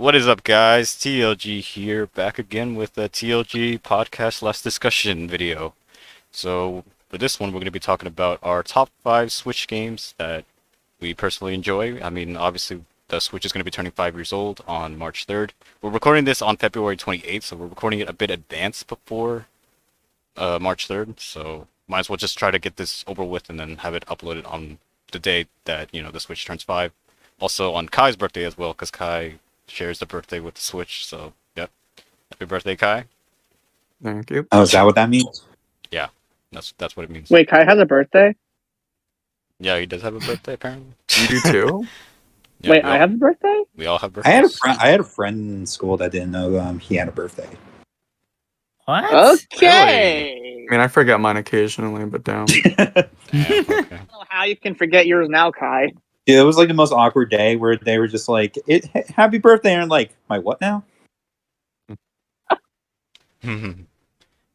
What is up, guys? TLG here, back again with a TLG podcast less discussion video. So, for this one, we're going to be talking about our top 5 Switch games that we personally enjoy. I mean, obviously, the Switch is going to be turning 5 years old on March 3rd. We're recording this on February 28th, so we're recording it a bit advanced before March 3rd. So, might as well just try to get this over with and then have it uploaded on the day that, the Switch turns 5. Also on Kai's birthday as well, because Kai shares the birthday with the Switch, so yep. Happy birthday, Kai. Thank you. Oh, is that what that means? Yeah, that's what it means. Wait, Kai has a birthday? Yeah, he does have a birthday apparently. You do too? Yeah, Wait, I have a birthday? we all have I birthdays. had a friend in school that didn't know he had a birthday. What? Okay. I mean, I forget mine occasionally, but damn. Damn, okay. I don't know how you can forget yours now, Kai. Yeah, it was like the most awkward day where they were just like, "Happy birthday!" and I'm like, "My what now?"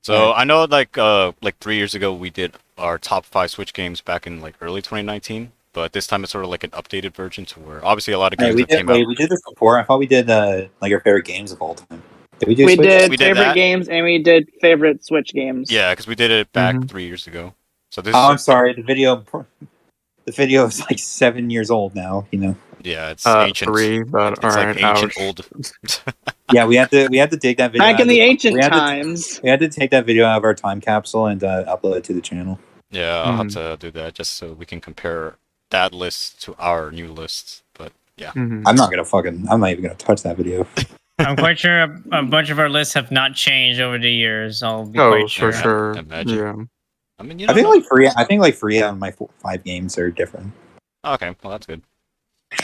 So I know like 3 years ago we did our top 5 Switch games back in like early 2019, but this time it's sort of like an updated version to where obviously a lot of games that came out. We did this before. I thought we did like our favorite games of all time. Did we do? We Switch? did We did favorite that. games and we did favorite Switch games. Yeah, because we did it back Mhm. 3 years ago. So this Oh, I'm is sorry. The video is like 7 years old now. yeah, it's ancient. 3, but It's alright, like ancient ouch. old. Yeah, we had to take that video. Back in the ancient we had to- times. We had to take that video out of our time capsule and upload it to the channel. Yeah, I'll have to do that just so we can compare that list to our new lists. But yeah. Mhm. I'm not even gonna touch that video. I'm quite sure a bunch of our lists have not changed over the years. I'll be Oh, quite for sure. sure. Imagine. Yeah. I mean, I think like three out of my 5 games are different. Okay, well that's good.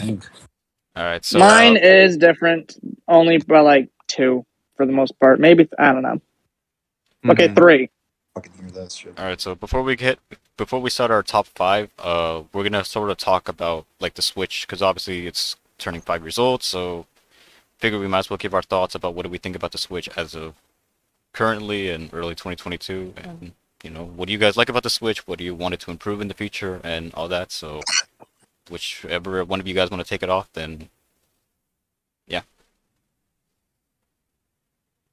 All right, so Mine is different, only by like 2 for the most part. Maybe, I don't know. Okay, Mhm. 3. Fucking hear that shit. all right, so before we start our top 5, we're gonna sort of talk about like the Switch because obviously it's turning 5 years old. So figure we might as well give our thoughts about what do we think about the Switch as of currently and early 2022, and what do you guys like about the Switch? What do you want it to improve in the future, and all that. So whichever one of you guys want to take it off, then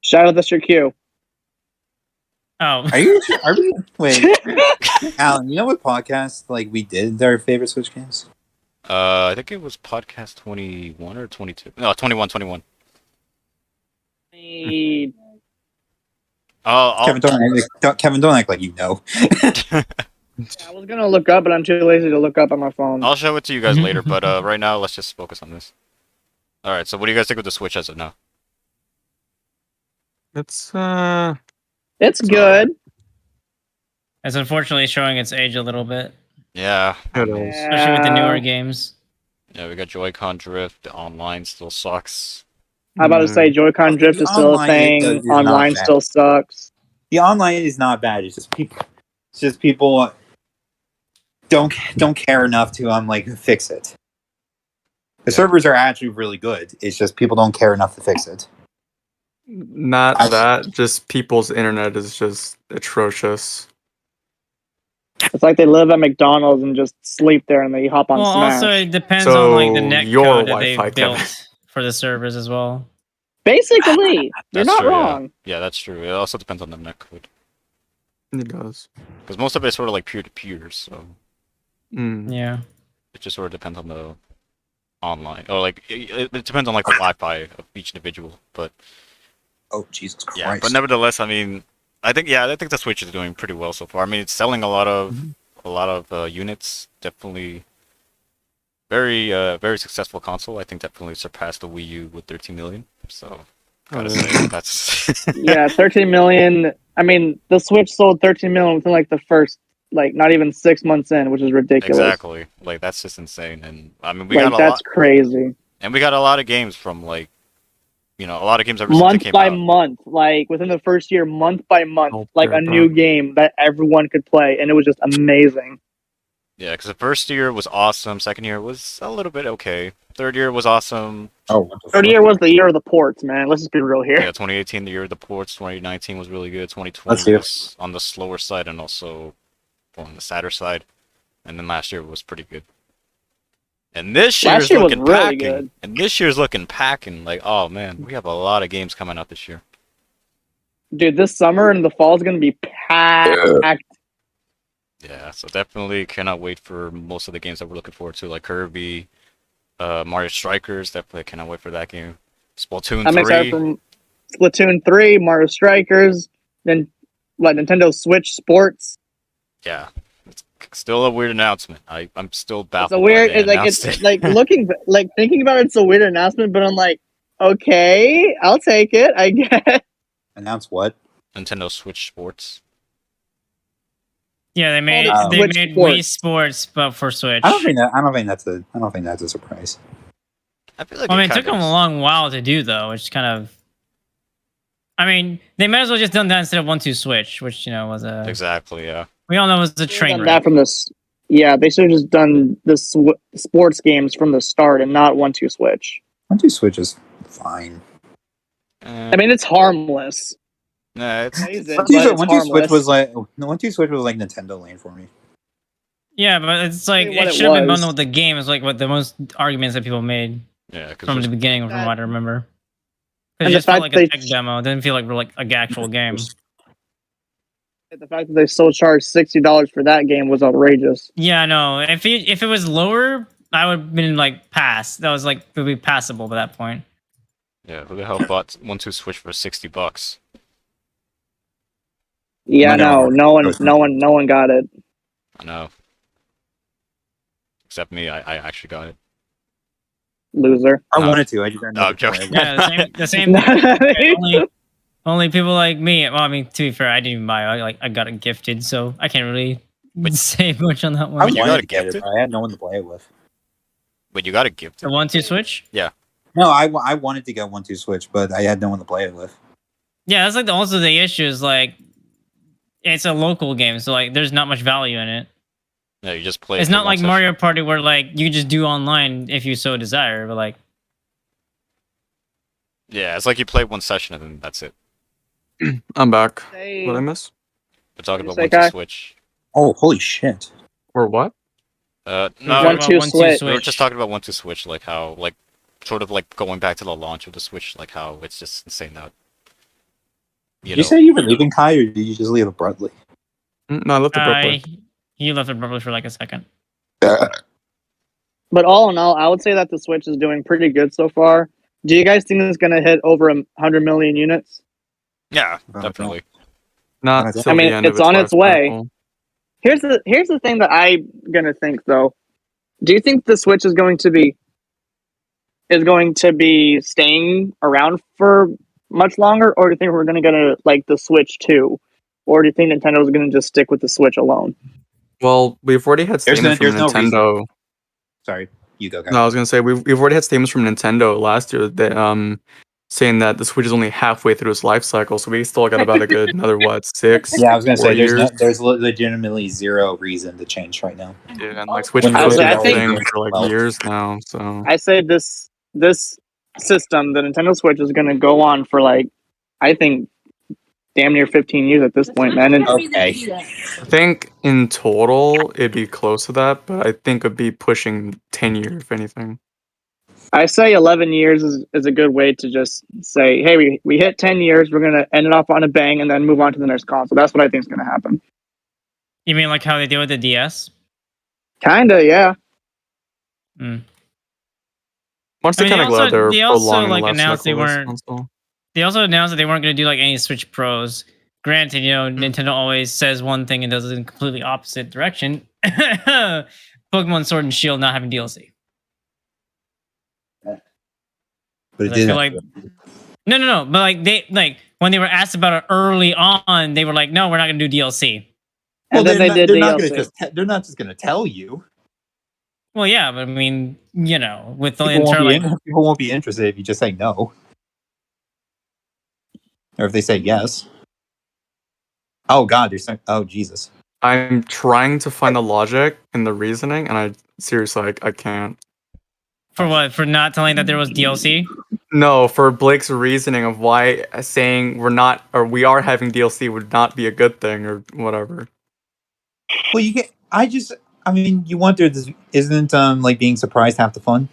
Shout out, that's your cue. Oh, Are we? Wait, Alan. You know what podcast like we did our favorite Switch games? I think it was podcast 21 or 22. No, 21. I'll Kevin, don't act like you know. I was gonna look up, but I'm too lazy to look up on my phone. I'll show it to you guys later, but right now let's just focus on this. All right, so what do you guys think of the Switch as of now? It's It's good. it's unfortunately showing its age a little bit, Yeah, it is. especially with the newer games. yeah, we got Joy-Con drift. The online still sucks. I'm about to say Joy-Con drift The is still a online thing. is not Online bad. still sucks. The online is not bad. It's just people don't care enough to fix it. The servers are actually really good. It's just people don't care enough to fix it. Not that, just people's internet is just atrocious. It's like they live at McDonald's and just sleep there and they hop on Well, Smash. also it depends So, on like the net your code that they Wi-Fi, built Kevin. for the servers as well. Basically, you're That's not true, wrong. Yeah, that's true. It also depends on the netcode. It does. Because most of it's sort of like peer-to-peer, so Mm. Yeah. it just sort of depends on the online. Or like, it depends on like the Wi-Fi of each individual. But Oh Jesus Christ! yeah, but nevertheless, I mean, I think the Switch is doing pretty well so far. I mean, it's selling a lot of units. Definitely very successful console. I think definitely surpassed the Wii U with 13 million. So gotta say that's Yeah, 13 million. I mean, the Switch sold 13 million within like the first, like not even 6 months in, which is ridiculous. exactly like that's just insane. And I mean, we Like got a that's lot, crazy. and we got a lot of games from like a lot of games ever since Month they came by out. month, like within the first year, month by month, Oh, like a yeah, new bro. game that everyone could play, and it was just amazing. Yeah, because the first year was awesome. Second year was a little bit okay. Third year was awesome. Oh, what the Third fuck? year was the year of the ports, man. Let's just be real here. Yeah, 2018, the year of the ports. 2019 was really good. Let's 2020 see. was on the slower side and also on the sadder side. And then last year was pretty good. And this Last year's year was looking really packing. good. And this year's looking packing. Like, oh man, we have a lot of games coming out this year. Dude, this summer and the fall is gonna be packed. Yeah, so definitely cannot wait for most of the games that we're looking forward to, like Kirby, Mario Strikers. Definitely cannot wait for that game. Splatoon I'm 3. excited for Splatoon 3, Mario Strikers, then like Nintendo Switch Sports. Yeah, it's still a weird announcement. I'm still It's baffled a why weird. they It's like announced it's it. like thinking about it, it's a weird announcement. But I'm like, okay, I'll take it. I guess. Announce what? Nintendo Switch Sports. Yeah, they made it they Switch made Sports. Wii Sports, but for Switch. I don't think that's a surprise. I feel like Well, I mean, it kind took them a long while to do though, which kind of. I mean, they might as well just done that instead of 1-2 Switch, which was a. Exactly. Yeah. We all know was a They train done wreck. that from this. Yeah, they should have just done the sports games from the start and not 1-2 Switch. 1-2 Switch is fine. I mean, it's harmless. Nah, it's Praise it, 1-2 but it's 1-2 Switch harmless. was like 1-2 Switch was like Nintendo Lane for me. Yeah, but it's like Tell you what it it should have been was. bundled with the game. Is like what the most arguments that people made yeah, because from the beginning, from That- what I remember. It And the just felt fact like they- a tech demo. It didn't feel like an actual game. The fact that they still charged $60 for that game was outrageous. Yeah, no. If it was lower, I would have been like pass. That was like it would be passable by that point. yeah, who the hell bought 1-2 Switch for $60? Yeah, Oh my God. no one got it. I know. Except me, I actually got it. Loser. I No. wanted to. I just didn't know. No, I'm the play. joking. Yeah, the same thing. Only people like me. Well, I mean, to be fair, I didn't even buy it. I got it gifted, so I can't really say much on that I one. you got wanted it to get it, gifted? but I had no one to play it with. But you got a gift. The 1-2 Switch. No, I wanted to get 1-2 Switch, but I had no one to play it with. Yeah, that's like also the issue is like it's a local game, so like there's not much value in it. Yeah, you just play. It's for not one like session. Mario Party where like you can just do online if you so desire, but like Yeah, it's like you play one session and then that's it. I'm back. Say- What did I miss? We're talking What about did you say, 1-2 Kai? Switch. Oh, holy shit! Or what? No, One, about two, 1-2 Switch. we were just talking about 1-2 Switch, like how, like, sort of like going back to the launch of the Switch, like how it's just insane that. Did you say you were leaving, Kai, or did you just leave abruptly? No, I left abruptly. He left it abruptly for like a second. But all in all, I would say that the Switch is doing pretty good so far. Do you guys think it's going to hit over 100 million units? Yeah, Well, definitely. Not I till mean, the end of it's on its life way. cycle. Here's the thing that I'm going to think though. Do you think the Switch is going to be staying around for much longer, or do you think we're going to get like the Switch 2? Or do you think Nintendo is going to just stick with the Switch alone? Well, we've already had statements from there's no reason. Nintendo. Sorry, you go, Kai. No, I was gonna say we've already had statements from Nintendo last year that saying that the Switch is only halfway through its life cycle, so we still got about a good another what 6? Yeah, I was gonna 4 say years. there's legitimately zero reason to change right now. Yeah, and like Switch When Pro's I been a think- thing for like well- years now, so I say this system, the Nintendo Switch, is going to go on for like, I think, damn near 15 years at this point, man. And Okay. I think in total it'd be close to that, but I think it'd be pushing 10 years if anything. I say 11 years is a good way to just say, hey, we hit 10 years, we're going to end it off on a bang and then move on to the next console. That's what I think is going to happen. You mean like how they did with the DS? Kinda, yeah. Mm. Once I they mean, kind of glad they're they also, prolonging like, the life announced they cycle of this weren't- console. They also announced that they weren't going to do like any Switch Pros. Granted, Hmm. Nintendo always says one thing and does it in completely opposite direction. Pokemon Sword and Shield not having DLC. But it I did. feel like no. But like when they were asked about it early on, they were like, "No, we're not going to do DLC." And then they did they're not DLC. gonna they're not just gonna tell you. Well, yeah, but I mean, with the People entire like, people won't be interested if you just say no, or if they say yes. Oh God, you're saying, oh Jesus. I'm trying to find the logic and the reasoning, and I seriously I can't. for what? For not telling that there was DLC? No, for Blake's reasoning of why saying we are having DLC would not be a good thing or whatever. Well, you get. I I mean, you wonder, isn't like being surprised half the fun?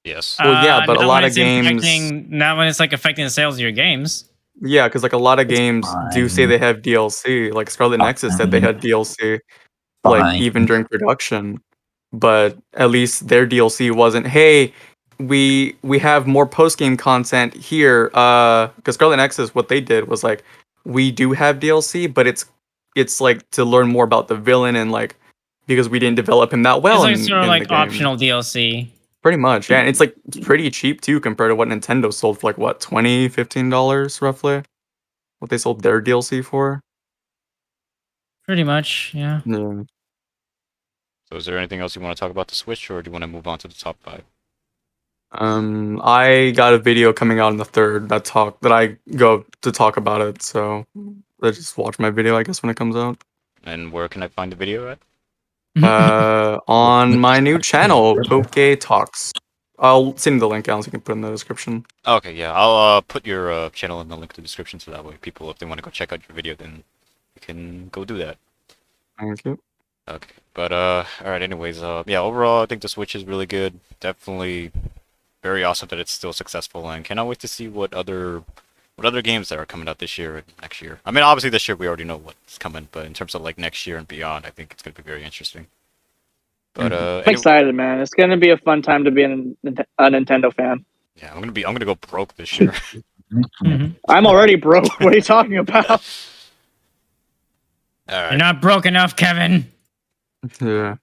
Yes. Well, yeah, but a not lot when of it's games- not when it's like affecting the sales of your games. Yeah, because like a lot of It's games do say fine. they have DLC. Like Scarlet Nexus said they had DLC, like Fine. even during production. But at least their DLC wasn't, hey, we have more post game content here. Because Scarlet Nexus, what they did was like, we do have DLC, but it's like to learn more about the villain and like because we didn't develop him that well It's like in sort of the like game. optional DLC. Pretty much, yeah. And it's like it's pretty cheap too compared to what Nintendo sold for like what, $15 roughly? What they sold their DLC for? Pretty much, yeah. Yeah. So is there anything else you want to talk about the Switch, or do you want to move on to the top 5? I got a video coming out on the 3rd that I go to talk about it, so let's just watch my video, I guess, when it comes out. And where can I find the video at? On my new channel, Poke Talks. I'll send you the link out so you can put it in the description. Okay, yeah, I'll put your channel in the link to the description, so that way people, if they want to go check out your video, then you can go do that. Thank you. Okay, but all right. Anyways, yeah, overall, I think the Switch is really good. Definitely very awesome that it's still successful, and cannot wait to see what other games that are coming out this year and next year. I mean, obviously this year we already know what's coming, but in terms of like next year and beyond, I think it's gonna be very interesting. But I'm excited, man. It's gonna be a fun time to be a Nintendo fan. yeah, I'm gonna go broke this year. Mhm. I'm already broke. What are you talking about? All You're right. not broke enough, Kevin. Yeah.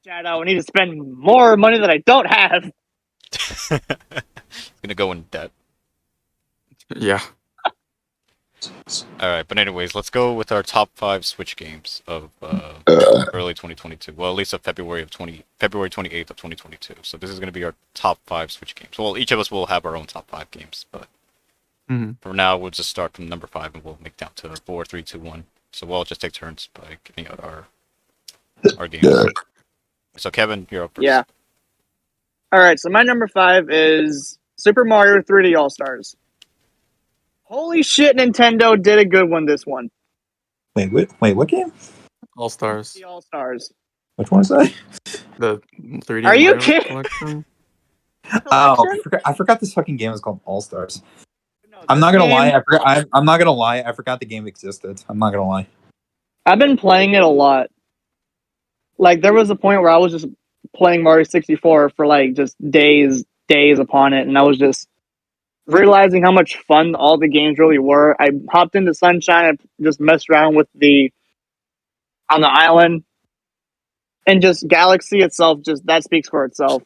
Shadow, I need to spend more money that I don't have. Gonna go in debt. Yeah. All right, but anyways, let's go with our top 5 Switch games of early 2022. Well, at least of February 28th of 2022. So this is going to be our top 5 Switch games. Well, each of us will have our own top 5 games, but Mhm. for now, we'll just start from number 5 and we'll make down to 4, 3, 2, 1. So we'll all just take turns by giving out our games. So Kevin, you're up first. Yeah. All right, so my number 5 is Super Mario 3D All Stars. Holy shit, Nintendo did a good one this one. Wait, what game? All Stars. The All Stars. Which one is that? The 3D Are you Mario kidding? collection. Oh, I forgot this fucking game was called All Stars. No, I'm this not gonna lie. game- I forgot. I'm not gonna lie. I forgot the game existed. I'm not gonna lie. I've been playing it a lot. Like there was a point where I was just playing Mario 64 for like just days upon it, and I was just realizing how much fun all the games really were. I hopped into Sunshine and just messed around with on the island, and just Galaxy itself, just that speaks for itself.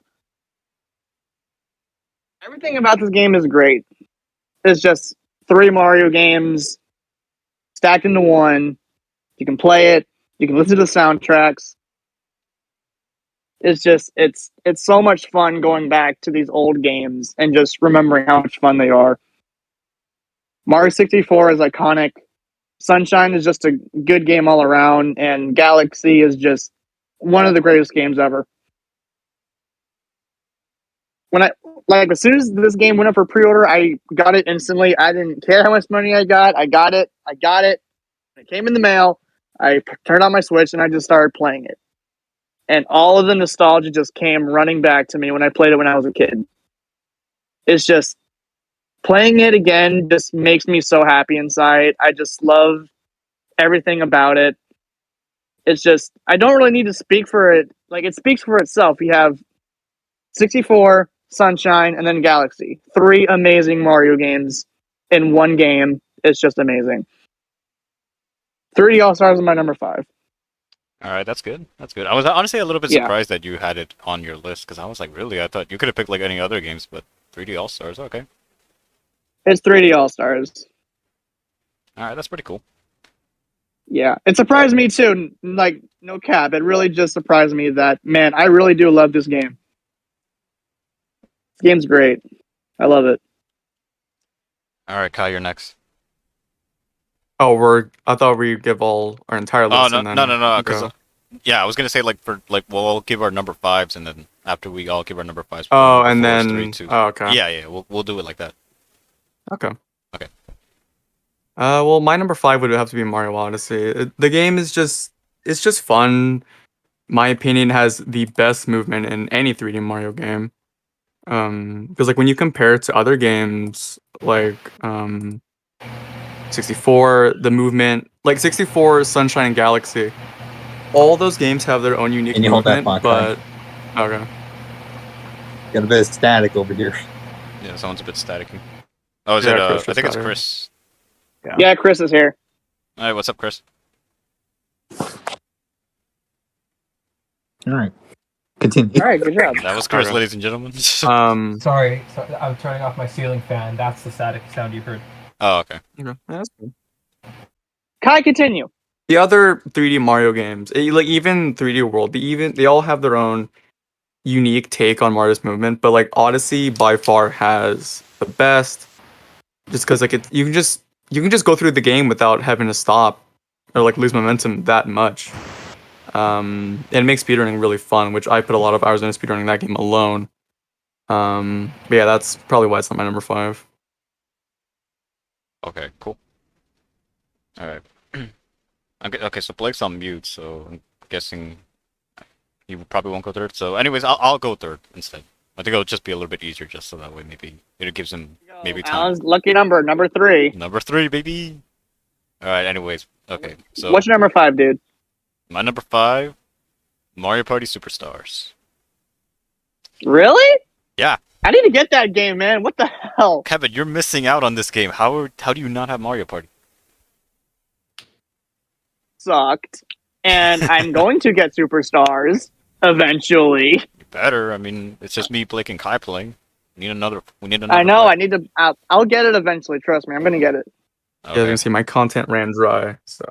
Everything about this game is great. It's just 3 Mario games stacked into one. You can play it. You can listen to the soundtracks. It's so much fun going back to these old games and just remembering how much fun they are. Mario 64 is iconic. Sunshine is just a good game all around, and Galaxy is just one of the greatest games ever. When as soon as this game went up for pre-order, I got it instantly. I didn't care how much money I got. I got it. It came in the mail. I turned on my Switch and I just started playing it. And all of the nostalgia just came running back to me when I played it when I was a kid. It's just playing it again just makes me so happy inside. I just love everything about it. It's just I don't really need to speak for it. Like it speaks for itself. You have 64, Sunshine, and then Galaxy. 3 amazing Mario games in one game. It's just amazing. 3D All Stars is my number 5. All right, that's good. That's good. I was honestly a little bit Yeah. surprised that you had it on your list because I was like, really? I thought you could have picked like any other games, but 3D All Stars. Okay. It's 3D All Stars. All right, that's pretty cool. Yeah, it surprised me too. Like, no cap. It really just surprised me that, man, I really do love this game. This game's great. I love it. All right, Kyle, you're next. Oh, I thought we'd give all our entire list. Oh no, and then no, because go. yeah, I was gonna say like we'll all give our number 5s, and then after we all give our number 5s. Oh, number and 4s, then 3, 2. oh, okay. Yeah, we'll do it like that. Okay. Okay. Well, my number 5 would have to be Mario Odyssey. The game is just fun. my opinion, has the best movement in any 3D Mario game. Because like when you compare it to other games like 64, the movement like 64, Sunshine and Galaxy, all those games have their own unique Can you hold that movement. clock, But okay, Got a bit of static over here. Yeah, someone's a bit staticky. Oh, is Yeah, it? Chris I just think it's got here. Chris. Yeah, Chris is here. All right, what's up, Chris? All right, continue. All right, good job. That was Chris, Okay. ladies and gentlemen. Sorry, I'm turning off my ceiling fan. That's the static sound you heard. Oh, okay. Okay, that's good. Kai, continue. The other 3D Mario games, like even 3D World, they all have their own unique take on Mario's movement. But like Odyssey by far has the best, just because like you can just go through the game without having to stop or like lose momentum that much. And it makes speedrunning really fun, which I put a lot of hours into speedrunning that game alone. But yeah, that's probably why it's not my number 5. Okay, cool. All right. Okay, so Blake's on mute, so I'm guessing he probably won't go third. So, anyways, I'll go third instead. I think it'll just be a little bit easier, just so that way maybe it gives him maybe time. Alan's lucky number 3. Number 3, baby. All right. Anyways, okay. So What's your number 5, dude? my number 5, Mario Party Superstars. Really? Yeah. I need to get that game, man. What the hell? Kevin, you're missing out on this game. How do you not have Mario Party? Sucked. And I'm going to get Superstars eventually. You better. I mean, it's just me, Blake, and Kai playing. We need another. I know. I player. need to. I'll get it eventually. Trust me. I'm gonna get it. You guys are gonna see my content ran dry. So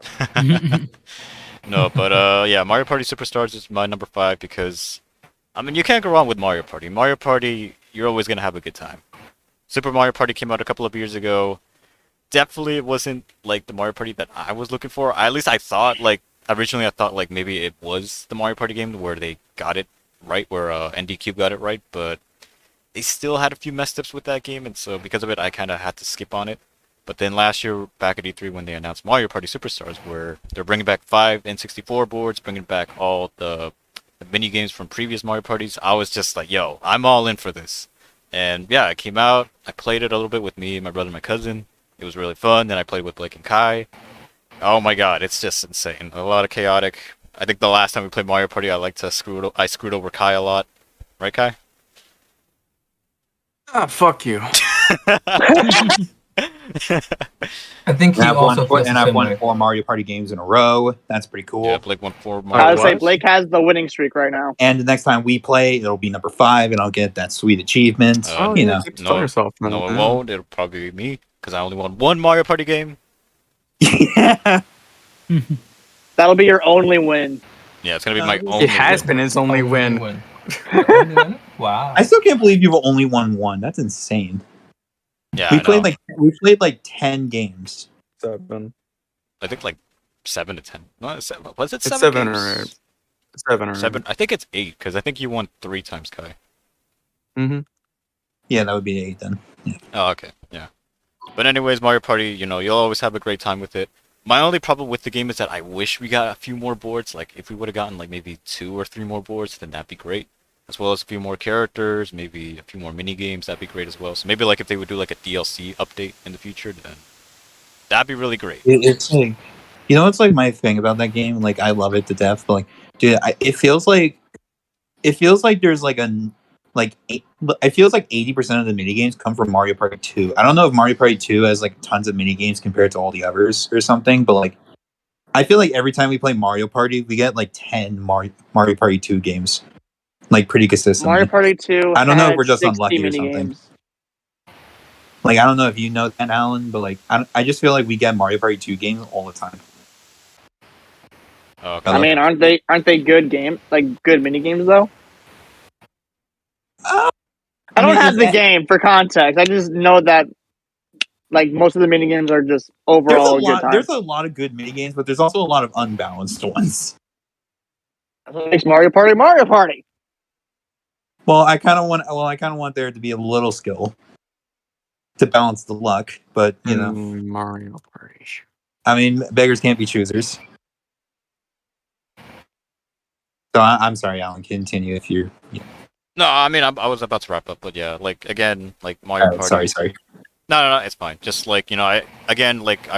No, but yeah, Mario Party Superstars is my number 5 because, I mean, you can't go wrong with Mario Party. Mario Party, you're always gonna have a good time. Super Mario Party came out a couple of years ago. Definitely, it wasn't like the Mario Party that I was looking for. At least I thought, like, originally I thought, like, maybe it was the Mario Party game where they got it right, where ND Cube got it right, but they still had a few mess ups with that game, and so because of it, I kind of had to skip on it. But then last year, back at E3, when they announced Mario Party Superstars, where they're bringing back 5 N64 boards, bringing back all the mini games from previous Mario Parties, I was just like, yo, I'm all in for this. And yeah, it came out. I played it a little bit with me, my brother, and my cousin. It was really fun. Then I played with Blake and Kai. Oh my god, it's just insane. A lot of chaotic. I think the last time we played Mario Party, I screwed over Kai a lot. Right, Kai? fuck you. I think he And also feels the I've same won way. 4 Mario Party games in a row. That's pretty cool. Yeah, Blake won 4 I Mario would say what? Blake has the winning streak right now. And the next time we play, it'll be number 5, and I'll get that sweet achievement. Oh, you know. keep telling yourself. No, it won't. It'll probably be me, because I only won 1 Mario Party game. Yeah. That'll be your only win. Yeah, it's gonna be my only. It has win. been his only win. Only win? Wow. I still can't believe you've only won 1. That's insane. Yeah, We I played know. like 10 games. 7. I think like 7 to 10. No, was it It's 7? 7 games? or 8. 7 or 7. I think it's 8 because I think you won 3 times, Kai. Mm-hmm. Yeah, that would be 8 then. Oh, okay, yeah. But anyways, Mario Party, you know, you'll always have a great time with it. My only problem with the game is that I wish we got a few more boards. Like, if we would have gotten like maybe 2 or 3 more boards, then that'd be great. As well as a few more characters, maybe a few more mini games, that'd be great as well. So maybe like if they would do like a DLC update in the future, then that'd be really great. It's like, you know, it's like my thing about that game. Like, I love it to death, but like, dude, it feels like there's like it feels like 80% of the mini games come from Mario Party 2. I don't know if Mario Party 2 has like tons of mini games compared to all the others or something, but like, I feel like every time we play Mario Party, we get like 10 Mario Party 2 games, like pretty consistently. Mario Party 2. I don't know if had we're just 60 unlucky or something. mini-games. Like, I don't know if you know that, Alan, but like, I just feel like we get Mario Party 2 games all the time. Oh, okay. I mean, aren't they good good mini games though? Uh, I don't mean, have the it's- game for context. I just know that like most of the mini games are just overall a good time. there's a lot of good mini games, but there's also a lot of unbalanced ones. That's what makes Mario Party Mario Party. Well, I kind of want there to be a little skill to balance the luck, but you know, Mario Party. I mean, beggars can't be choosers. So I'm sorry, Alan. Continue if you're. Yeah. No, I mean I was about to wrap up, but yeah, like again, like Mario Party. Sorry. No, it's fine. Just like I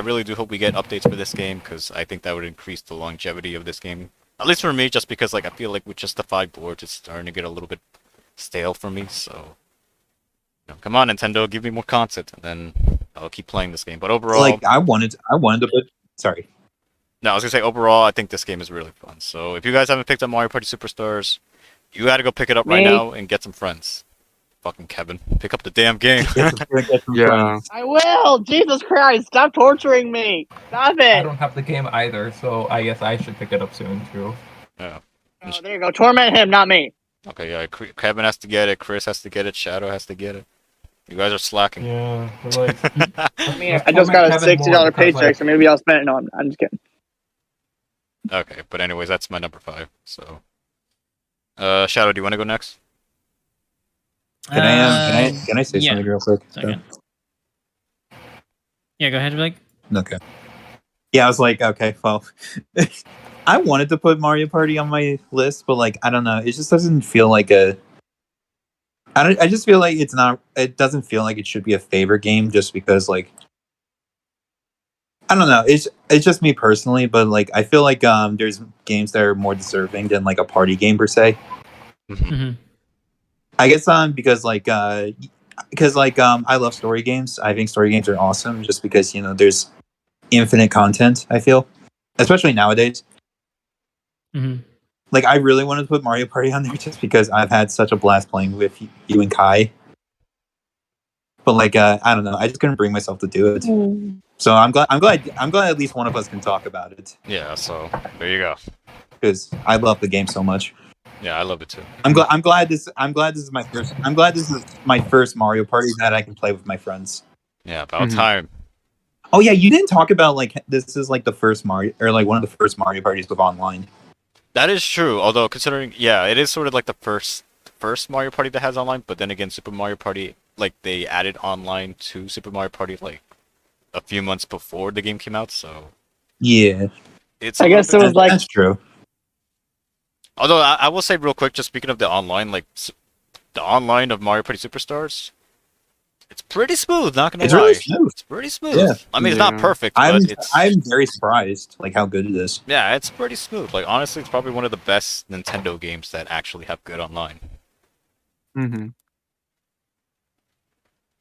really do hope we get updates for this game because I think that would increase the longevity of this game. At least for me, just because like I feel like with just the 5 boards, it's starting to get a little bit stale for me. So, come on, Nintendo, give me more content, and then I'll keep playing this game. But overall, Like I wanted to put. Sorry. no, I was gonna say overall, I think this game is really fun. So if you guys haven't picked up Mario Party Superstars, you gotta go pick it up right Me? now and get some friends. Fucking Kevin, pick up the damn game. Get some Yeah. friends. I will. Jesus Christ! Stop torturing me. Stop I it. don't have the game either, so I guess I should pick it up soon too. Yeah. Oh, there you go. Torment him, not me. Okay, yeah. Kevin has to get it. Chris has to get it. Shadow has to get it. You guys are slacking. Yeah, but like I mean, I just got a $60 paycheck, so maybe I'll spend it on. I'm just kidding. Okay, but anyways, that's my number 5. So, Shadow, do you want to go next? Can I say yeah. something real quick? Second. Yeah, go ahead, Blake. Okay. Yeah, I was like, okay, well, I wanted to put Mario Party on my list, but like, I don't know, it just doesn't feel like a. I just feel like it's not. It doesn't feel like it should be a favorite game, just because like. I don't know. It's just me personally, but like I feel like there's games that are more deserving than like a party game per se. Mm-hmm. I guess because I love story games. I think story games are awesome just because there's infinite content. I feel, especially nowadays. Mm-hmm. Like I really wanted to put Mario Party on there just because I've had such a blast playing with you and Kai. But like I don't know, I just couldn't bring myself to do it. So I'm glad at least one of us can talk about it Yeah. So there you go. because I love the game so much. Yeah, I love it too. I'm glad this is my first Mario Party that I can play with my friends. Yeah, about Mhm. time. Oh yeah, you didn't talk about like this is like the first Mario or like one of the first Mario parties with online. That is true. Although considering, yeah, it is sort of like the first Mario Party that has online. But then again, Super Mario Party, like they added online to Super Mario Party like a few months before the game came out. So Yeah, it's. I guess it was like that's true. Although I will say real quick, just speaking of the online, like the online of Mario Party Superstars, it's pretty smooth. Not gonna It's lie, really smooth. it's pretty smooth. Yeah. I mean, it's not Yeah. perfect, but it's. I'm very surprised like how good it is. Yeah, it's pretty smooth. Like honestly, it's probably one of the best Nintendo games that actually have good online. Mm-hmm.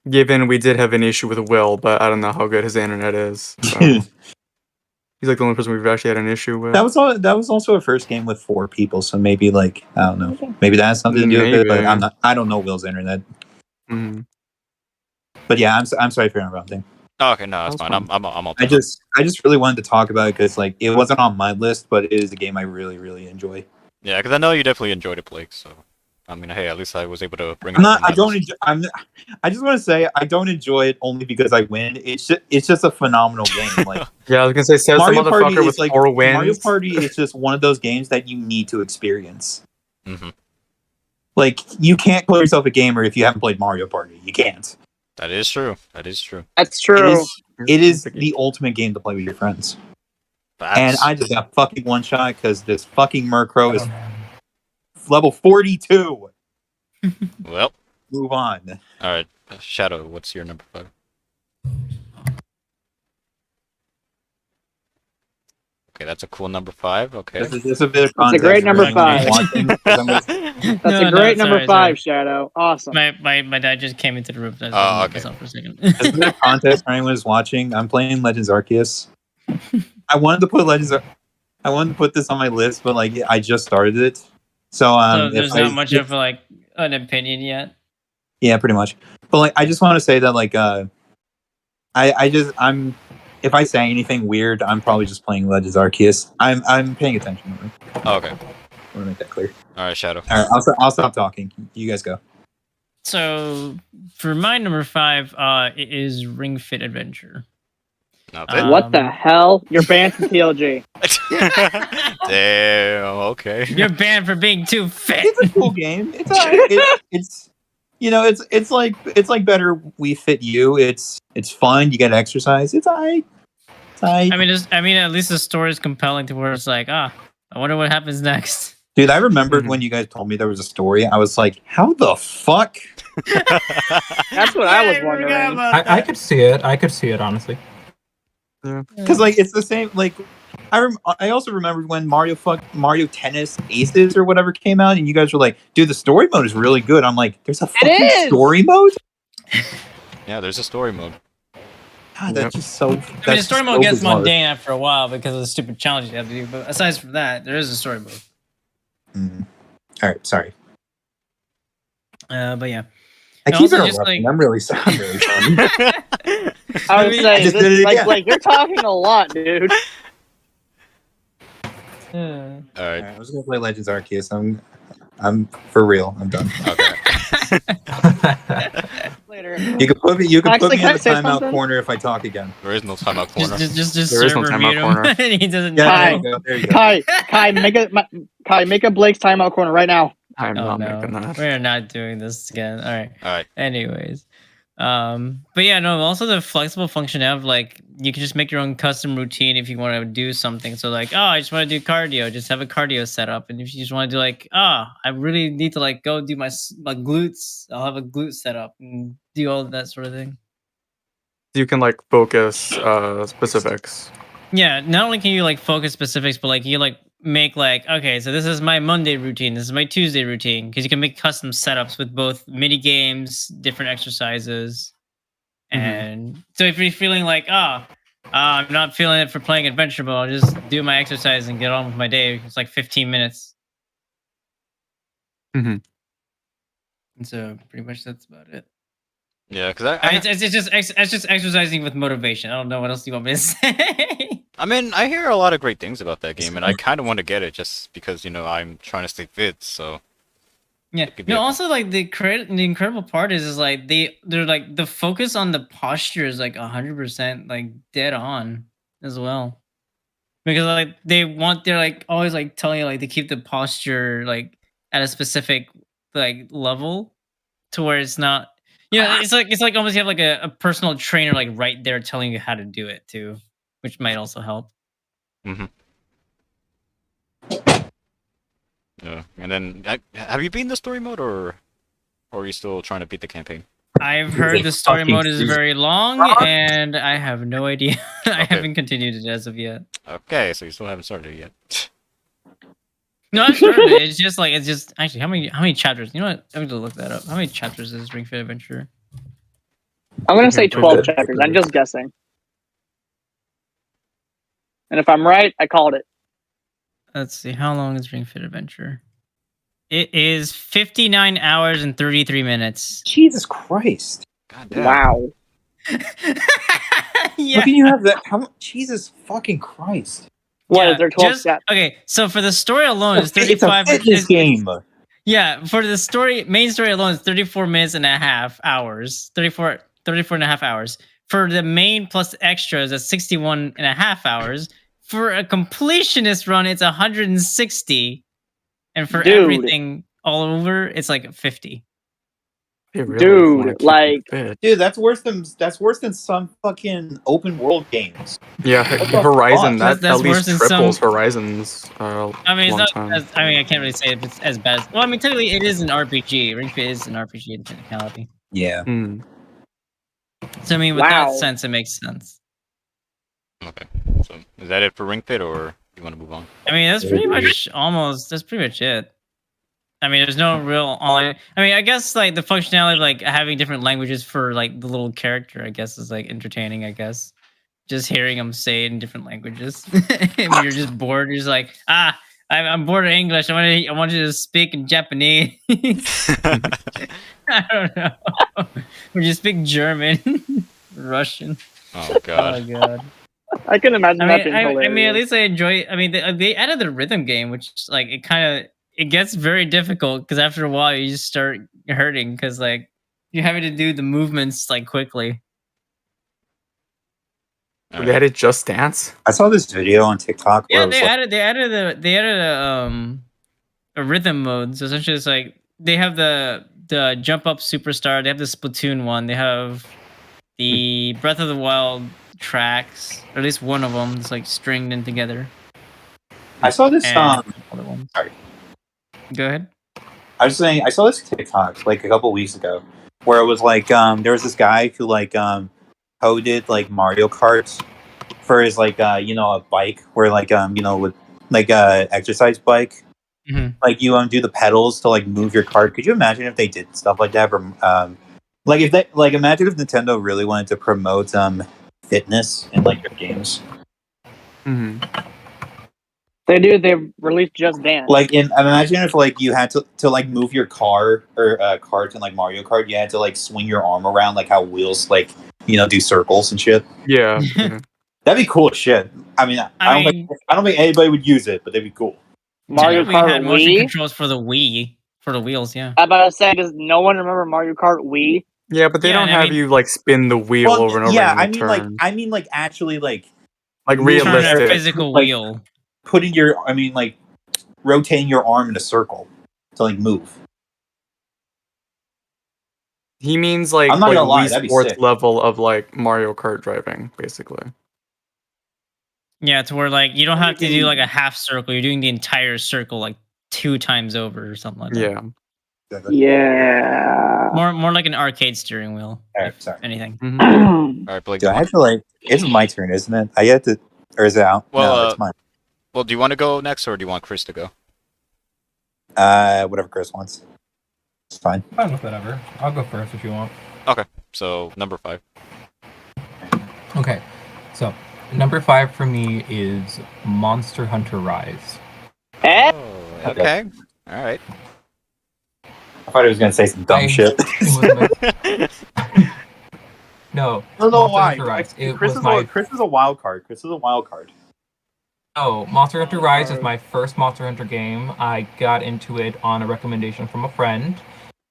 Given we did have an issue with Will, but I don't know how good his internet is. So. He's like the only person we've actually had an issue with. That was also a first game with 4 people, so maybe like I don't know, maybe that has something to do with it. But Maybe. I don't know Will's internet. Mhm. But yeah, I'm sorry for interrupting. Oh, okay, no, that's That's fine. fine. I'm all I just really wanted to talk about it because like it wasn't on my list, but it is a game I really really enjoy. Yeah, because I know you definitely enjoyed it, Blake. So, I mean, hey, at least I was able to bring it I'm up. not. on I my don't. list. Enjoy, I just want to say I don't enjoy it only because I win. It's just a phenomenal game. Like Yeah, I was gonna say, says the Mario Party motherfucker is with like 4 wins. Mario Party is just one of those games that you need to experience. Mm-hmm. Like you can't call yourself a gamer if you haven't played Mario Party. You can't. That is true. That is true. that's It true. is the ultimate game to play with your friends. And I just got fucking one shot because this fucking Murkrow is level 42. Well, Move on. all right. Shadow, what's your number 5? Okay, that's a cool number 5. Okay. This is just a bit of a context. great for number anyone who's 5. watching, 'cause I'm gonna- That's a great number 5, Shadow. Awesome. My dad just came into the room. That's Oh, okay. for a second. Just a bit of context for anyone who's watching. I'm playing Legends Arceus. I wanted to put this on my list, but like I just started it. So So there's not much of like an opinion yet. yeah, pretty much. But like I just want to say that like I'm if I say anything weird, I'm probably just playing Legends Arceus. I'm paying attention. Oh, okay. I want to make that clear. All right, Shadow. All right, I'll stop talking. You guys go. So for my number 5, it is Ring Fit Adventure. Not bad. What the hell? You're banned from TLG. Damn. Okay. You're banned for being too fit. It's a cool game. It's it's it's like better We Fit You. It's fun. You get exercise. It's alright. It's alright. I mean, at least the story is compelling to where it's like, I wonder what happens next. Dude, I remembered Mhm. when you guys told me there was a story. I was like, how the fuck? That's what I was wondering. I could see it. I could see it honestly. Because like it's the same. Like I also remembered when Mario Tennis Aces or whatever came out, and you guys were like, "Dude, the story mode is really good." I'm like, "There's a fucking is! story mode." Yeah, there's a story mode. God, that's just so. I mean, the that's story just mode so gets bizarre. mundane after a while because of the stupid challenges you have to do. But aside from that, there is a story mode. All right, sorry. But yeah. I And keep also just, interrupting. like- I'm really sorry. I'm really sorry. I was mean, saying, just did it again. like you're talking a lot, dude. Uh, All All right. right, I was gonna play Legends Arceus. I'm for real. I'm done. Okay. Later. You can put me. You can put Actually, me can in I the say timeout something? corner if I talk again. There is no timeout corner. just There is no server timeout mute him. corner. He doesn't Yeah, Hi. there you go. There you go. Kai, make a Blake's timeout corner right now. I'm Oh not no, making that. we're not doing this again. All right. All right. Anyways, but yeah, no. Also, the flexible functionality of like you can just make your own custom routine if you want to do something. So like, oh, I just want to do cardio. Just have a cardio setup. And if you just want to do like, oh, I really need to like go do my glutes. I'll have a glute setup and do all that sort of thing. You can like focus specifics. Yeah, not only can you like focus specifics, but like you like make like, okay, so this is my Monday routine, this is my Tuesday routine, because you can make custom setups with both mini games, different exercises, and so if you're feeling like, I'm not feeling it for playing adventure mode, I'll just do my exercise and get on with my day. It's like 15 minutes, Mhm. and so pretty much that's about it. Yeah, because I mean, it's just exercising with motivation. I don't know what else you want me to say. I mean, I hear a lot of great things about that game, and I kind of want to get it just because I'm trying to stay fit. So Yeah. It could be No, a- also like the incredible part is like they're like the focus on the posture is like 100% like dead on as well. Because like they're like always like telling you like to keep the posture like at a specific like level to where it's not, it's like almost you have like a personal trainer like right there telling you how to do it too, which might also help. Yeah, and then have you beaten the story mode, or are you still trying to beat the campaign? I've heard the story Fucking mode is season. very long, and I have no idea. I Okay. haven't continued it as of yet. Okay, so you still haven't started it yet. No, I've started it. It's just actually how many chapters? You know what? I'm gonna look that up. How many chapters is Ring Fit Adventure? I'm gonna say Okay, 12 good. chapters. I'm just guessing. And if I'm right, I called it. Let's see. How long is Ring Fit Adventure? It is 59 hours and 33 minutes. Jesus Christ! God damn. Wow. How Yeah. can you have that? Jesus fucking Christ! What Yeah, is there 12 just- steps? Okay, so for the story alone, it's It's a 35. fitness game. Yeah, for the main story alone, it's 34 minutes and a half hours. 34 and a half hours. For the main plus extras, it's 61 and a half hours. For a completionist run, it's 160. And for Dude. everything all over, it's like 50. They really Dude, wanna keep like- it fit. Dude, that's worse than some fucking open world games. Yeah, the Horizon. fuck? That That's at least worse than triples some- Horizon's. I mean, it's long not. time. I can't really say if it's as bad as. Well, I mean, technically, it is an RPG. Ring Fit is an RPG in technicality. Yeah. Hmm. So I mean, with Wow. that sense, it makes sense. Okay, so is that it for Ring Fit, or you want to move on? I mean, that's pretty much it. I mean, there's no real online. I mean, I guess like the functionality of like having different languages for like the little character, I guess, is like entertaining. I guess just hearing them say it in different languages. And when you're just bored, you're just like, I'm bored of English. I want you to speak in Japanese. I don't know. Would you speak German, Russian? Oh god. Oh god. I can imagine that I being mean, hilarious. I mean, at least I enjoy. I mean, they added the rhythm game, which like it gets very difficult because after a while you just start hurting because like you're having to do the movements like quickly. All They right. added Just Dance. I saw this video on TikTok where Yeah, it was like, they added a rhythm mode. So essentially, it's like they have the Jump Up Superstar. They have the Splatoon one. They have the Breath of the Wild tracks, or at least one of them. It's like stringed in together. I saw this And other ones. sorry. Go ahead. I was saying I saw this TikTok like a couple weeks ago where it was like there was this guy who like coded like Mario Karts for his like a bike where like with like exercise bike, Mhm. like you do the pedals to like move your cart. Could you imagine if they did stuff like that for like if they like imagine if Nintendo really wanted to promote fitness in like their games? Hmm. They do. They released Just Dance. Like imagine if like you had to like move your car or cart in like Mario Kart, you had to like swing your arm around like how wheels like do circles and shit. Yeah. Yeah. That'd be cool as shit. I mean, I mean, I don't think anybody would use it, but they'd be cool. Mario technically, we Kart had motion Wii. controls for the Wii for the wheels. Yeah. I'm about to say, does no one remember Mario Kart Wii? Yeah, but they Yeah, don't I have mean- you like spin the wheel over and over yeah, again I and mean turn. like actually like Like moving Turn a realistic. physical like, wheel. putting your, I mean like rotating your arm in a circle to like move. He means like I'm not gonna lie, Wii that'd be Sports sick. level of like Mario Kart driving, basically. Yeah, to where like you don't have to do Anything- like a half circle. You're doing the entire circle like 2 times over or something like that. Yeah. Yeah. More like an arcade steering wheel. Alright, If sorry. anything. Mhm. All right, Blake. Do Do I you have want? to like? It's my turn, isn't it? I have to, or is it out? Well, no, it's mine. Well, do you want to go next, or do you want Chris to go? Whatever Chris wants. It's fine. Fine with whatever. I'll go first if you want. So number 5. Okay, so number 5 for me is Monster Hunter Rise. Eh? Oh, okay. All right. I thought he was gonna say some dumb shit. It was no, I don't know Monster why. Hunter Rise. It Chris was is my Chris is a wild card. Chris is a wild card. Monster Hunter Rise is my first Monster Hunter game. I got into it on a recommendation from a friend,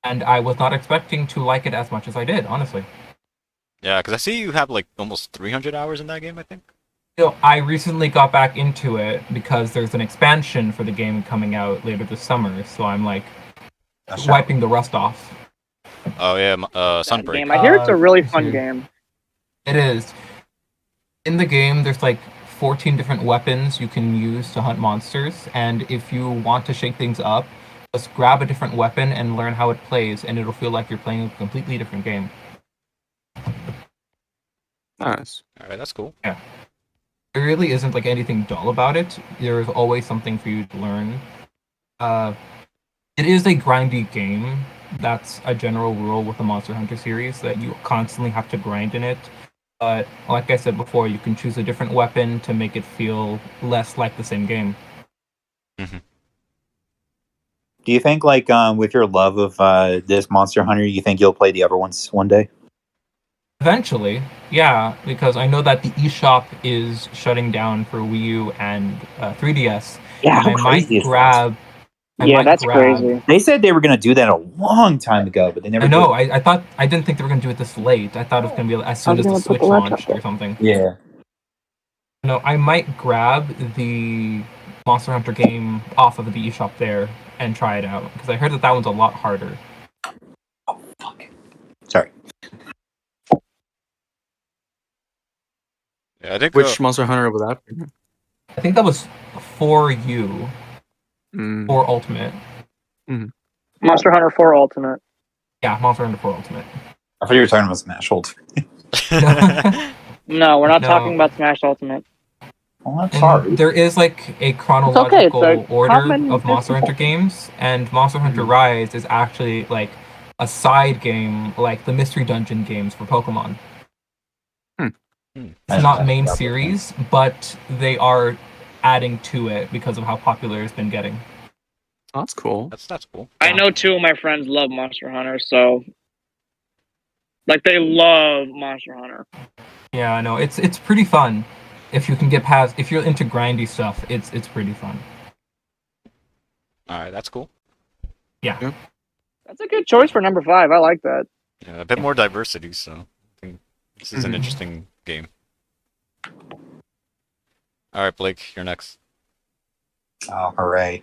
and I was not expecting to like it as much as I did, honestly. Yeah, because I see you have like almost 300 hours in that game, I think. I recently got back into it because there's an expansion for the game coming out later this summer, so I'm like wiping the rust off. Oh yeah, That Sunbreak. game. I hear it's a really fun dude. game. It is. In the game, there's like 14 different weapons you can use to hunt monsters, and if you want to shake things up, just grab a different weapon and learn how it plays, and it'll feel like you're playing a completely different game. Nice. All right, that's cool. There really isn't like anything dull about it. There is always something for you to learn. It is a grindy game. That's a general rule with the Monster Hunter series, that you constantly have to grind in it. But like I said before, you can choose a different weapon to make it feel less like the same game. Do you think, like, with your love of this Monster Hunter, you think you'll play the other ones one day? Eventually, yeah, because I know that the eShop is shutting down for Wii U and 3DS. Yeah, And how I might crazy is that? grab. I Yeah, might that's grab- crazy. They said they were going to do that a long time ago, but they never I know. did. I didn't think they were gonna do it this late. I thought it was gonna be as soon as the gonna put Switch the laptop launched there. or something. Yeah. No, I might grab the Monster Hunter game off of the eShop there and try it out because I heard that one's a lot harder. Oh, fuck. Sorry. Yeah, I think. Which Monster Hunter was that? I think that was for you, Mm. for Ultimate. Monster Hunter 4 Ultimate. Yeah, Monster Hunter 4 Ultimate. I thought you were talking about Smash Ultimate. No, we're not No. talking about Smash Ultimate. Well, that's And hard. there is like a okay, chronological it's a order common of Monster Hunter games, and Monster Hunter Rise is actually like a side game, like the Mystery Dungeon games for Pokemon. It's not main series, but they are adding to it because of how popular it's been getting. Oh, that's cool. That's cool. I know 2 of my friends love Monster Hunter, so like they love Monster Hunter. Yeah, I know. It's pretty fun. If you can get past, if you're into grindy stuff, it's pretty fun. All right, that's cool. That's a good choice for number 5. I like that. Yeah, a bit more diversity, so I think this is an Mhm. interesting game. All right, Blake, you're next. Oh, hooray.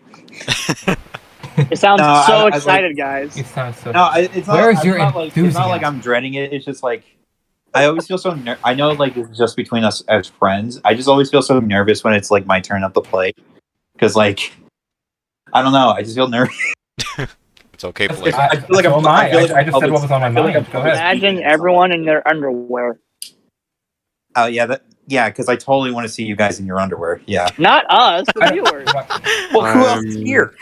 It sounds No, so I like- excited, guys. It sounds so. No, it's not. Where is it's your not like, it's not like enthusiasm? I'm dreading it. It's just like I always feel so. I know, like this is just between us as friends. I just always feel so nervous when it's like my turn up to play, because like I don't know. I just feel nervous. It's okay, That's- Blake. I feel like so I'm. am I feel like I I'm just said what was on my I feel like I'm mind. Go public ahead. speaking Imagine or something. everyone in their underwear. Oh yeah, because I totally want to see you guys in your underwear. Yeah. Not us, the viewers. Well, who else is here?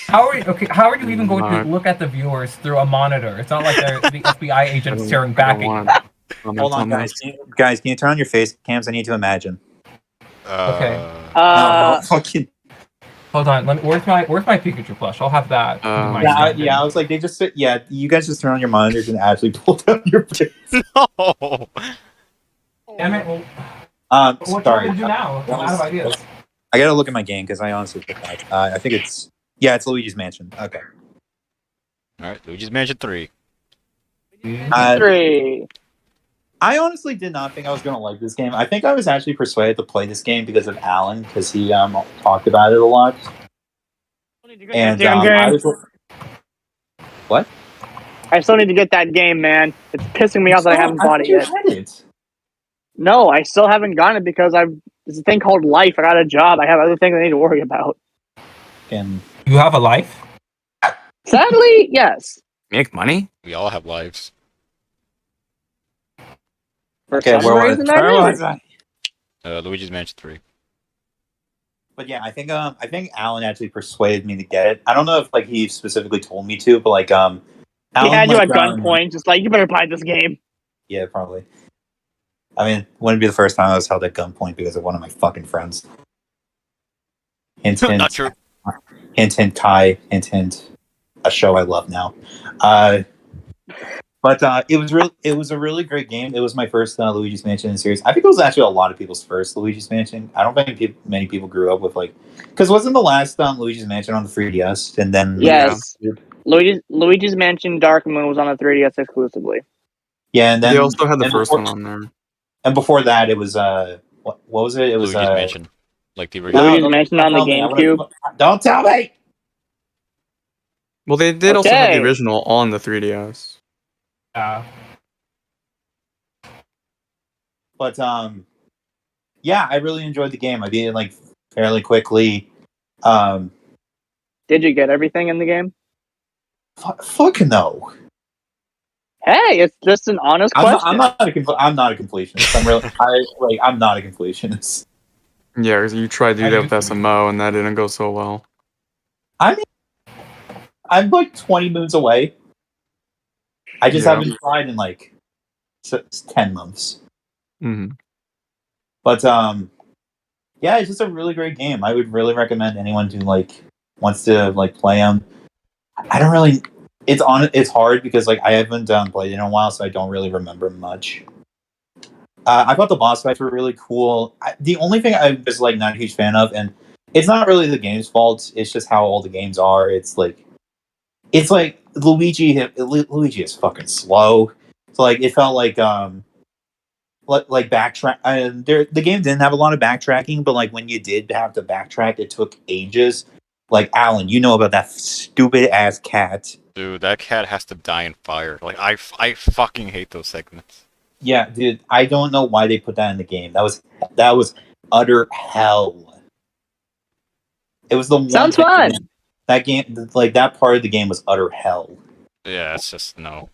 How are you, okay? How are you even going to Not- look at the viewers through a monitor? It's not like they're the FBI agents staring I back don't at you. want comments Hold on, guys. this. Guys, can you turn on your face cams? I need to imagine. Okay. No, fucking. Hold on. Where's my Pikachu plush? I'll have that. to be my Yeah, stand-in. I was like, they just sit. Yeah, you guys just turn on your monitors and actually pull down your face. No. Damn it. Well, what do Sorry. you do now? I'm out of ideas. I gotta look at my game because I honestly forgot. I think it's it's Luigi's Mansion. Okay. All right, Luigi's Mansion 3. 3. I honestly did not think I was gonna like this game. I think I was actually persuaded to play this game because of Alan, because he talked about it a lot. And I was. What? I still need to get that game, man. It's pissing me off that I haven't bought it you yet. had it. No, I still haven't gotten it because there's a thing called life. I got a job. I have other things I need to worry about. And You have a life? Sadly, yes. Make money? We all have lives. For okay, some reason, I do. Luigi's Mansion 3. But yeah, I think Alan actually persuaded me to get it. I don't know if like he specifically told me to, but like Alan, He had you like, at gunpoint, just like, you better buy this game. Yeah, probably. I mean, wouldn't be the first time I was held at gunpoint because of one of my fucking friends. Hint, hint. Not true. Hint, hint, Kai. Hint, hint. A show I love now. But it was a really great game. It was my first Luigi's Mansion series. I think it was actually a lot of people's first Luigi's Mansion. I don't think many people grew up with because wasn't the last Luigi's Mansion on the 3DS, and then Yes. Luigi's Mansion Dark Moon was on the 3DS exclusively. Yeah, and then They also had the and first before, one on there. And before that, it was what was it? It was Luigi's Mansion. Like the original. Luigi's Mansion on the GameCube. Don't tell me. Well, they did also have the Okay. original on the 3DS. But yeah, I really enjoyed the game. I beat it like fairly quickly. Did you get everything in the game? Fuck no. Hey, it's just an honest question. I'm not a completionist. I'm not a completionist. Yeah, 'cause you tried to do that with SMO and that didn't go so well. I mean, I'm like 20 moons away. I just Yeah. haven't tried in like 10 months. Mm-hmm. But yeah, it's just a really great game. I would really recommend anyone who wants to play them. I don't really. It's hard because I haven't played it in a while, so I don't really remember much. I thought the boss fights were really cool. The only thing I was not a huge fan of, and it's not really the game's fault. It's just how all the games are. It's like Luigi is fucking slow. So it felt like backtrack. The game didn't have a lot of backtracking, but when you did have to backtrack, it took ages. Alan, you know about that stupid ass cat. Dude, that cat has to die in fire. I fucking hate those segments. Yeah, dude, I don't know why they put that in the game. That was utter hell. It was the one Sounds fun. That game, that part of the game was utter hell. Yeah, it's just no.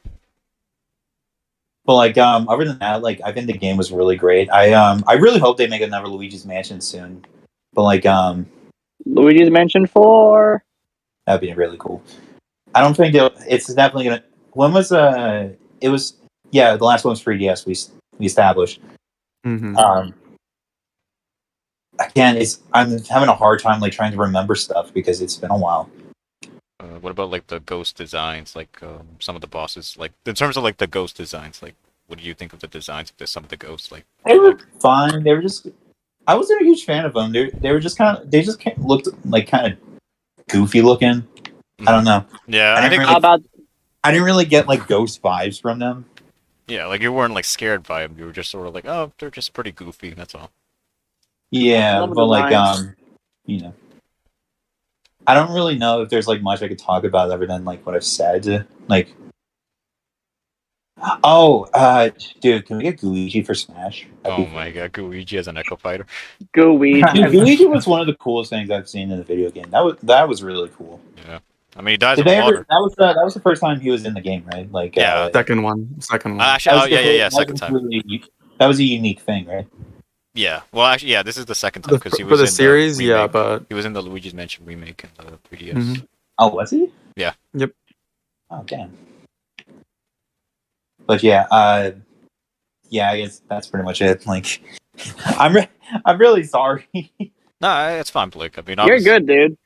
But other than that, I think the game was really great. I really hope they make another Luigi's Mansion soon. But Luigi's Mansion 4. that'd be really cool. I don't think it's definitely gonna. When was it was the last one was 3DS. We established. Mm-hmm. Again, I'm having a hard time trying to remember stuff because it's been a while. What about the ghost designs? Some of the bosses, in terms of the ghost designs, what do you think of the designs of some of the ghosts? They were fine. They were just. I wasn't a huge fan of them. They were just kind of. They just looked kind of goofy looking. I don't know. Yeah, I think. I didn't really get ghost vibes from them. Yeah, you weren't scared by them. You were just sort of oh, they're just pretty goofy. That's all. Yeah, but you know, I don't really know if there's much I could talk about other than what I've said. Oh, dude, can we get Luigi for Smash? Oh my god, Luigi as an Echo Fighter. Go Ouija. Luigi was one of the coolest things I've seen in the video game. That was really cool. Yeah. I mean, he dies Did in they ever? water. That was the first time he was in the game, right? Like, Yeah. Second one. Actually, that oh was the yeah, first- yeah, that second was time. really- that was a unique thing, right? Yeah. Well, actually, yeah, this is the second time because he For was the in series, the yeah, remake. but He was in the Luigi's Mansion remake in the 3DS. Mhm. Oh, was he? Yeah. Yep. Oh, damn. But yeah, I guess that's pretty much it. Like, I'm really sorry. No, it's fine, Blake. I mean, You're obviously, good, dude.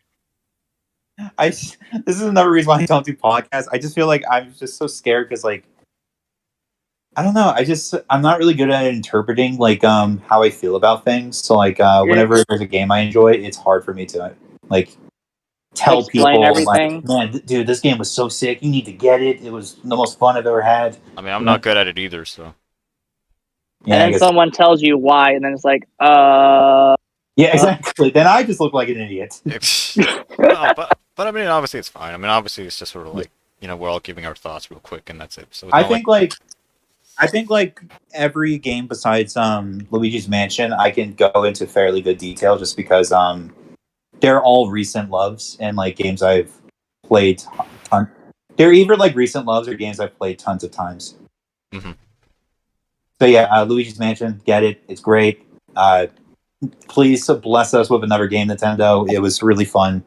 This is another reason why I don't do podcasts. I just feel like I'm just so scared because, like, I don't know. I'm not really good at interpreting like how I feel about things. So like whenever there's a game I enjoy, it's hard for me to like tell Explain people everything. like, man, dude, this game was so sick. You need to get it. It was the most fun I've ever had. I mean, I'm not good at it either, so. Yeah, And I then guess- someone tells you why, and then it's like, yeah, exactly. Then I just look like an idiot. No, but I mean, obviously it's fine. I mean, obviously it's just sort of like, we're all giving our thoughts real quick, and that's it. So it's I not think like every game besides Luigi's Mansion, I can go into fairly good detail just because they're all recent loves and like games I've played. They're either like recent loves or games I've played tons of times. Mhm. So yeah, Luigi's Mansion, get it? It's great. Please bless us with another game, Nintendo. It was really fun.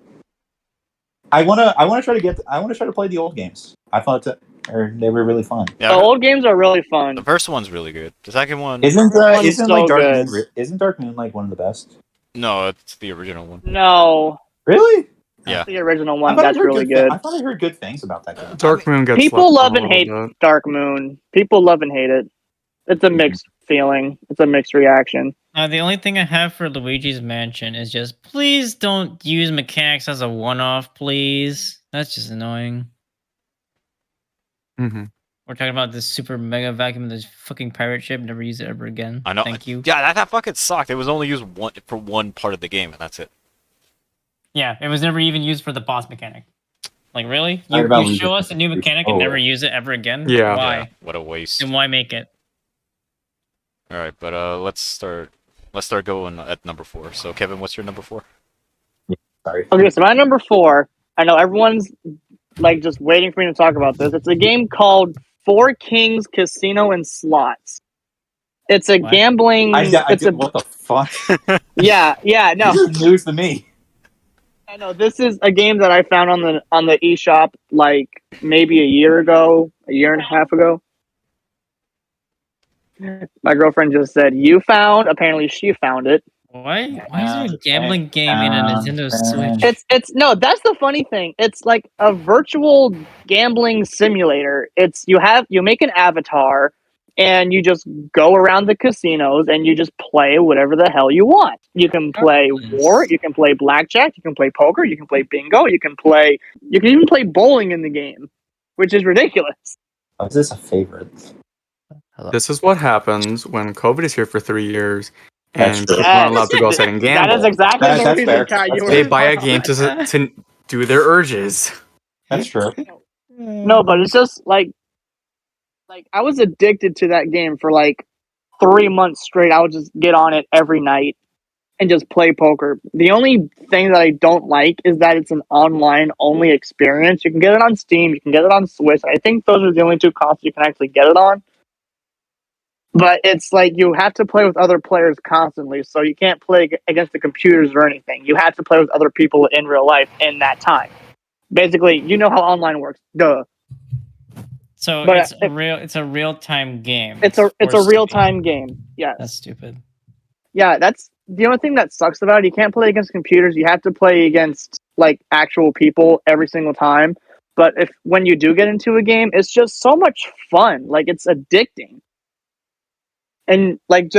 I wanna try to play the old games. I thought they were really fun. Yeah, the old games are really fun. the first one's really good. The second one, Isn't One's so like Dark good. Moon? Isn't Dark Moon like one of the best? no, it's the original one. No, Really? Yeah. the original I one. thought I That's heard really good. good. I thought I heard good things about that game. Dark Moon gets People slept love on a and little hate bit. Dark Moon. People love and hate it. It's a mixed feeling. It's a mixed reaction. The only thing I have for Luigi's Mansion is just please don't use mechanics as a one-off, please. That's just annoying. Mhm. We're talking about this super mega vacuum, this fucking pirate ship. Never use it ever again. I know. Thank you. Yeah, that fucking sucked. It was only used for one part of the game, and that's it. Yeah, it was never even used for the boss mechanic. Like, really? Talking You about show Luigi's us a new mechanic and never use it ever again? Yeah. Why? Yeah, what a waste. And why make it? All right, but let's start going at number 4. So, Kevin, what's your number 4? Sorry. Okay, so my number 4. I know everyone's like just waiting for me to talk about this. It's a game called Four Kings Casino and Slots. It's a What? gambling. What the fuck? Yeah, no. This is news to me. I know this is a game that I found on the eShop like maybe a year and a half ago. My girlfriend just said, "You found." Apparently, she found it. Why is there a gambling game in a Nintendo Switch? It's no. That's the funny thing. It's like a virtual gambling simulator. You make an avatar, and you just go around the casinos and you just play whatever the hell you want. You can play war. You can play blackjack. You can play poker. You can play bingo. You can even play bowling in the game, which is ridiculous. Oh, is this a favorite? This is what happens when COVID is here for 3 years That's and true. people aren't allowed to go outside and gamble. That is exactly the That's reason, fair. Kai, you That's were- They buy a game to do their urges. That's true. No, but it's just like I was addicted to that game for like 3 months straight. I would just get on it every night and just play poker. The only thing that I don't like is that it's an online only experience. You can get it on Steam, you can get it on Switch. I think those are the only two consoles you can actually get it on. But it's like you have to play with other players constantly, so you can't play against the computers or anything. You have to play with other people in real life in that time. Basically, you know how online works. Duh. So But it's a real time game. It's a forced to real be. time game. Yes. That's stupid. Yeah, that's the only thing that sucks about it. You can't play against computers. You have to play against like actual people every single time. But when you do get into a game, it's just so much fun. Like it's addicting. And like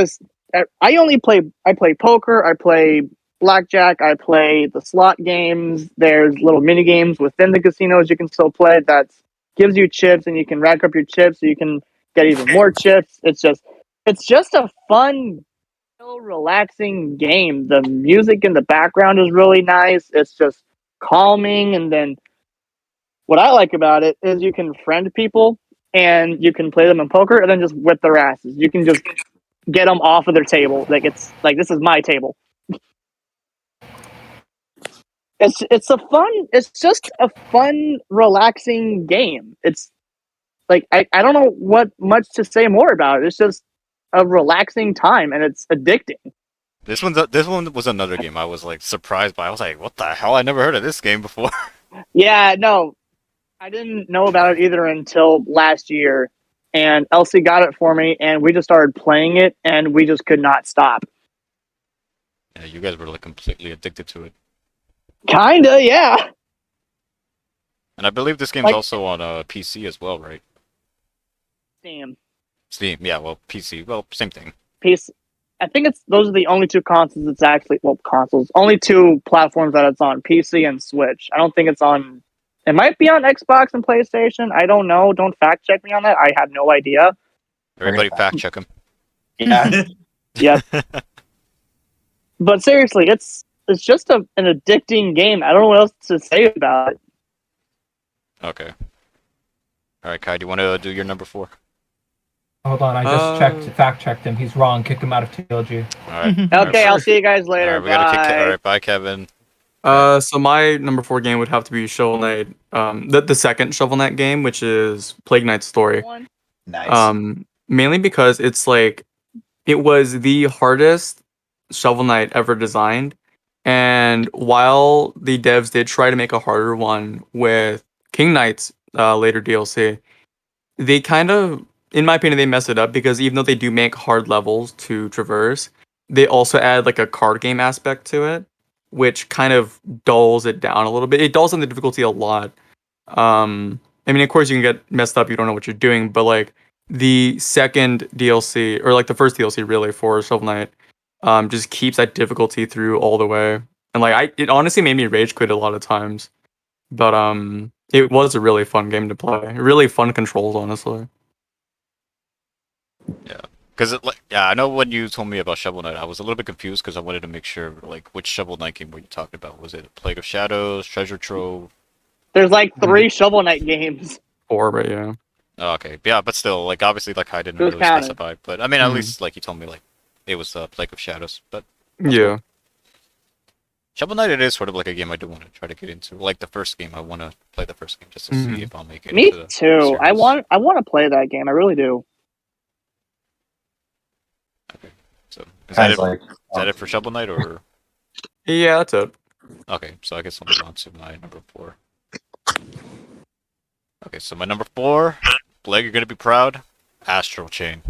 I play poker, I play blackjack, I play the slot games. There's little mini games within the casinos you can still play that gives you chips and you can rack up your chips so you can get even more chips. It's just a fun, relaxing game. The music in the background is really nice. It's just calming, and then what I like about it is you can friend people and you can play them in poker, and then just whip their asses. You can just get them off of their table. Like it's like this is my table. It's just a fun, relaxing game. It's like I don't know what much to say more about it. It's just a relaxing time, and it's addicting. This one was another game I was like surprised by. I was like, what the hell? I never heard of this game before. Yeah, no, I didn't know about it either until last year, and Elsie got it for me, and we just started playing it, and we just could not stop. Yeah, you guys were like completely addicted to it. Kinda, yeah. And I believe this game's Like- also on PC as well, right? Steam. Steam, yeah, well, PC, well, same thing. Piece. I think those are the only two consoles it's actually consoles. Only two platforms that it's on, PC and Switch. I don't think it's on. It might be on Xbox and PlayStation. I don't know. Don't fact check me on that. I have no idea. Everybody fact check him. Yeah. Yep. But seriously, it's just an addicting game. I don't know what else to say about it. Okay. Alright, Kai, do you want to do your number 4? Hold on, I just fact checked him. He's wrong. Kick him out of TLG. Alright. Okay, I'll see you guys later. Alright, we gotta kick Bye. Alright, bye, Kevin. So my number 4 game would have to be Shovel Knight. The second Shovel Knight game, which is Plague Knight's Story. Nice. Mainly because it's like it was the hardest Shovel Knight ever designed, and while the devs did try to make a harder one with King Knight's later DLC, they kind of, in my opinion, they messed it up because even though they do make hard levels to traverse, they also add like a card game aspect to it, which kind of dulls it down a little bit. It dulls down the difficulty a lot. I mean, of course, you can get messed up. You don't know what you're doing, but like the second DLC or like the first DLC really for Shovel Knight, just keeps that difficulty through all the way. And like it honestly made me rage quit a lot of times, but it was a really fun game to play. Really fun controls, honestly. Because I know when you told me about Shovel Knight, I was a little bit confused because I wanted to make sure, like, which Shovel Knight game were you talking about? Was it Plague of Shadows, Treasure Trove? There's like 3 Shovel Knight games. 4, but yeah. Oh, okay, yeah, but still, like, obviously, like, I didn't Who's really counting? specify. But I mean, at Mhm. least, like, you told me, like, it was Plague of Shadows. But Yeah. Shovel Knight, it is sort of like a game I do want to try to get into. Like the first game, I want to play the first game just to Mhm. see if I'll make it. Me into the too. I series. want to play that game. I really do. So is Guys, is that it for Shovel Knight, or Yeah, that's it. okay? So I guess I'll move on to my number 4. Okay, so my number 4, Blake, you're gonna be proud. Astral Chain.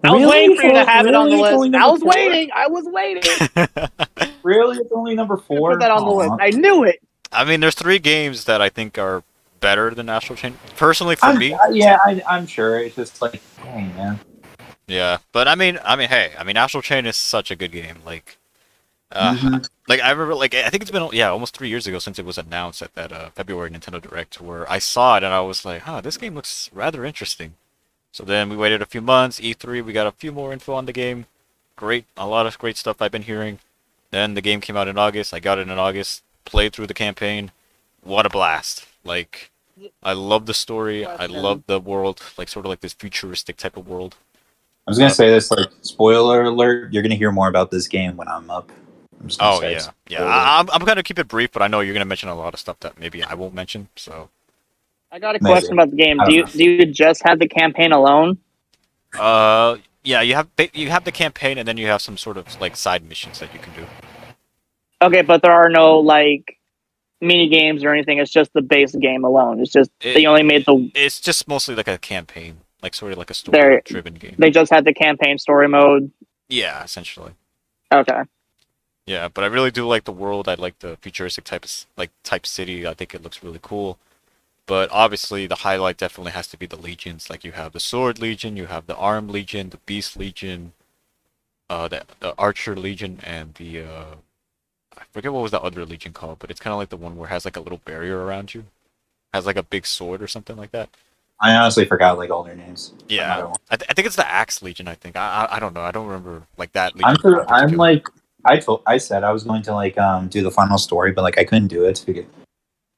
I was Really? waiting for you to have it on the Really? It's only list. I number was 4? waiting. I was waiting. Really? It's only number 4? Put that on the list. Aw. I knew it. I mean, there's 3 games that I think are better than Astral Chain. Personally, for me, I'm sure. It's just like, dang, man. yeah. But I mean, hey, I mean, Astral Chain is such a good game. Like, Mhm. like I remember, like I think it's been almost 3 years ago since it was announced at that February Nintendo Direct, where I saw it and I was like, huh, this game looks rather interesting. So then we waited a few months. E3, we got a few more info on the game. A lot of great stuff I've been hearing. Then the game came out in August. I got it in August. Played through the campaign. What a blast! Like, I love the story. I love the world. Like, sort of like this futuristic type of world. I was gonna say this, like, spoiler alert. You're gonna hear more about this game when I'm up. I'm just gonna Oh say yeah, it. yeah. I'm gonna keep it brief, but I know you're gonna mention a lot of stuff that maybe I won't mention. So, I got a Maybe. question about the game. I Do don't you just have the campaign alone? yeah, you have the campaign, and then you have some sort of like side missions that you can do. Okay, but there are no like mini games or anything. It's just the base game alone. It's just they only made the. It's just mostly like a campaign, like sort of like a There- story-driven game. They just had the campaign story mode. Yeah, essentially. Okay. Yeah, but I really do like the world. I like the futuristic type city. I think it looks really cool. But obviously, the highlight definitely has to be the legions. Like you have the Sword Legion, you have the Arm Legion, the Beast Legion, the Archer Legion, and the I forget what was the other legion called, but it's kind of like the one where it has like a little barrier around you, has like a big sword or something like that. I honestly forgot like all their names. Yeah, I think it's the Axe Legion. I think I don't know. I don't remember like that. Legion I'm in sure. I'm particular. like I said I was going to like do the final story, but like I couldn't do it. Because...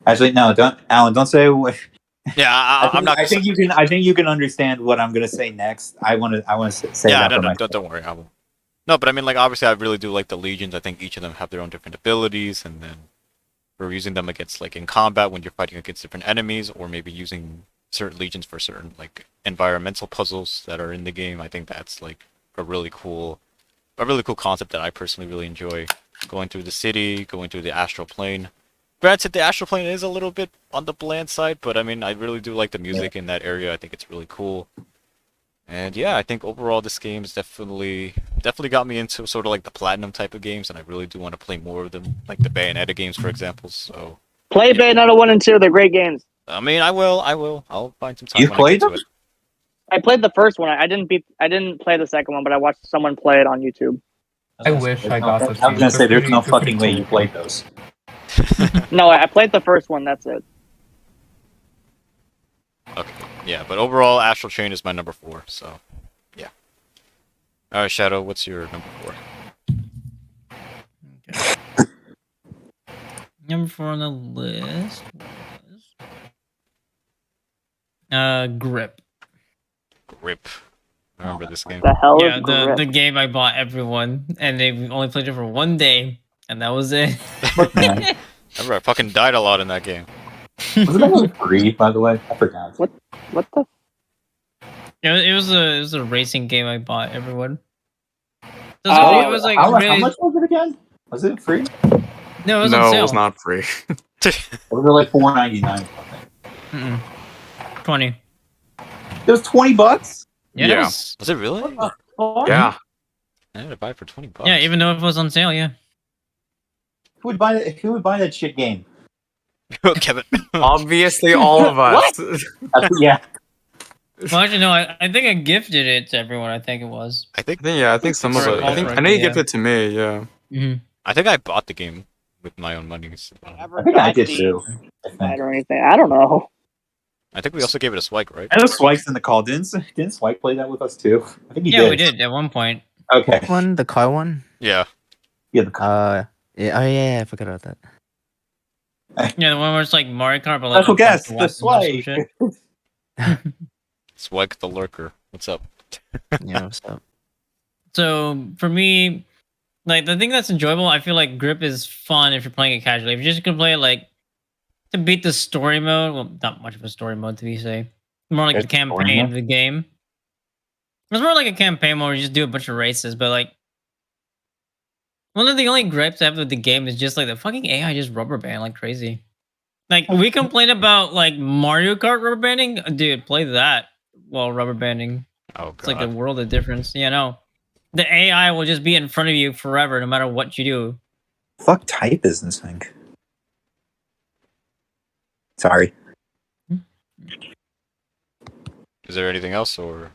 Actually, no, don't Alan. Don't say Yeah, I'm not. I think you can. I think you can understand what I'm gonna say next. I want to say Yeah, that for myself. don't worry. I will. No, but I mean, like, obviously, I really do like the legions. I think each of them have their own different abilities, and then for using them against, like, in combat when you're fighting against different enemies, or maybe using certain legions for certain, like, environmental puzzles that are in the game. I think that's like a really cool concept that I personally really enjoy. Going through the city, going through the astral plane. Granted, the astral plane is a little bit on the bland side, but I mean, I really do like the music in that area. I think it's really cool. And yeah, I think overall this game is definitely got me into sort of like the platinum type of games, and I really do want to play more of them, like the Bayonetta games, for example. So Play yeah. Bayonetta 1 and 2. They're great games. I mean, I will. I'll find some time You've when I get played to them? it. I played the first one. I didn't play the second one, but I watched someone play it on YouTube. I wish I got those I was gonna games. say, They're there's no they're pretty fucking way cool. you played those. No, I played the first one. That's it. Okay, yeah, but overall, Astral Chain is my number 4. So yeah. All right, Shadow, what's your number 4? Okay. Number 4 on the list was Grip. Grip. I remember this game. The hell Yeah, is Grip? the game I bought everyone, and they only played it for one day, and that was it. Man. I remember I fucking died a lot in that game. Was it only free, by the way? I forgot. What the? It was a racing game I bought everyone. So Oh, it was like how really much was it again? Was it free? no, it was on No, sale. it was not free. Or was it like $4.99? Mm-mm. 20. It was $20. Yeah. Yes. Was it really? Yeah. I had to buy it for $20. Yeah, even though it was on sale, yeah. Who would buy that? Who would buy that shit game? Kevin. Obviously, all of us. Yeah. Well, actually, no. I think I gifted it to everyone. I think it was. I think I think some of For a it. I think cult I know you ranking, gifted it to me. Yeah. Mm-hmm. I think I bought the game with my own money. So. I think I did too. Or anything? I don't know. I think we also gave it a swipe, right? I know Swike's in the call. Didn't Swike play that with us too? I think he Yeah, did. we did at one point. Okay. One, the car one. Yeah. Yeah, the call. Yeah. Oh yeah, I forgot about that. Yeah, the one where it's like Mario Kart, but like Special guest, the the Swike. Swike the lurker. What's up? Yeah. So So for me, like the thing that's enjoyable, I feel like Grip is fun if you're playing it casually. If you're just gonna play it like to beat the story mode, well, not much of a story mode to be safe. More like There's the a story campaign mode? of the game. It's more like a campaign mode where you just do a bunch of races, but like one of the only gripes I have with the game is just like the fucking AI just rubber band like crazy. Like we complain about like Mario Kart rubber banding, dude, play that while rubber banding. Oh It's like a god. world of difference. You know, the AI will just be in front of you forever, no matter what you do. Fuck type is this thing. Sorry. Is there anything else or?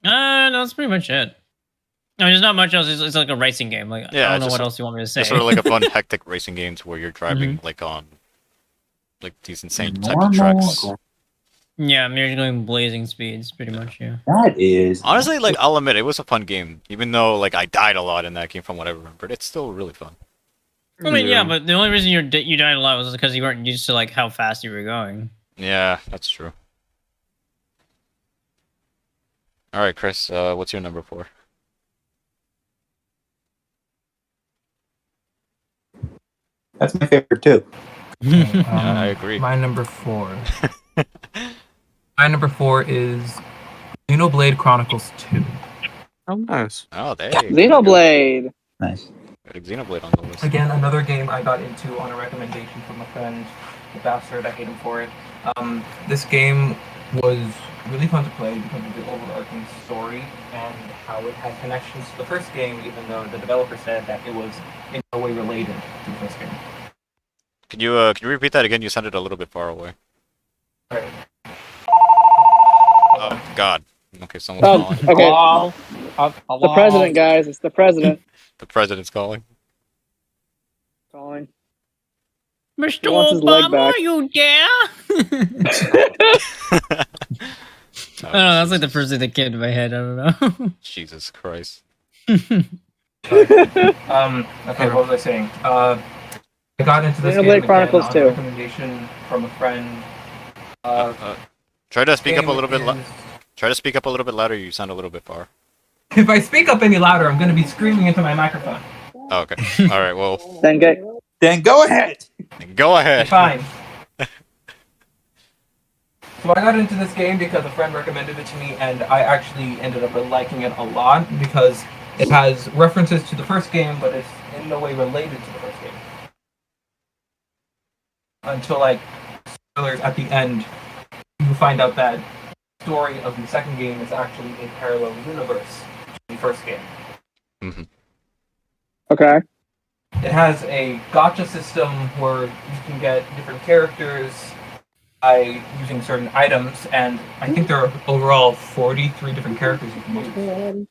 No, that's pretty much it. I mean, there's not much else. It's like a racing game. Like Yeah, I don't know just what a- else you want me to say. It's sort of like a fun, hectic racing games where you're driving like on like these insane type of tracks. Yeah, you're going blazing speeds, pretty much. Yeah. That is Honestly, like I'll admit, it was a fun game, even though like I died a lot in that game from what I remembered. It's still really fun. I mean, yeah, but the only reason you died a lot was because you weren't used to like how fast you were going. Yeah, that's true. All right, Chris, what's your number 4? That's my favorite too. I agree. My number 4. My number 4 is Xenoblade Chronicles 2. Oh, nice. Oh, there you go. Xenoblade. Nice. Got a Xenoblade on the list. Again, another game I got into on a recommendation from a friend. The bastard, I hate him for it. This game was really fun to play because of the overarching story and how it had connections to the first game, even though the developer said that it was in no way related to the first game. Can you repeat that again? You sounded a little bit far away. Right. Oh God. Okay, someone's Oh, calling. okay. The president, guys. It's the president The president's calling. calling. Mr. wants his leg Obama, back. you there? I don't know. That's like the first thing that came to my head. I don't know. Jesus Christ. Okay, what was I saying? I got into this Xenoblade game again Chronicles on 2. a recommendation from a friend. Try to speak up a game little bit. is- Try to speak up a little bit louder. You sound a little bit far. If I speak up any louder, I'm going to be screaming into my microphone. Oh, okay. All right. Well, Then go ahead. go ahead. Fine. So I got into this game because a friend recommended it to me, and I actually ended up liking it a lot because it has references to the first game, but it's in no way related to the first game. Until, like, spoilers at the end, you find out that the story of the second game is actually a parallel universe to the first game. Mm-hmm. Okay. It has a gacha system where you can get different characters by using certain items, and I think there are overall 43 different characters you can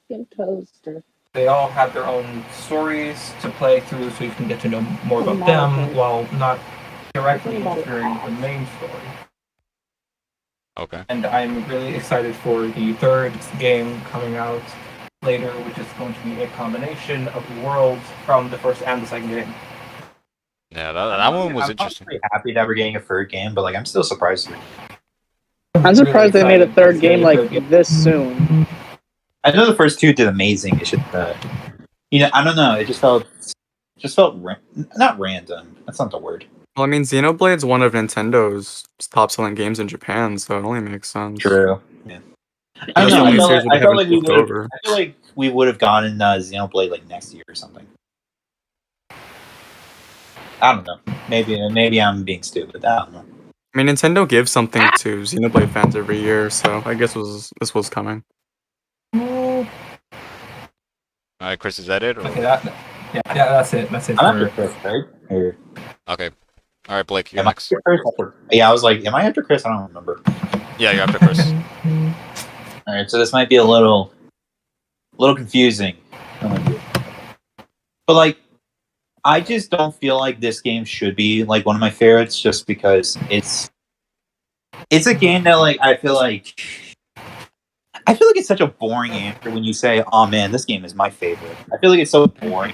use. They all have their own stories to play through, so you can get to know more about them while not directly interfering with the main story. Okay. And I'm really excited for the third game coming out later, which is going to be a combination of the worlds from the first and the second game. Yeah, that one was interesting. I'm pretty happy that we're getting a third game, but like I'm still surprised. I'm surprised they made a third game like this soon. I know the first two did amazing. It's just, I don't know. It just felt not random. That's not the word. Well, I mean, Xenoblade's one of Nintendo's top-selling games in Japan, so it only makes sense. True. Yeah. I I don't don't know. know. I felt like we flipped would. over. I feel like we would have gotten Xenoblade like next year or something. I don't know. Maybe I'm being stupid. I don't know. I mean, Nintendo gives something to Xenoblade fans every year, so I guess this was coming. All right, Chris, is that it? Or? Okay, yeah, that's it. That's it. I'm after Chris, right? Or, Okay. All right, Blake, you're am I next. after Chris? Yeah, I was like, am I after Chris? I don't remember. Yeah, you're after Chris. All right, so this might be a little confusing, but like, I just don't feel like this game should be like one of my favorites, just because it's a game that like I feel like it's such a boring answer when you say, "Oh man, this game is my favorite." I feel like it's so boring.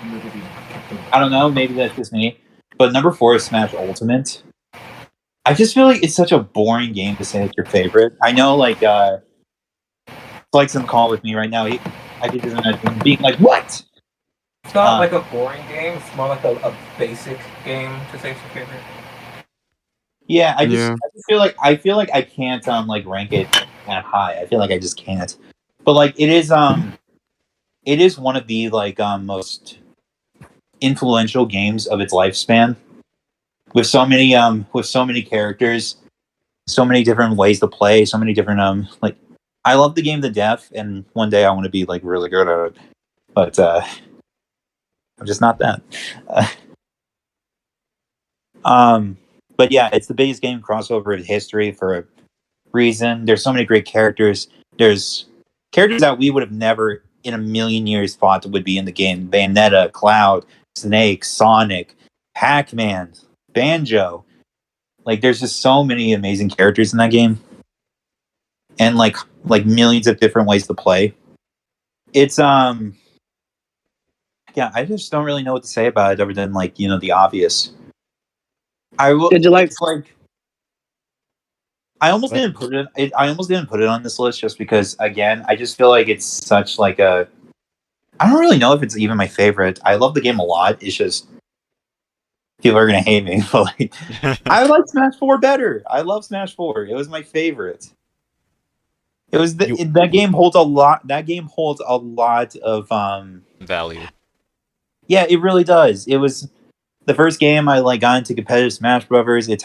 I don't know, maybe that's just me, but number 4 is Smash Ultimate. I just feel like it's such a boring game to say it's your favorite. I know, like, Flex in the call with me right now. I could just imagine being like, "What?" It's not like a boring game. It's more like a basic game to say it's your favorite. Yeah, I just feel like I can't like rank it that high. I feel like I just can't. But like it is one of the like most influential games of its lifespan, with so many characters, so many different ways to play, so many different like I love the game to death, and one day I want to be like really good at it. But I'm just not that. But yeah, it's the biggest game crossover in history for a reason. There's so many great characters. There's characters that we would have never in a million years thought would be in the game. Bayonetta, Cloud, Snake, Sonic, Pac-Man, Banjo. Like there's just so many amazing characters in that game. And like millions of different ways to play. It's yeah, I just don't really know what to say about it other than like, the obvious. I will. Did you like? It's like I almost didn't put it. I almost didn't put it on this list just because, again, I just feel like it's such like a. I don't really know if it's even my favorite. I love the game a lot. It's just people are gonna hate me, but like, I like Smash 4 better. I love Smash 4. It was my favorite. It was that game holds a lot. That game holds a lot of value. Yeah, it really does. It was the first game I like got into competitive Smash Brothers. It's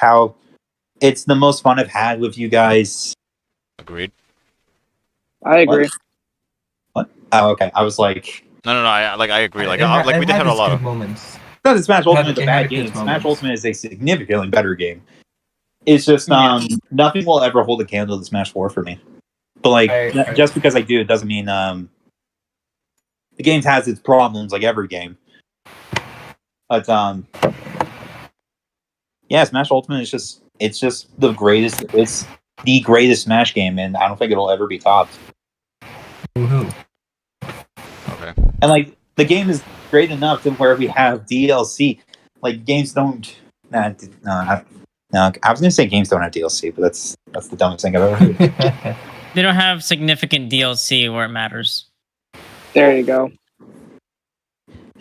the most fun I've had with you guys. Agreed. I agree. What? Oh, okay. I was like, no. I agree. Like we did have a lot of moments. Not that Smash Ultimate is a It bad had game. its Smash moments. Ultimate is a significantly better game. It's just nothing will ever hold a candle to Smash 4 for me. But like, just because I do, it doesn't mean the game has its problems like every game. But yeah, Smash Ultimate is just the greatest. It's the greatest Smash game, and I don't think it'll ever be topped. Woohoo. Okay. And like the game is great enough to where we have DLC. Like games don't. No, I was gonna say games don't have DLC, but that's the dumbest thing I've ever heard. They don't have significant DLC where it matters. There you go.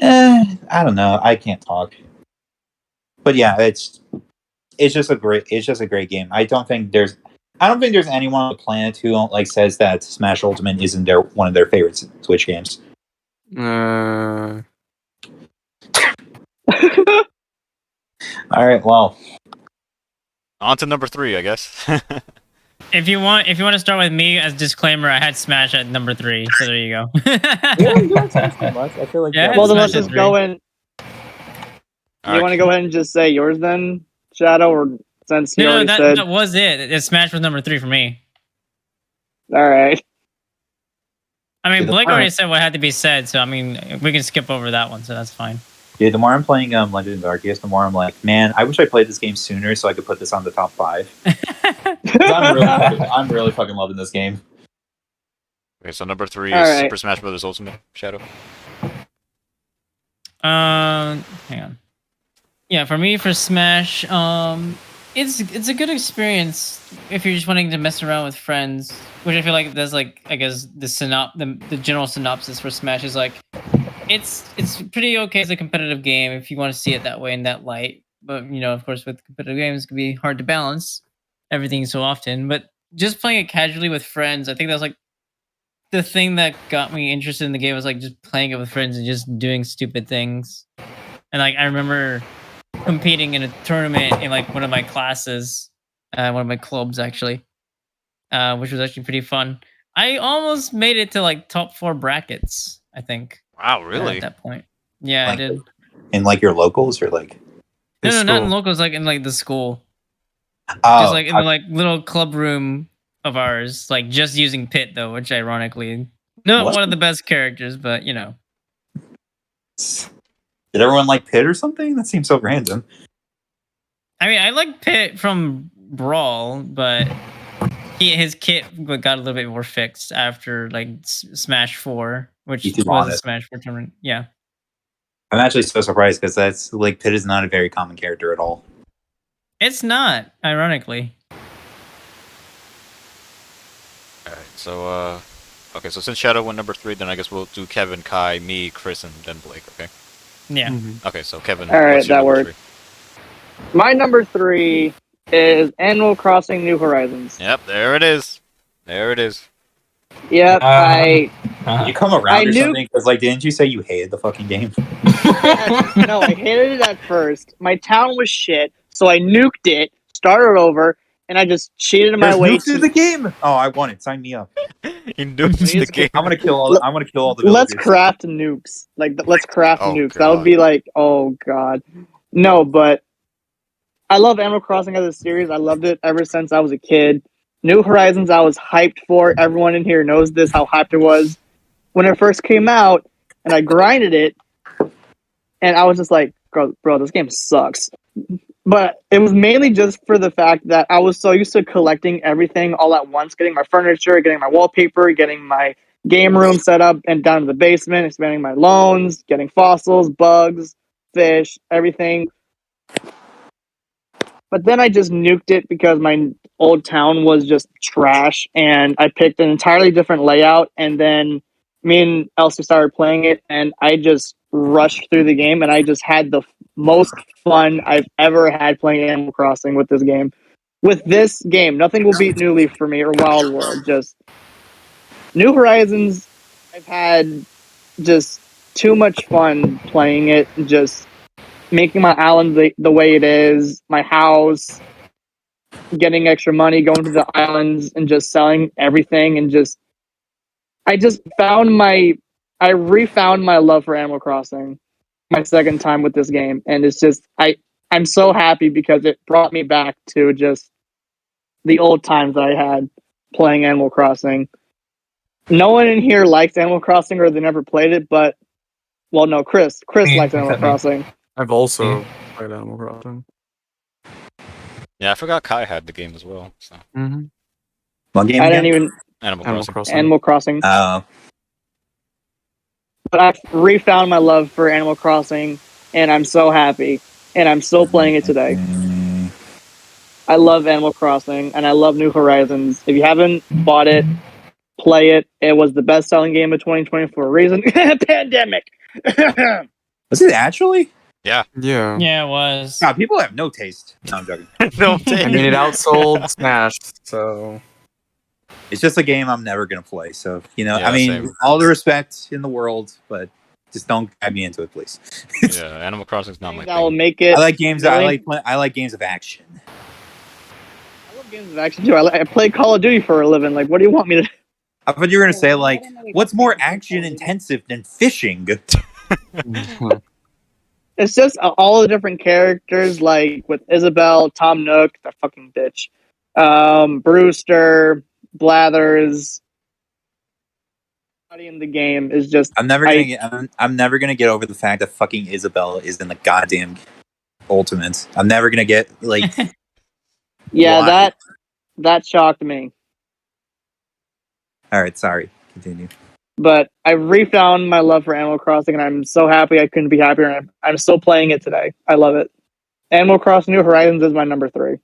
I don't know. I can't talk. But yeah, it's just a great game. I don't think there's anyone on the planet who like says that Smash Ultimate isn't one of their favorite Switch games. All right, well, On to number 3, I guess. If you want to start with me as disclaimer, I had Smash at number 3, so there you go. I feel like Yeah, Well, then Smash let's just is go in. All You right. want to go ahead and just say yours then, Shadow, or since you No, already that said? that was it. Smash was number 3 for me. All right. I mean, Dude, Blake already said what had to be said, so I mean, we can skip over that one, so that's fine. dude, the more I'm playing Legend of Arceus, the more I'm like, man, I wish I played this game sooner so I could put this on the top 5. 'Cause I'm really fucking loving this game. Okay, so number 3 All is right. Super Smash Bros. Ultimate. Shadow. Hang on. Yeah, for me, for Smash, it's a good experience if you're just wanting to mess around with friends. Which I feel like that's like, I guess the general synopsis for Smash is like, it's pretty okay as a competitive game if you want to see it that way in that light. But of course, with competitive games, it can be hard to balance everything so often. But just playing it casually with friends, I think that's like the thing that got me interested in the game was like just playing it with friends and just doing stupid things. And like I remember competing in a tournament in like one of my classes, one of my clubs actually, which was actually pretty fun. I almost made it to like top 4 brackets, I think. Wow, At really? that point, yeah, Like, I did. in like your locals or like, No, not in locals, like in like the school, oh, just like in the like little club room of ours, like just using Pit though, which ironically, not What? one of the best characters, but did everyone like Pit or something? That seems so random. I mean, I like Pit from Brawl, but his kit got a little bit more fixed after like Smash 4, which You too was a honest. Smash 4 tournament. Yeah, I'm actually so surprised because that's like Pit is not a very common character at all. it's not, ironically. All right. So okay. So since Shadow went number 3, then I guess we'll do Kevin, Kai, me, Chris, and then Blake. Okay. Yeah. Mhm. Okay. So Kevin, All right, what's your that number works. 3? My number 3 is Animal Crossing: New Horizons. Yep. There it is. There it is. Yep, Did you come around I or knew- something? Because like, didn't you say you hated the fucking game? No, I hated it at first. My town was shit, so I nuked it, started over, and I just cheated my There's way nukes in the game. Oh, I want it. Sign me up. He nukes the game. I'm gonna kill all. I'm gonna kill all the Let's villagers. craft nukes. Let's craft Oh, nukes. That would God. be like, oh god. No, but I love Animal Crossing as a series. I loved it ever since I was a kid. New Horizons, I was hyped for. Everyone in here knows this, how hyped it was when it first came out, and I grinded it, and I was just like, bro, this game sucks. But it was mainly just for the fact that I was so used to collecting everything all at once, getting my furniture, getting my wallpaper, getting my game room set up and down to the basement, expanding my loans, getting fossils, bugs, fish, everything. But then I just nuked it because my old town was just trash, and I picked an entirely different layout. And then me and Elsie started playing it, and I just rushed through the game, and I just had the most fun I've ever had playing Animal Crossing with this game. With this game, nothing will beat New Leaf for me or Wild World. Just New Horizons, I've had just too much fun playing it, just making my island the way it is, my house, getting extra money, going to the islands and just selling everything, and I refound my love for Animal Crossing my second time with this game, and it's just I'm so happy because it brought me back to just the old times that I had playing Animal Crossing. No one in here likes Animal Crossing or they never played it, but well, no, Chris Me, likes Animal except me. Crossing. I've also played Animal Crossing. Yeah, I forgot Kai had the game as well. So Mm-hmm. What game I again? didn't even Animal Animal Crossing. Crossing. Animal Crossing. But I've refound my love for Animal Crossing, and I'm so happy, and I'm still playing it today. I love Animal Crossing and I love New Horizons. If you haven't bought it, play it. It was the best selling game of 2020 for a reason. Pandemic. Was it actually? Yeah. Yeah. Yeah, it was. God, people have no taste. No, I'm joking. No, I mean, it outsold Smash, so It's just a game I'm never gonna play. So Yeah, I mean, same. all the respect in the world, but just don't grab me into it, please. Yeah, Animal Crossing's not my that will thing. make it. I like games. I million- like games of action. I love games of action too. I play Call of Duty for a living. Like, what do you want me to? I thought you were gonna say like, what's more action intensive than fishing? It's just all the different characters, like with Isabel, Tom Nook, that fucking bitch, Brewster, Blathers. Everybody in the game is just. I'm never gonna get. I'm never gonna get over the fact that fucking Isabel is in the goddamn Ultimate. I'm never gonna get like. Yeah, why? that shocked me. All right, sorry. Continue. But I refound my love for Animal Crossing, and I'm so happy I couldn't be happier. And I'm still playing it today. I love it. Animal Crossing New Horizons is my number 3.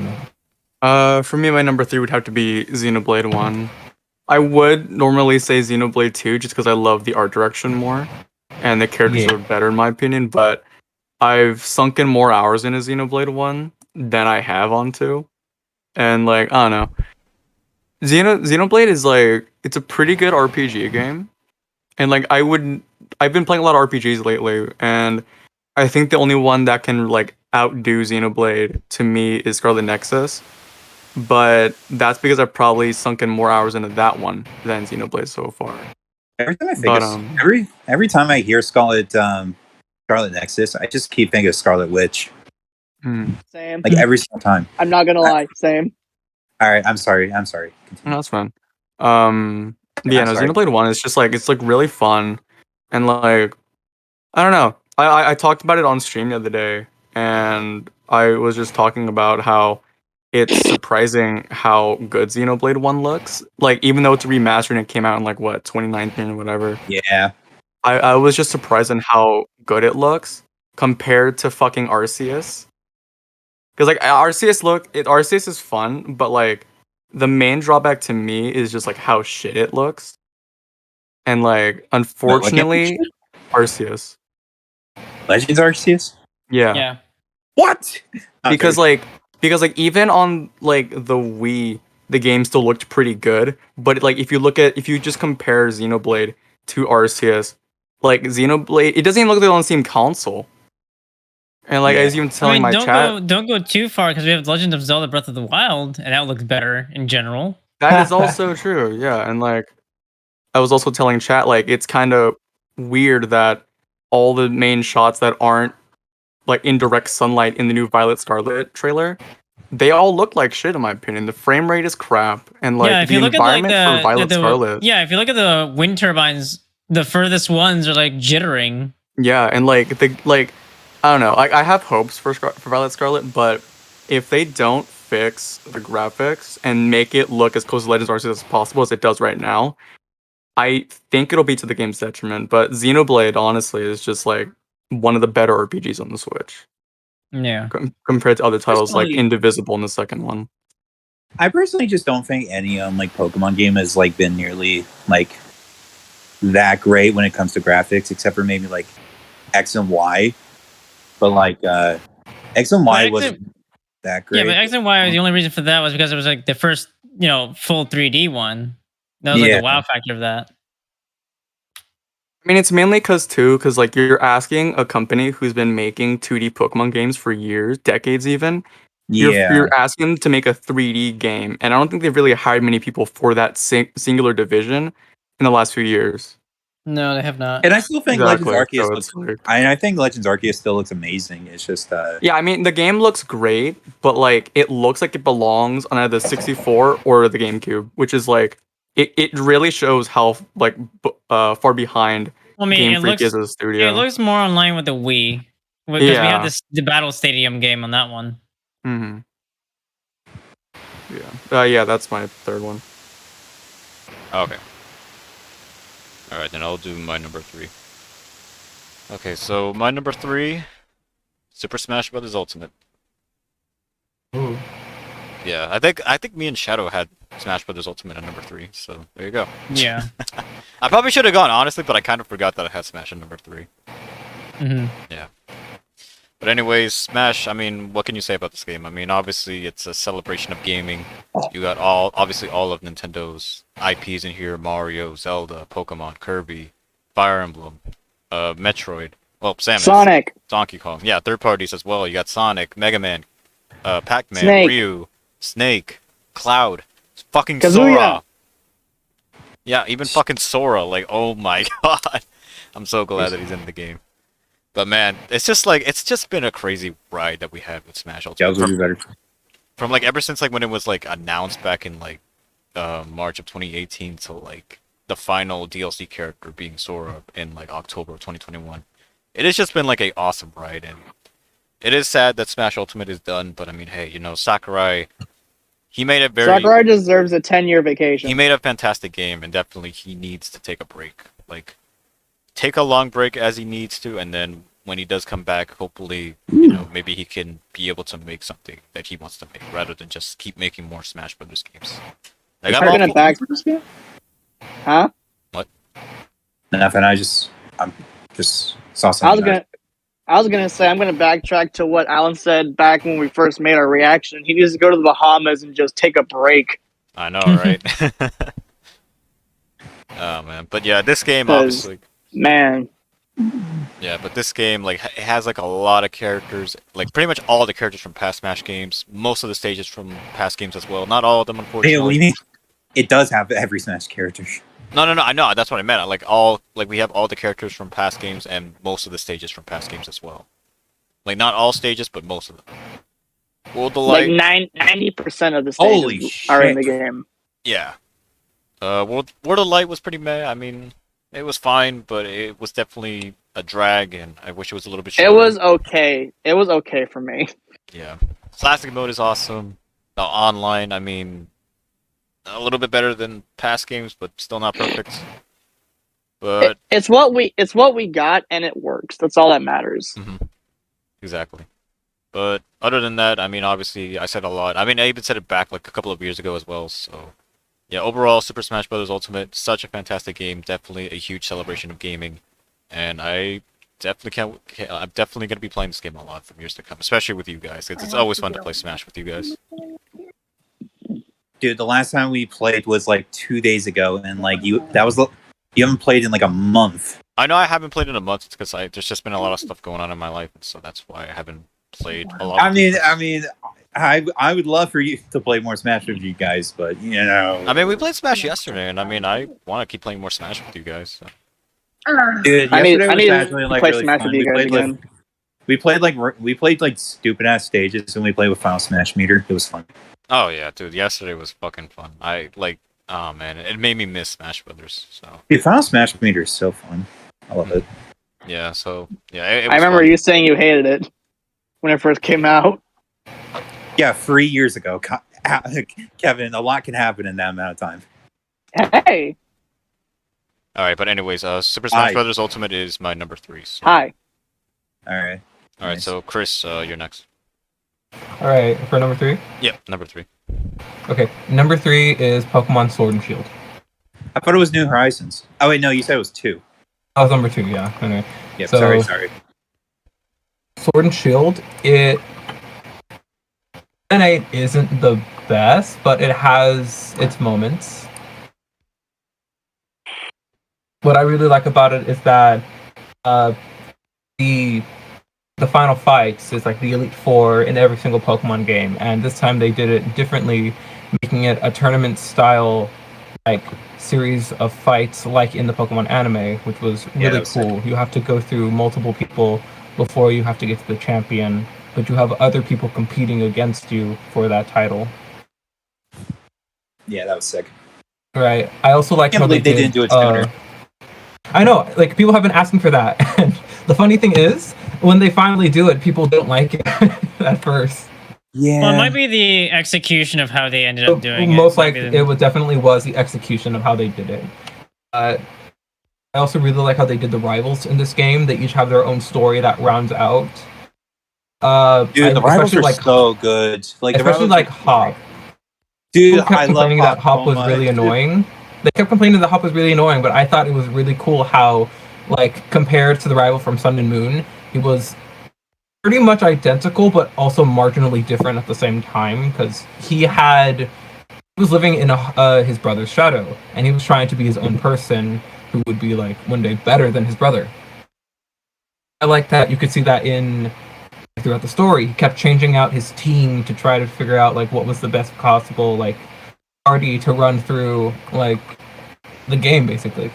For me, my number 3 would have to be Xenoblade 1. I would normally say Xenoblade 2 just because I love the art direction more, and the characters Yeah. are better in my opinion. But I've sunken more hours into Xenoblade 1 than I have on 2, and like I don't know. Xenoblade is like it's a pretty good RPG game, and like I've been playing a lot of RPGs lately, and I think the only one that can like outdo Xenoblade to me is Scarlet Nexus, but that's because I've probably sunken more hours into that one than Xenoblade so far. Every time I think But of, every time I hear Scarlet Nexus, I just keep thinking of Scarlet Witch. Same. Like every single time. I'm not gonna lie. Same. All right, I'm sorry. no, Continue. that's fine. Yeah, I'm no, sorry. Xenoblade 1 is just like it's like really fun, and like I don't know. I talked about it on stream the other day, and I was just talking about how it's surprising how good Xenoblade 1 looks. Like even though it's remastered and it came out in like what 2019 or whatever. Yeah. I was just surprised on how good it looks compared to fucking Arceus. Because like Arceus is fun, but like the main drawback to me is just like how shit it looks. And like unfortunately, Arceus. Legends Arceus? Yeah. Yeah. What? Because like even on like the Wii, the game still looked pretty good. But like if you just compare Xenoblade to Arceus, like Xenoblade, it doesn't even look like on the same console. And like I was even telling my chat, don't go too far because we have Legend of Zelda: Breath of the Wild, and that looks better in general. that is also true. Yeah, and like I was also telling chat, like it's kind of weird that all the main shots that aren't like in direct sunlight in the new Violet Scarlet trailer, they all look like shit in my opinion. The frame rate is crap, and like yeah, if the you look at like environment for Violet Scarlet. yeah, if you look at the wind turbines, the furthest ones are like jittering. Yeah, and like I don't know. I have hopes for Violet Scarlet, but if they don't fix the graphics and make it look as close to Legends Arceus as possible as it does right now, I think it'll be to the game's detriment. But Xenoblade, honestly, is just like one of the better RPGs on the Switch Yeah. compared to other titles like Personally- Indivisible in the second one. I personally just don't think any like Pokemon game has like been nearly like that great when it comes to graphics, except for maybe like X and Y. But like X and Y X wasn't that great. Yeah, but X and Y, the only reason for that was because it was like the first, full 3D one. That was like Yeah. the wow factor of that. I mean, it's mainly because like you're asking a company who's been making 2D Pokemon games for years, decades even. Yeah. You're asking them to make a 3D game, and I don't think they've really hired many people for that singular division in the last few years. No, they have not. And I still think Exactly, Legends Arceus so looks. it's like- I think Legends Arceus still looks amazing. It's just Yeah, I mean the game looks great, but like it looks like it belongs on either the 64 or the GameCube, which is like it really shows how like far behind I mean, Game it Freak looks is as a studio. it looks more in line with the Wii because we Yeah. have the Battle Stadium game on that one. Mm-hmm. Yeah. Yeah, that's my third one. Okay. Alright, then I'll do my number 3. Okay, so my number 3, Super Smash Bros. Ultimate. Ooh. Yeah, I think me and Shadow had Smash Brothers Ultimate at number 3, so there you go. Yeah. I probably should have gone honestly, but I kind of forgot that I had Smash at number 3. Hmm. But anyways, Smash, I mean, what can you say about this game? I mean, obviously it's a celebration of gaming. You got obviously all of Nintendo's IPs in here: Mario, Zelda, Pokemon, Kirby, Fire Emblem, Metroid. Well, Samus, Sonic, Donkey Kong. Yeah, third parties as well. You got Sonic, Mega Man, Pac-Man, Snake. Ryu, Snake, Cloud, fucking Kazuya. Sora. Yeah, even fucking Sora. Like, oh my god. I'm so glad that he's in the game. But man, it's just been a crazy ride that we had with Smash Ultimate. Gels would be better. From like ever since like when it was like announced back in like March of 2018 to like the final DLC character being Sora in like October of 2021. It has just been like a awesome ride, and it is sad that Smash Ultimate is done, but I mean, hey, you know, Sakurai, he made a very Sakurai deserves a 10-year vacation. he made a fantastic game, and definitely he needs to take a break. Like, take a long break as he needs to, and then when he does come back, hopefully, you know, maybe he can be able to make something that he wants to make, rather than just keep making more Smash Brothers games. Like, Are you gonna back for this game? Huh? Nothing. I'm just saw something. I was gonna say I'm gonna backtrack to what Alan said back when we first made our reaction. He needs to go to the Bahamas and just take a break. I know, right? Oh man, but yeah, this game 'Cause- obviously. Man, Yeah, but this game, like, it has, like, a lot of characters. Like, pretty much all the characters from past Smash games. Most of the stages from past games as well. Not all of them, Hey, unfortunately. what do you mean? It does have every Smash character. No, I know. That's what I meant. Like, we have all the characters from past games and most of the stages from past games as well. Like, not all stages, but most of them. World of like Light, 90% of the Holy stages are in the shit. game. yeah. World of Light was pretty meh. I mean, it was fine, but it was definitely a drag, and I wish it was a little bit shorter. It was okay. It was okay for me. Yeah. Classic mode is awesome. The online, I mean, a little bit better than past games, but still not perfect. But It's what we got, and it works. That's all that matters. exactly. But other than that, I mean, obviously, I said a lot. I mean, I even said it back like a couple of years ago as well. So, yeah, overall, Super Smash Bros. Ultimate, such a fantastic game. Definitely a huge celebration of gaming, and I definitely can't. I'm definitely gonna be playing this game a lot for years to come, especially with you guys. It's always fun to play Smash with you guys. Dude, the last time we played was like 2 days ago, and like you haven't played in like a month. I know I haven't played in a month because there's just been a lot of stuff going on in my life, and so that's why I haven't played a lot. I would love for you to play more Smash with you guys, but you know. I mean, we played Smash yesterday, and I mean, I want to keep playing more Smash with you guys. So. Dude, I need yesterday was to actually, like, play really Smash fun. with you guys again. We played like stupid ass stages, and we played with Final Smash Meter. It was fun. Oh yeah, dude, yesterday was fucking fun. Oh man, it made me miss Smash Brothers. So Dude, Final Smash Meter is so fun. I love it. yeah, so yeah, it was I remember fun. you saying you hated it when it first came out. Yeah, 3 years ago, Kevin. A lot can happen in that amount of time. Hey, All right, but anyways, Super Smash Hi. Brothers Ultimate is my number 3. So. hi. All right. All right, Nice. so Chris, you're next. All right, for number 3. Yep, number 3. Okay, number 3 is Pokemon Sword and Shield. I thought it was New Horizons. Oh wait, no, you said it was 2. That was number 2, yeah. Anyway, Yep. So- Sorry. Sword and Shield, it isn't the best, but it has its moments. What I really like about it is that the final fights is like the Elite Four in every single Pokemon game, and this time they did it differently, making it a tournament style like series of fights like in the Pokemon anime, which was Yeah, really that was cool. You have to go through multiple people before you have to get to the champion, but you have other people competing against you for that title. Yeah, that was sick. Right. I also like Can't how believe they didn't do it sooner. I know, like people have been asking for that. And the funny thing is, when they finally do it, people don't like it at first. Yeah. Well, it might be the execution of how they ended up doing Most it. likely, it definitely was the execution of how they did it. I also really like how they did the rivals in this game. They each have their own story that rounds out. Dude, the rivals especially are so good. Like the especially rivals like are Hop. Dude, People kept I love complaining that Hop so was really much. annoying. They kept complaining that Hop was really annoying, but I thought it was really cool how, like, compared to the rival from Sun and Moon, he was pretty much identical, but also marginally different at the same time, because he was living in his brother's shadow, and he was trying to be his own person who would be, like, one day better than his brother. I like that you could see that throughout the story. He kept changing out his team to try to figure out, like, what was the best possible, like, party to run through, like, the game, basically.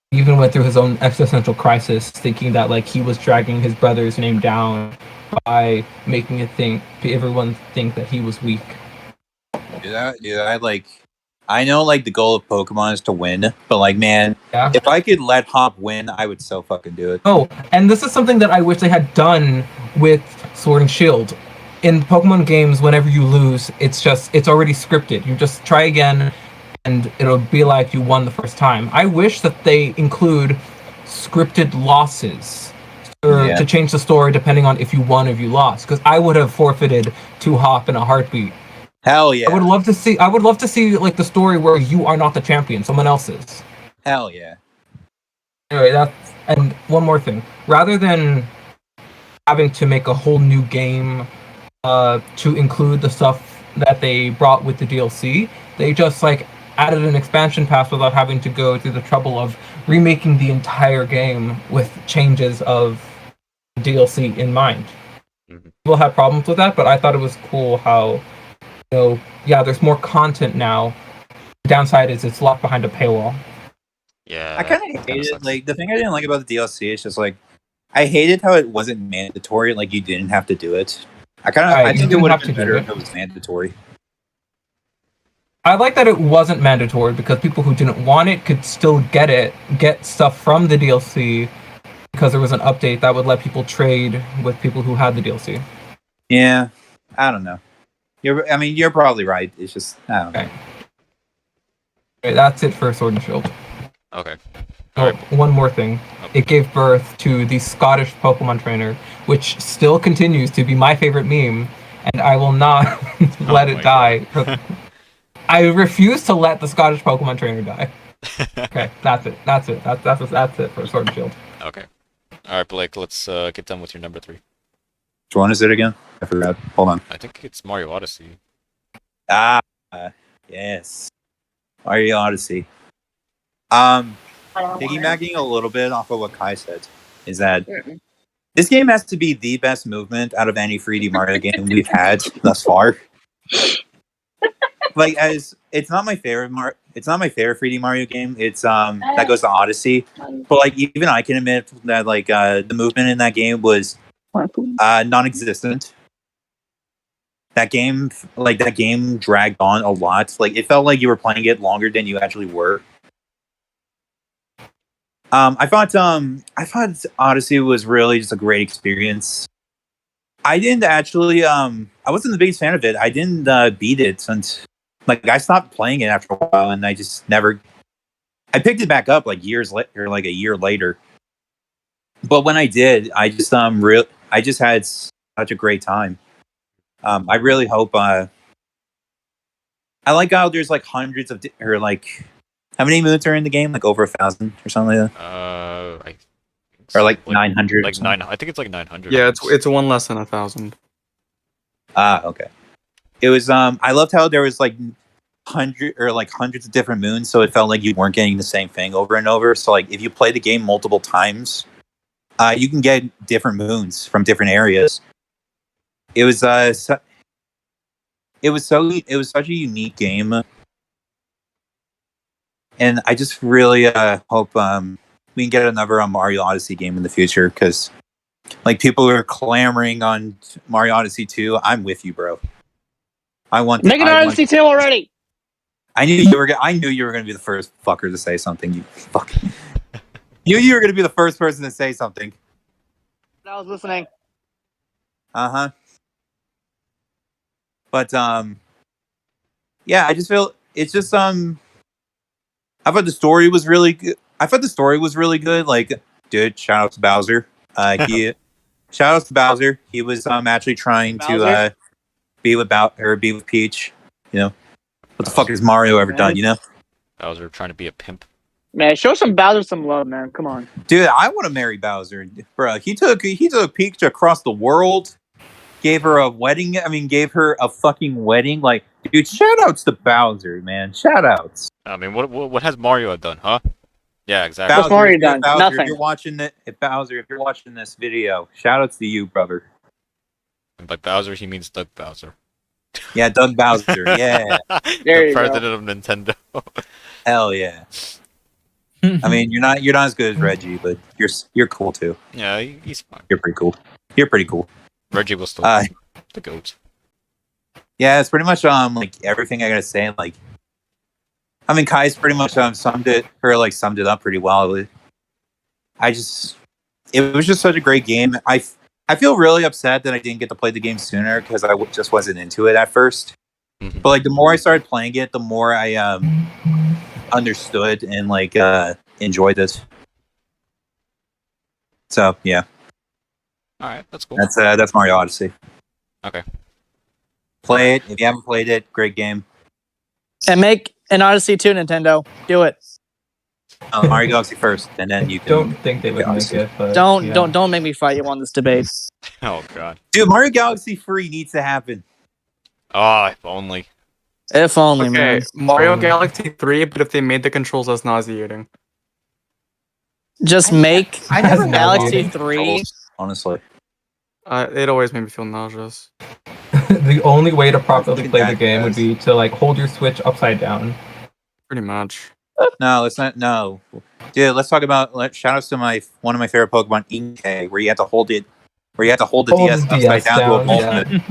He even went through his own existential crisis, thinking that, like, he was dragging his brother's name down by making everyone think that he was weak. Dude, I know, like, the goal of Pokemon is to win, but, like, man, Yeah. if I could let Hop win, I would so fucking do it. Oh, and this is something that I wish they had done with Sword and Shield. In Pokemon games, whenever you lose, it's already scripted. You just try again, and it'll be like you won the first time. I wish that they include scripted losses to change the story depending on if you won or if you lost. Because I would have forfeited to Hop in a heartbeut. Hell yeah. I would love to see like the story where you are not the champion, someone else is. Hell yeah. Anyway, and one more thing. Rather than having to make a whole new game to include the stuff that they brought with the DLC, they just like added an expansion pass without having to go through the trouble of remaking the entire game with changes of DLC in mind. Mm-hmm. People had problems with that, but I thought it was cool how, there's more content now. The downside is it's locked behind a paywall. Yeah. I kind of hated it. Like, the thing I didn't like about the DLC is just, like, I hated how it wasn't mandatory. Like, you didn't have to do it. I think it would have been better if it was mandatory. I like that it wasn't mandatory because people who didn't want it could still get stuff from the DLC because there was an update that would let people trade with people who had the DLC. Yeah, I don't know. You're probably right. It's just, I don't know. Okay, that's it for Sword and Shield. Okay. Oh, Alright. one more thing. It gave birth to the Scottish Pokemon trainer, which still continues to be my favorite meme, and I will not let it die. I refuse to let the Scottish Pokemon trainer die. Okay, that's it. That's it for Sword and Shield. Okay. Alright, Blake, let's get done with your number 3. Which one is it again? I forgot. Hold on. I think it's Mario Odyssey. Yes. Mario Odyssey. Piggybacking a little bit off of what Kai said, is that this game has to be the best movement out of any 3D Mario game we've had thus far. Like, as it's not my favorite 3D Mario game. It's that goes to Odyssey, but like even I can admit that like the movement in that game was non-existent. That game dragged on a lot. Like, it felt like you were playing it longer than you actually were. I thought Odyssey was really just a great experience. I didn't actually I wasn't the biggest fan of it. I didn't beat it since like I stopped playing it after a while, and I just never. I picked it back up like years later, like a year later. But when I did, I just I just had such a great time. I really hope. I like how there's like hundreds of or like how many moons are in the game? Like over 1,000 or something like that. I or like 900. Like 9. I think it's like 900. Yeah, it's one less than 1,000. Okay. It was I loved how there was like hundreds of different moons, so it felt like you weren't getting the same thing over and over. So like if you play the game multiple times, you can get different moons from different areas. It was such a unique game, and I just really hope we can get another Mario Odyssey game in the future, because like people are clamoring on Mario Odyssey 2. I'm with you, bro. Make an Odyssey 2 already. I knew you were going to be the first fucker to say something. You fucking. You were going to be the first person to say something. I was listening. But yeah, I just feel it's just I thought the story was really good. Like, dude, shout out to Bowser. Shout out to Bowser. He was actually trying to be with be with Peach. You know, what the fuck has Mario ever done? You know, Bowser trying to be a pimp. Man, show some Bowser some love, man. Come on. dude, I want to marry Bowser, bro. He took Peach across the world, gave her a wedding. I mean, gave her a fucking wedding. Like, dude, shout outs to Bowser, man. Shout outs. I mean, what has Mario done, huh? Yeah, exactly. What's Mario done? Bowser, Nothing. If you're watching if you're watching this video, shout outs to you, brother. And by Bowser, he means Doug Bowser. Yeah, Doug Bowser. Yeah, There The you go. president of Nintendo. hell yeah. I mean, you're not as good as Reggie, but you're cool too. Yeah, he's fine. You're pretty cool. You're pretty cool. Reggie was still Uh, the goat. Yeah, it's pretty much like everything I gotta say. Like, I mean, Kai's pretty much summed it up pretty well. It was just such a great game. I feel really upset that I didn't get to play the game sooner because I just wasn't into it at first. Mhm. But like the more I started playing it, the more I understood and like enjoyed it. So yeah, All right, that's cool. that's Mario Odyssey. Okay. Play it if you haven't played it. Great game. And make an Odyssey 2, Nintendo. Do it. Mario Galaxy first, and then you can. Don't think they would make Odyssey. it, but Don't yeah. don't make me fight you on this debate. Oh god. Dude, Mario Galaxy 3 needs to happen. Oh, if only. If only, Okay, man. Mario Galaxy 3, but if they made the controls as nauseating. Just make I never Galaxy know. 3. Honestly. It always made me feel nauseous. The only way to properly play the That game would be to like hold your Switch upside down. Pretty much. No, let's not. No, dude. Let's talk about. Shout outs to one of my favorite Pokemon, Inkay, where you have to hold the Hold DS the upside DS down to down, evolve yeah. it.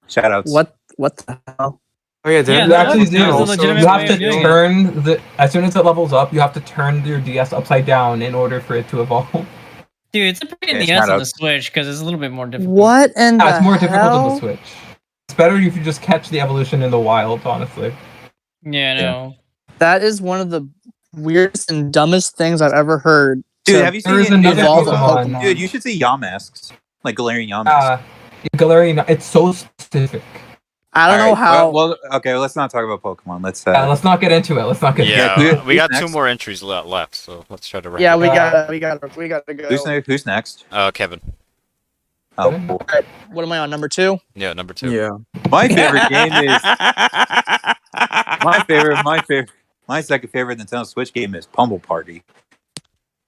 Shout outs. What the hell? Oh yeah, Yeah, didn't You actually that was do. a legitimate You have way to of doing it. turn as soon as it levels up, you have to turn your DS upside down in order for it to evolve. Dude, it's a pain in the Yeah, ass on the shout-outs. Switch because it's a little bit more difficult. What in Yeah, the it's more difficult on the hell? Switch. It's better if you just catch the evolution in the wild, honestly. Yeah, no. That is one of the weirdest and dumbest things I've ever heard. Dude, to have you There is seen another evolve a Pokemon. Pokemon. Dude, you should see Yamask, like Galarian Yamask. Galarian, it's so specific. I don't know Alright, how. Well, okay. Let's not talk about Pokemon. Let's. Let's not get into it. Let's not get Yeah, into it. who- we got who's two next? more entries left, so let's try to wrap Yeah, it we up. gotta go. Who's next? Kevin. Oh, Okay. cool. What am I on, number 2? Yeah, number 2. Yeah. My favorite game is my second favorite Nintendo Switch game is Pummel Party.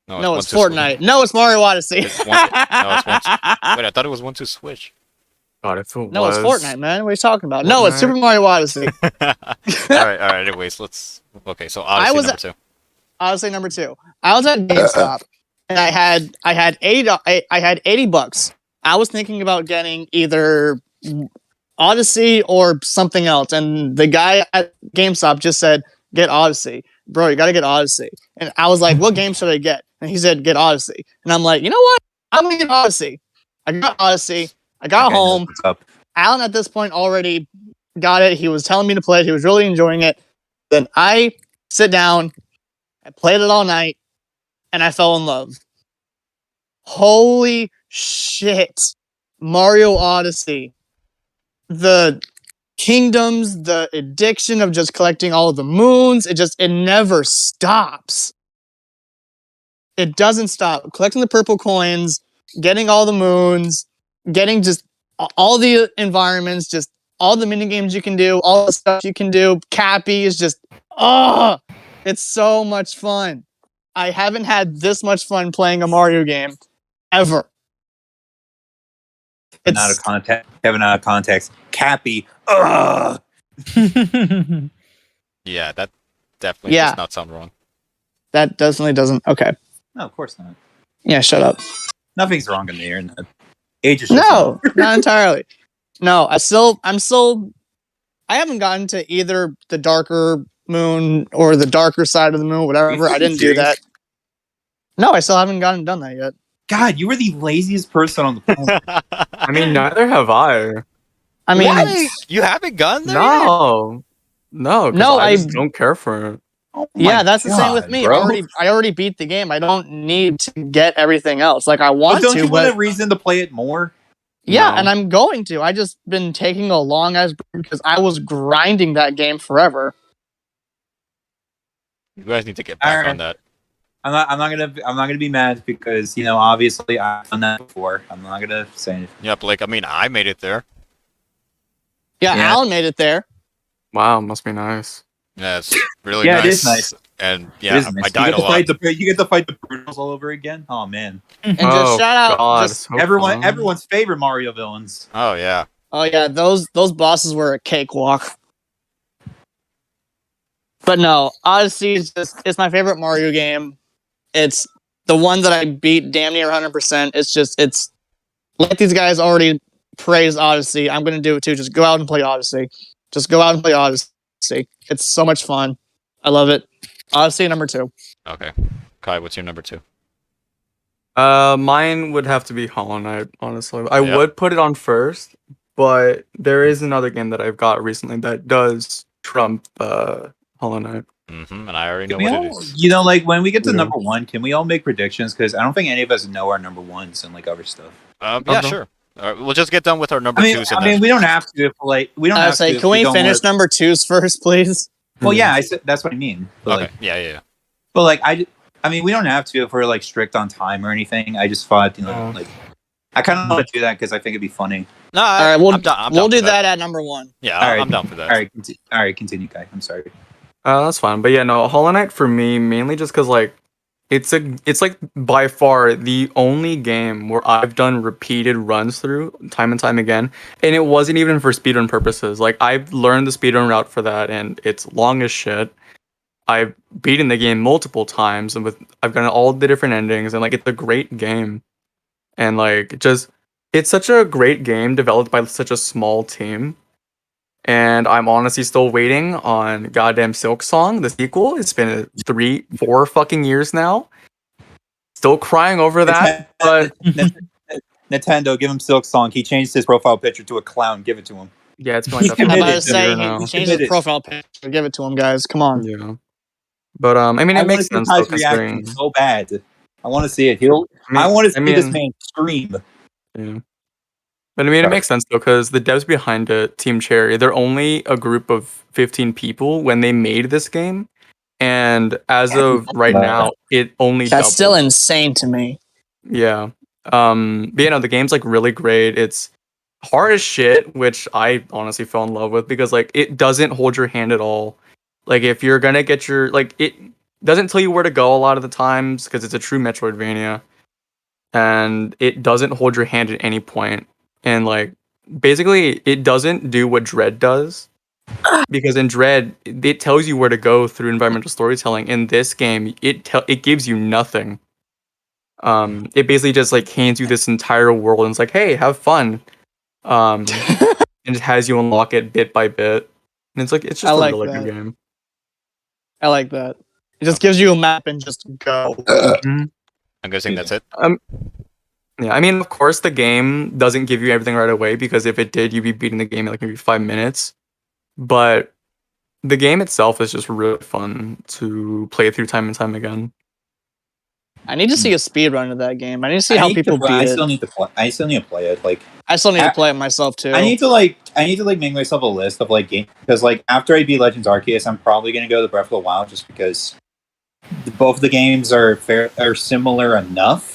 No, it's 1-2 Switch. Fortnite. No, it's Mario Odyssey. It's one- no, it's 1-2. Wait, I thought it was 1-2 Switch. God, if it No, was. it's Fortnite, man. What are you talking about? No, it's Fortnite. Super Mario Odyssey. all right. Anyways, let's. Okay, so Odyssey was- number 2. Odyssey number 2. I was at GameStop and I had $80. I was thinking about getting either Odyssey or something else, and the guy at GameStop just said, "Get Odyssey, bro. You got to get Odyssey." And I was like, "What game should I get?" And he said, "Get Odyssey." And I'm like, "You know what? I'm gonna get Odyssey." I got Odyssey. I got Okay, home. what's up? Alan at this point already got it. He was telling me to play it. He was really enjoying it. Then I sit down, I played it all night, and I fell in love. Holy shit. Mario Odyssey. The kingdoms, the addiction of just collecting all of the moons, it never stops. It doesn't stop. Collecting the purple coins, getting all the moons, getting just all the environments, just all the mini games you can do, all the stuff you can do. Cappy is just, it's so much fun. I haven't had this much fun playing a Mario game ever. Kevin out of context. Kevin out of context. Cappy. Ugh. Yeah, that definitely Yeah. does not sound wrong. That definitely doesn't. Okay. No, of course not. Yeah, shut up. Nothing's wrong on the internet. Age is just No, not entirely. No, I haven't gotten to either the darker moon or the darker side of the moon, whatever. I didn't do that. No, I still haven't done that yet. God, you were the laziest person on the planet. I mean, neither have I. I mean, What? You haven't gone there? No. No, 'cause No, I just I- don't care for it. Oh yeah, my that's the same with God, me. bro. I already beat the game. I don't need to get everything else. Like I But want don't to, you want but a reason to play it more? Yeah, No. and I'm going to. I just been taking a long ass break because I was grinding that game forever. You guys need to get All back on right. that. I'm not gonna be mad because obviously I've done that before. I'm not gonna say anything. Yep, like I mean, I made it there. Yeah, Yeah. Alan made it there. Wow, must be nice. Yeah, it's really Yeah, nice. it is nice. And It yeah, is nice. I died a lot. You get to fight the Brutals all over again. Oh man, And Oh just shout out God, just so everyone fun. everyone's favorite Mario villains. Oh yeah. oh yeah, those bosses were a cakewalk. But no, Odyssey is just it's my favorite Mario game. It's the one that I beat damn near 100%. It's like these guys already praised Odyssey. I'm gonna do it too. Just go out and play Odyssey. Just go out and play Odyssey. It's so much fun. I love it. Odyssey number 2. Okay. Kai, what's your number 2? Mine would have to be Hollow Knight, honestly. I Yep. would put it on first, but there is another game that I've got recently that does trump Hollow Knight. Mm-hmm. And I already know Can we what it all, is. like when we get to Yeah. number 1, can we all make predictions? Because I don't think any of us know our number 1s and like other stuff. Yeah, Okay. sure. All right, we'll just get done with our number I mean, 2s and then. we don't have to if we don't I have was like, to. can we don't finish want- number 2s first, please? Well, yeah, I said that's what I mean. But, Okay. Yeah. but like I mean, we don't have to if we're like strict on time or anything. I just thought, Yeah. like I kind of want to do that because I think it'd be funny. No, All right, I'm down. we'll do for that at number 1. Yeah, All right. I'm down for that. All right, continue, Kai. I'm sorry. That's fine. But yeah, no, Hollow Knight for me mainly just because like it's like by far the only game where I've done repeated runs through time and time again, and it wasn't even for speedrun purposes. Like I've learned the speedrun route for that, and it's long as shit. I've beaten the game multiple times, and I've gotten all the different endings, and like it's a great game, and like just it's such a great game developed by such a small team. And I'm honestly still waiting on goddamn Silk Song, the sequel. It's been 4 fucking years now. Still crying over that, but Nintendo, give him Silk Song. He changed his profile picture to a clown. Give it to him. yeah, it's been like that He for I'm about committed. to a year say now. he changed his Committed. profile picture. Give it to him, guys. Come on. Yeah, but I mean, I it want to makes see sense though, Kai's reaction considering. so bad. I want to see it. I want to see this man scream. Yeah. But I mean, it makes sense though, because the devs behind it, Team Cherry, they're only a group of 15 people when they made this game, and as of right now, it only That's doubled. still insane to me. Yeah. But you know, the game's like really great. It's hard as shit, which I honestly fell in love with because like it doesn't hold your hand at all. Like if you're gonna get your like it doesn't tell you where to go a lot of the times because it's a true Metroidvania. And it doesn't hold your hand at any point. And like basically it doesn't do what Dread does. Because in Dread, it tells you where to go through environmental storytelling. In this game, it gives you nothing. It basically just like hands you this entire world and it's like, hey, have fun. And it has you unlock it bit by bit. And it's like it's just I a like really that. good game. I like that. It just gives you a map and just go. I'm guessing that's it. Yeah, I mean, of course, the game doesn't give you everything right away because if it did, you'd be beating the game in like maybe 5 minutes. But the game itself is just really fun to play through time and time again. I need to see a speed run of that game. I need to see how people beat I it. still need to play. I still need to play it. Like I still need to play it myself too. I need to make myself a list of like games because like after I beat Legends Arceus, I'm probably gonna go to Breath of the Wild just because both the games are similar enough.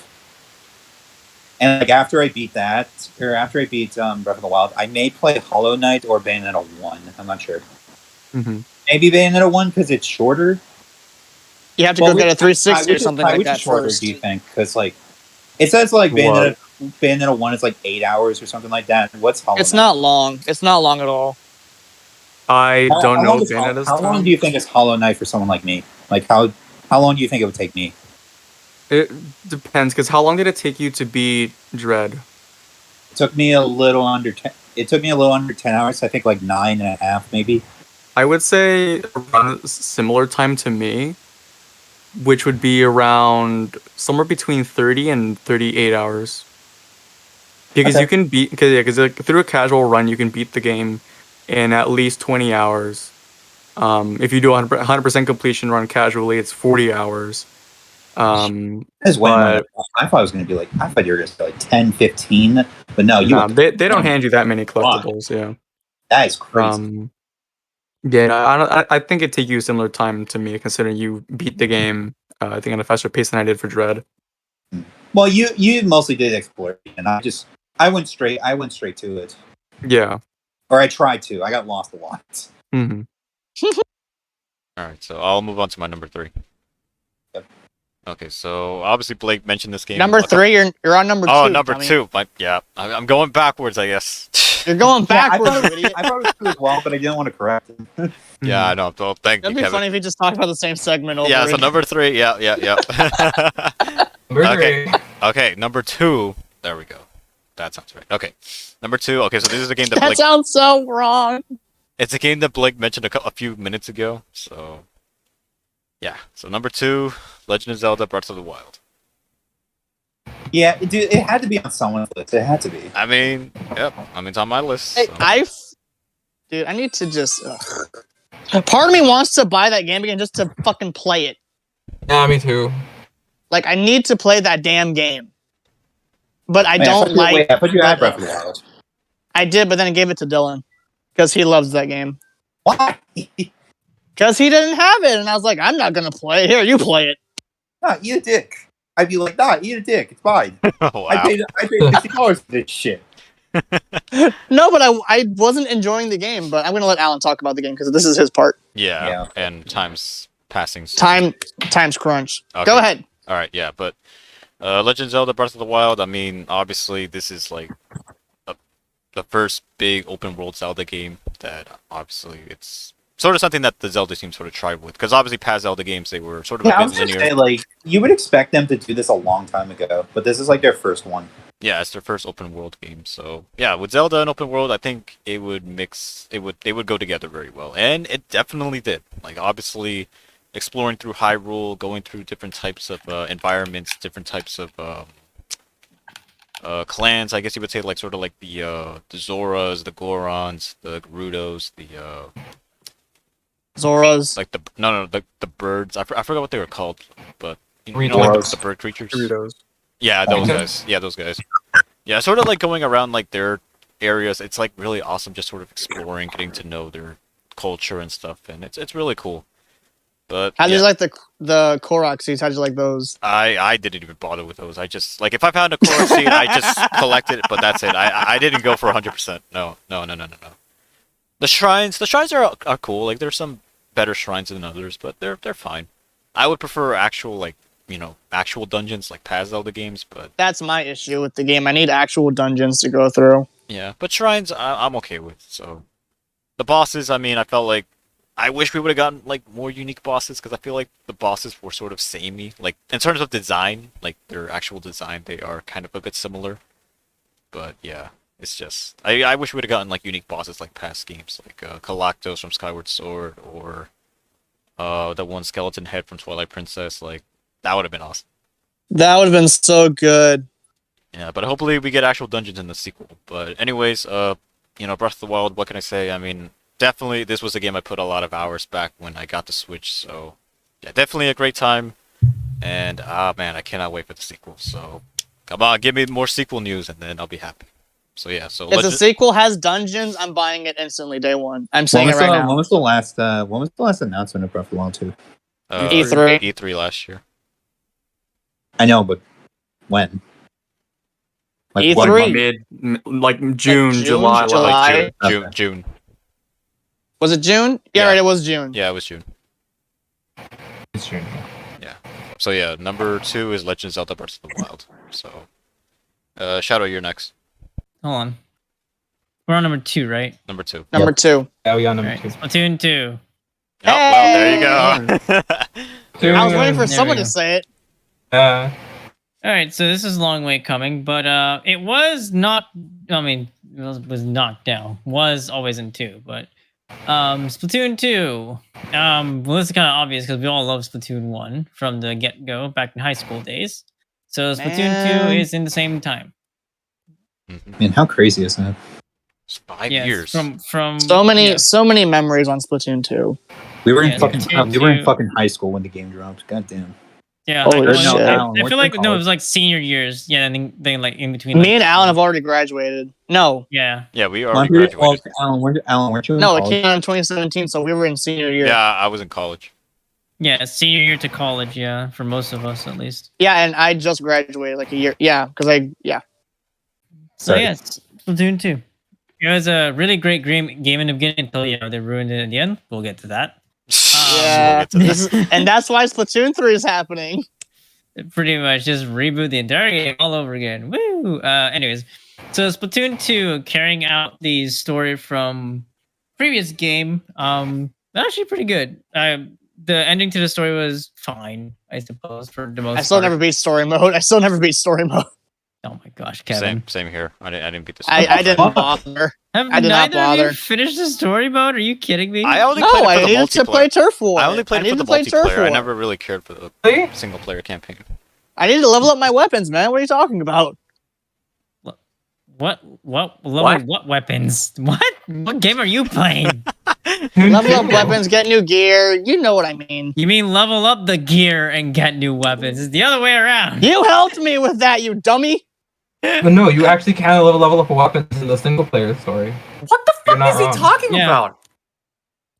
And like after I beat Breath of the Wild, I may play Hollow Knight or Bayonetta 1. I'm not sure. Mm-hmm. Maybe Bayonetta 1 because it's shorter. You have to go get a 360 or something like which that is shorter, first. do you think? Because like it says like Bayonetta 1 is like 8 hours or something like that. What's Hollow It's Knight? not long. It's not long at all. I don't know Bayonetta's How long do you think is Hollow Knight for someone like me? Like how long do you think it would take me? It depends, because how long did it take you to beat Dread? It took me a little under 10. It took me a little under 10 hours. I think like 9.5 maybe. I would say around a similar time to me, which would be around somewhere between 30 and 38 hours. Because Okay. you can beat, because like, through a casual run, you can beat the game in at least 20 hours. If you do a 100% completion run casually, it's 40 hours. That's way more. But I thought it was going to be like, I thought you were going to say like 10, 15, but no, you. nah, went they don't 20. hand you that many collectibles. Yeah. That is crazy. Yeah, I think it take you a similar time to me, considering you beat the game. I think at a faster pace than I did for Dread. Well, you mostly did exploration. I went straight to it, Yeah. or I tried to. I got lost a lot. hmm All right, so I'll move on to my number 3. Yep. Okay, so obviously Blake mentioned this game. Number 3, you're on number 2. Oh, number Tommy. 2. I'm going backwards, I guess. You're going backwards, I you idiot. thought it was true as well, but I didn't want to correct him. Yeah, I know. Well, thank you, That'd be Kevin. funny if we just talked about the same segment over. Yeah, so again. number 3. Yeah. Number Okay. 3. Okay, number 2. There we go. That sounds right. Okay, number 2. Okay, so this is a game that That Blake. sounds so wrong. It's a game that Blake mentioned a few minutes ago. So, yeah. So number 2, Legend of Zelda: Breath of the Wild. Yeah, dude, it had to be on someone's list. It had to be. I mean, yep. I mean, it's on my list. Hey, So. dude, I need to just. Part of me wants to buy that game again just to fucking play it. Yeah, me too. Like, I need to play that damn game. But I Man, don't like. Wait, I put you at but- Breath of the Wild. I did, but then I gave it to Dylan because he loves that game. Why? Because he didn't have it, and I was like, I'm not gonna play it. Here, you play it. Nah, eat a dick. I'd be like, nah, eat a dick. It's fine. Oh, wow. I paid $50 for this shit. No, but I wasn't enjoying the game. But I'm gonna let Alan talk about the game because this is his part. Yeah, and time's passing. soon. Time's crunch. Okay. Go ahead. All right, yeah, but Legend of Zelda: Breath of the Wild. I mean, obviously, this is like the first big open world Zelda game that obviously it's sort of something that the Zelda team sort of tried with, because obviously past Zelda games they were sort of Yeah, I a was bit gonna linear. say, like, you would expect them to do this a long time ago, but this is like their first one. Yeah, it's their first open world game. So yeah, with Zelda and open world, I think it would mix. They would go together very well, and it definitely did. Like obviously, exploring through Hyrule, going through different types of environments, different types of clans. I guess you would say like sort of like the Zoras, the Gorons, the Gerudos, the Zora's. like the birds. I forgot what they were called, but you know, Doritos. like the bird creatures. Doritos. Yeah, those Okay. guys. Yeah, those guys. Yeah, sort of like going around like their areas. It's like really awesome, just sort of exploring, getting to know their culture and stuff, and it's really cool. But How did yeah, you like the Korok seeds? How did you like those? I didn't even bother with those. I just like if I found a Korok seed, I just collect it, but that's it. I didn't go for 100%. No. The shrines are cool. Like there's some better shrines than others, but they're fine. I would prefer actual like actual dungeons like past Zelda games, but That's my issue with the game. I need actual dungeons to go through. yeah, but shrines I'm okay with. So the bosses, I mean, I felt like I wish we would have gotten like more unique bosses because I feel like the bosses were sort of samey. Like in terms of design, like their actual design, they are kind of a bit similar. But yeah, it's just I wish we would have gotten like unique bosses like past games, like Galactos from Skyward Sword or the one skeleton head from Twilight Princess. Like that would have been awesome. That would have been so good. Yeah, but hopefully we get actual dungeons in the sequel. But anyways, Breath of the Wild, what can I say? I mean, definitely this was a game I put a lot of hours back when I got the Switch, so yeah, definitely a great time. And man, I cannot wait for the sequel. So come on, give me more sequel news and then I'll be happy. So yeah, so If the sequel has dungeons, I'm buying it instantly day one. I'm saying it right now. When was the last announcement of Breath of the Wild 2? E3. E3 last year. I know, but when? Like E3. what- Like June, June, July. July. Like Okay. June. Was it June? Yeah, Yeah. right. It was June. Yeah, it was June. It's true. So yeah, number 2 is Legend of Zelda: Breath of the Wild. So, Shadow, you're next. Hold on. We're on number 2, right? Number 2. Number 2. Yeah, we got number Alright, 2. Splatoon 2. Oh, well, there you go. I was waiting for There someone we to go. say it. Uh, All right, so this is a long way coming, but it was not. I mean, it was knocked down. Was always in 2, but Splatoon 2. Well, this is kind of obvious because we all love Splatoon 1 from the get go back in high school days. So Splatoon 2 Man. is in the same time. Mhm. Man, how crazy is that? It's 5 Yes, years. from So many, yeah. so many memories on Splatoon 2. We were in Yeah, fucking Splatoon we were in 2. fucking high school when the game dropped. God damn. Yeah, Holy well, no, shit. Alan, I weren't feel you like in no, it college? was like senior years. Yeah, and then like in between. Me like, and Alan have already graduated. No, Yeah. Yeah, we Well, I'm already pretty- well, graduated. Alan, weren't you in no, it college? came out in 2017, so we were in senior year. Yeah, I was in college. Yeah, senior year to college. Yeah, for most of us at least. Yeah, and I just graduated like a year. Yeah, because So Sorry. yeah, it's Splatoon 2. It was a really great game in the beginning until they ruined it at the end. We'll get to that. We'll yeah. get to that. This is, and that's why Splatoon 3 is happening. Pretty much just reboot the entire game all over again. Woo! Anyways, so Splatoon 2 carrying out the story from previous game. Actually pretty good. The ending to the story was fine, I suppose, for the most I still part. never beat story mode. Oh my gosh, Kevin. Same here. I didn't beat this. I didn't bother. Have I did not neither of you bother. finished the story mode? Are you kidding me? I only No, played it for I the needed to play multiplayer. Turf War. I only played it for needed the to play Turf multiplayer. I War. never really cared for the Really? single player campaign. I need to level up my weapons, man. What are you talking about? What level? What weapons? What game are you playing? Level up weapons, get new gear. You know what I mean. You mean level up the gear and get new weapons? It's the other way around. You helped me with that, you dummy. But no, you actually can level up weapons in the single player story. What the You're fuck not is he wrong. talking Yeah. about?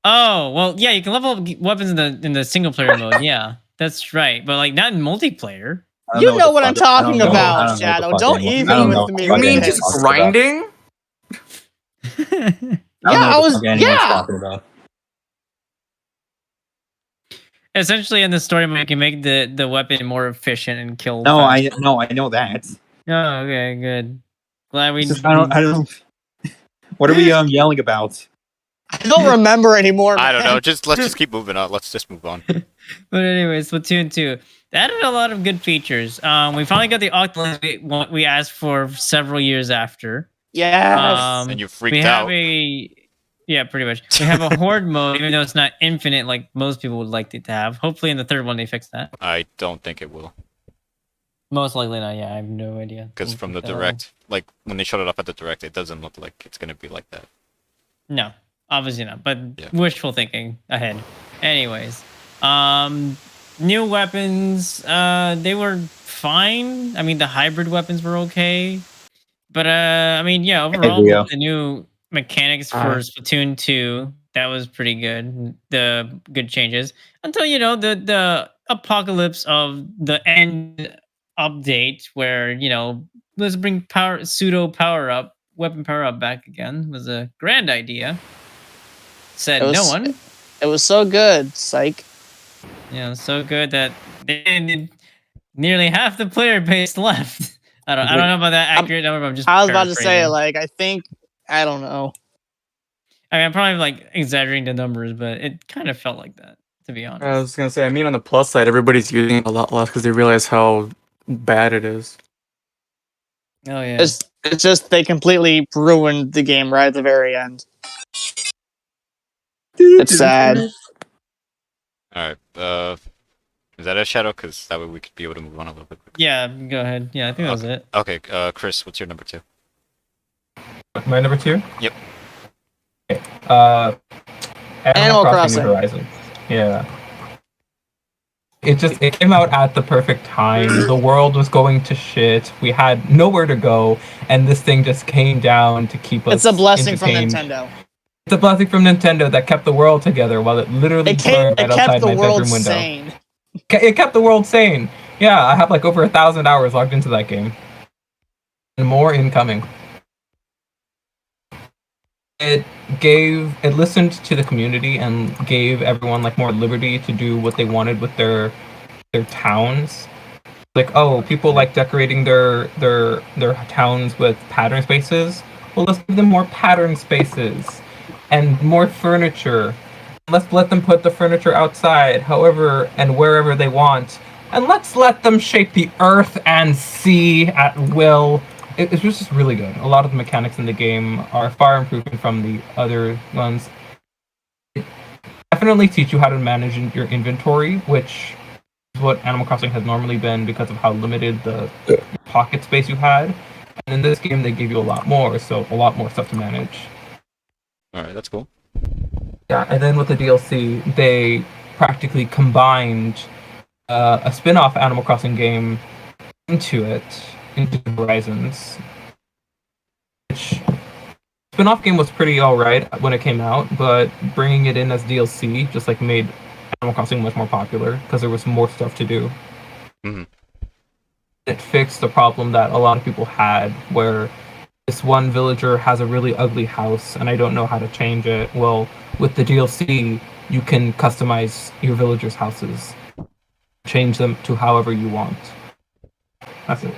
Oh well, yeah, you can level up weapons in the single player mode. Yeah, that's right. But like not in multiplayer. I don't You know what the I'm fuck- I don't talking know- I about, don't know what the Shadow. fuck Don't anyone- even I don't with know me what You the fuck mean anyone's just talking about. grinding? I don't Yeah, know I what was- the fuck anyone's yeah. talking about. Essentially, in the story mode, you can make the weapon more efficient and kill. No, faster. I know that. Oh, okay, good. Glad we. It's just, I don't. What are we yelling about? I don't remember anymore. I don't man. know. Let's just keep moving on. Let's just move on. But anyways, Splatoon 2. They added a lot of good features. We finally got the Octolens we asked for several years after. Yes. And you We freaked have out. yeah, pretty much. We have a horde mode, even though it's not infinite like most people would like it to have. Hopefully in the third one they fix that. I don't think it will, Most likely not. Yeah, I have no idea. because from the direct, like when they showed it off at the direct, it doesn't look like it's gonna be like that. No, obviously not. But Yeah. wishful thinking ahead. Anyways, new weapons. They were fine. I mean, the hybrid weapons were okay. But I mean, yeah, overall, Leo. the new mechanics for Splatoon 2, that was pretty good. The good changes until the apocalypse of the end update, where let's bring weapon power up back again was a grand idea. Said It was- no one. It was so good, psych. So good that they ended nearly half the player base left. I don't know about that accurate number, but I'm just. I was about to say, paraphrasing. I don't know. I mean, I'm probably like exaggerating the numbers, but it kind of felt like that, to be honest. I was gonna say, I mean, on the plus side, everybody's using it a lot less because they realize how bad it is. Oh yeah. It's just they completely ruined the game right at the very end. It's sad. All right. Is that a shadow? Because that way we could be able to move on a little bit quicker. Yeah, go ahead. Yeah, I think that was it. Okay. Chris, what's your number 2? My number 2? Yep. Okay. Animal New Crossing. Horizons. Yeah. It came out at the perfect time. The world was going to shit. We had nowhere to go, and this thing just came down to keep us. It's a blessing from entertained. Nintendo. It's a blessing from Nintendo that kept the world together while it literally It burned right kept outside the my world bedroom window. sane. It kept the world sane. Yeah, I have like over 1,000 hours logged into that game, and more incoming. It listened to the community and gave everyone like more liberty to do what they wanted with their towns. Like, oh, people like decorating their towns with pattern spaces. Well, let's give them more pattern spaces and more furniture. Let's let them put the furniture outside, however and wherever they want. And let's let them shape the earth and sea at will. It's just really good. A lot of the mechanics in the game are far improved from the other ones. It definitely teach you how to manage your inventory, which is what Animal Crossing has normally been because of how limited the pocket space you had. And in this game, they give you a lot more, so a lot more stuff to manage. All right, that's cool. Yeah, and then with the DLC, they practically combined a spin-off Animal Crossing game into Horizons, which spin-off game was pretty alright when it came out, but bringing it in as DLC just like made Animal Crossing much more popular because there was more stuff to do. Mhm. It fixed the problem that a lot of people had, where this one villager has a really ugly house and I don't know how to change it. Well, with the DLC, you can customize your villagers' houses, change them to however you want. That's it.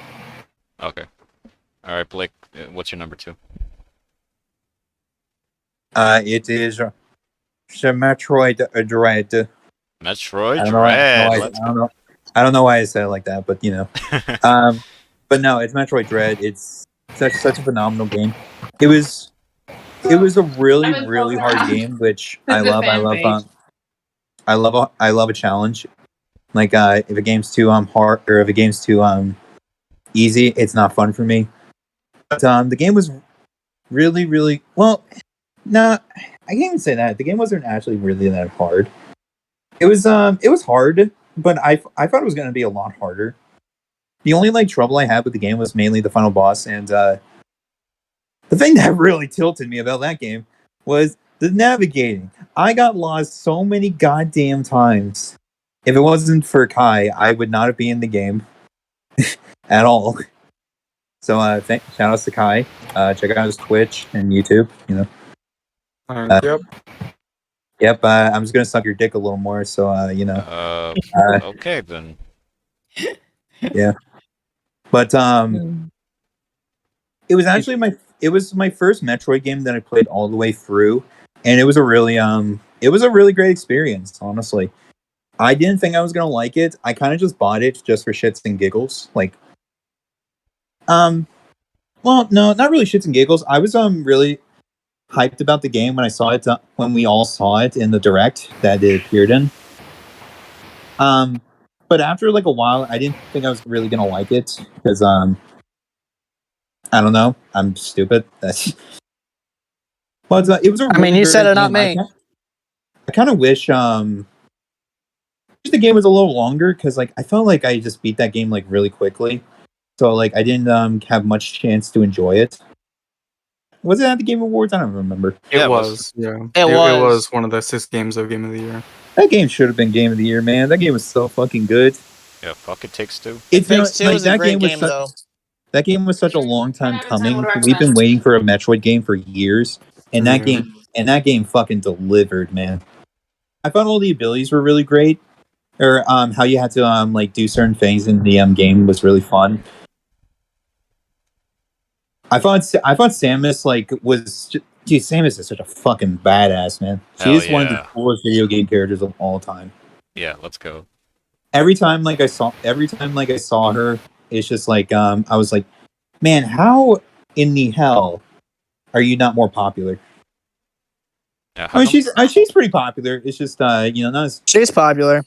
Okay. All right, Blake. What's your number 2? It is Metroid Dread. Metroid I don't know. Dread. I don't know why I said it like that, but you know. But no, it's Metroid Dread. It's such a phenomenal game. It was a really hard game, which I love. I love a challenge. Like if a game's too hard, or if a game's too easy, it's not fun for me. But the game was really well. No, I can't even say that. The game wasn't actually really that hard. It was hard, but I thought it was going to be a lot harder. The only like trouble I had with the game was mainly the final boss, and the thing that really tilted me about that game was the navigating. I got lost so many goddamn times. If it wasn't for Kai, I would not have been in the game at all. So shout outs to Kai. Check out his Twitch and YouTube. You know. Yep. Yep. I'm just gonna suck your dick a little more. So you know. Okay then. Yeah. But it was actually my first Metroid game that I played all the way through, and it was a really great experience. Honestly, I didn't think I was gonna like it. I kind of just bought it just for shits and giggles. Like, well, no, not really shits and giggles. I was really hyped about the game when I saw it when we all saw it in the direct that it appeared in. But after like a while, I didn't think I was really gonna like it because I don't know. I'm stupid. That's. Well, it was a really I mean, you said great it, not game. me. I kind of wish the game was a little longer because like I felt like I just beat that game like really quickly, so like I didn't have much chance to enjoy it. Was it at the Game Awards? I don't remember. Yeah, It it was. Yeah. It It was. was one of the 6 games of Game of the Year. That game should have been Game of the Year, man. That game was so fucking good. Yeah, fuck it takes 2. It's Takes Two like is a that great game was game, such. though. That game was such a long time coming. We've been waiting for a Metroid game for years, and that game fucking delivered, man. I thought all the abilities were really great, or how you had to like do certain things in the game was really fun. I thought Samus like was dude. Samus is such a fucking badass, man. She Hell is one of the yeah. coolest video game characters of all time. Yeah, let's go. Every time I saw her, it's just like I was like, man, how in the hell are you not more popular? Yeah, I mean, she's pretty popular. It's just you know, not She's popular.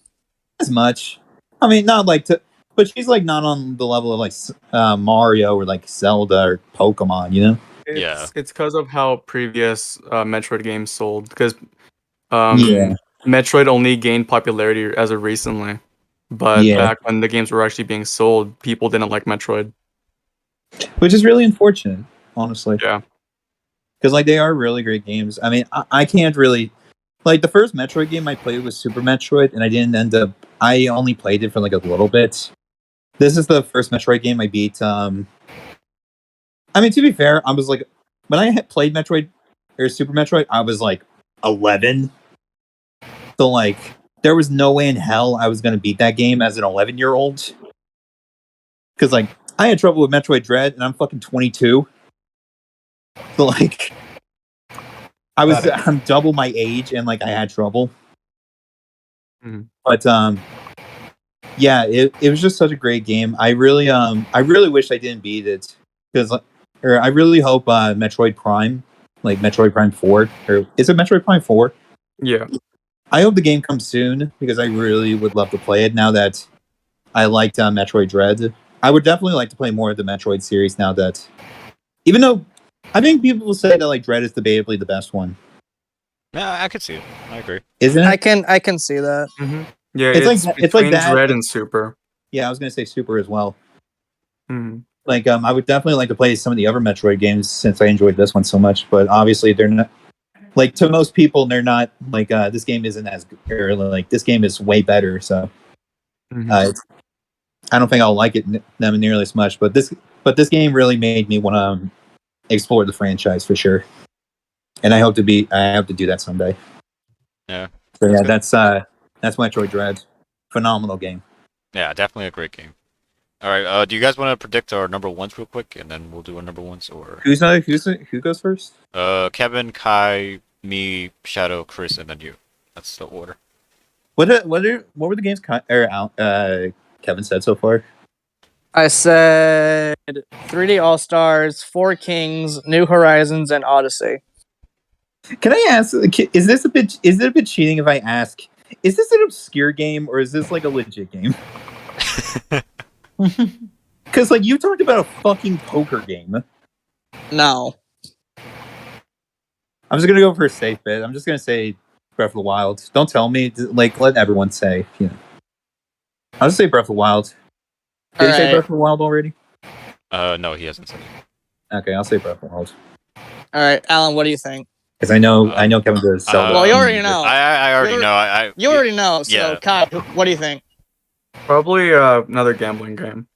as much. I mean, not like but she's like not on the level of like Mario or like Zelda or Pokemon. You know? Yeah. It's because of how previous Metroid games sold. Because Yeah. Metroid only gained popularity as of recently. But Yeah. back when the games were actually being sold, people didn't like Metroid. Which is really unfortunate, honestly. Yeah. Because like they are really great games. I mean, I can't really like the first Metroid game I played was Super Metroid, and I didn't end up. I only played it for like a little bit. This is the first Metroid game I beat. I mean, to be fair, I was like when I had played Metroid or Super Metroid, I was like 11. So like, there was no way in hell I was gonna beat that game as an 11-year-old. Because like, I had trouble with Metroid Dread, and I'm fucking 22. So like, I'm double my age, and like I had trouble. Mhm. But yeah, it was just such a great game. I really wish I didn't beat it because, or I really hope Metroid Prime, like Metroid Prime 4, or is it Metroid Prime 4? Yeah. I hope the game comes soon because I really would love to play it now that I liked Metroid Dread. I would definitely like to play more of the Metroid series now that, even though I think people will say that like Dread is debatably the best one, Yeah, I could see it. I agree. isn't it? I can see that. Mm-hmm. Yeah, It's it's, like it's like between that. Dread and Super. Yeah, I was gonna say Super as well. Mhm. Like, I would definitely like to play some of the other Metroid games since I enjoyed this one so much. But obviously, they're not like to most people. They're not like this game isn't as or like this game is way better. So Mhm. I don't think I'll like it them nearly as much. But this game really made me want to explore the franchise for sure. And I hope to do that someday. Yeah. So yeah, good. that's Metroid Dread. Phenomenal game. Yeah, definitely a great game. All right. Do you guys want to predict our number ones real quick, and then we'll do our number ones, or Who goes first? Kevin, Kai, me, Shadow, Chris, and then you. That's the order. What were the games Kevin said so far? I said 3D All Stars, Four Kings, New Horizons, and Odyssey. Can I ask? Is it a bit cheating if I ask? Is this an obscure game or is this like a legit game? Because like you talked about a fucking poker game. No. I'm just gonna go for a safe bet. I'm just gonna say Breath of the Wild. Don't tell me. Like let everyone say. You know. I'll just say Breath of the Wild. Did he say Breath of the Wild already? No, he hasn't said it. Okay, I'll say Breath of the Wild. All right, Alan, what do you think? Because I know Kevin does Zelda. Well, you already know. I already know. You already know. So, yeah. Kai, what do you think? Probably another gambling game.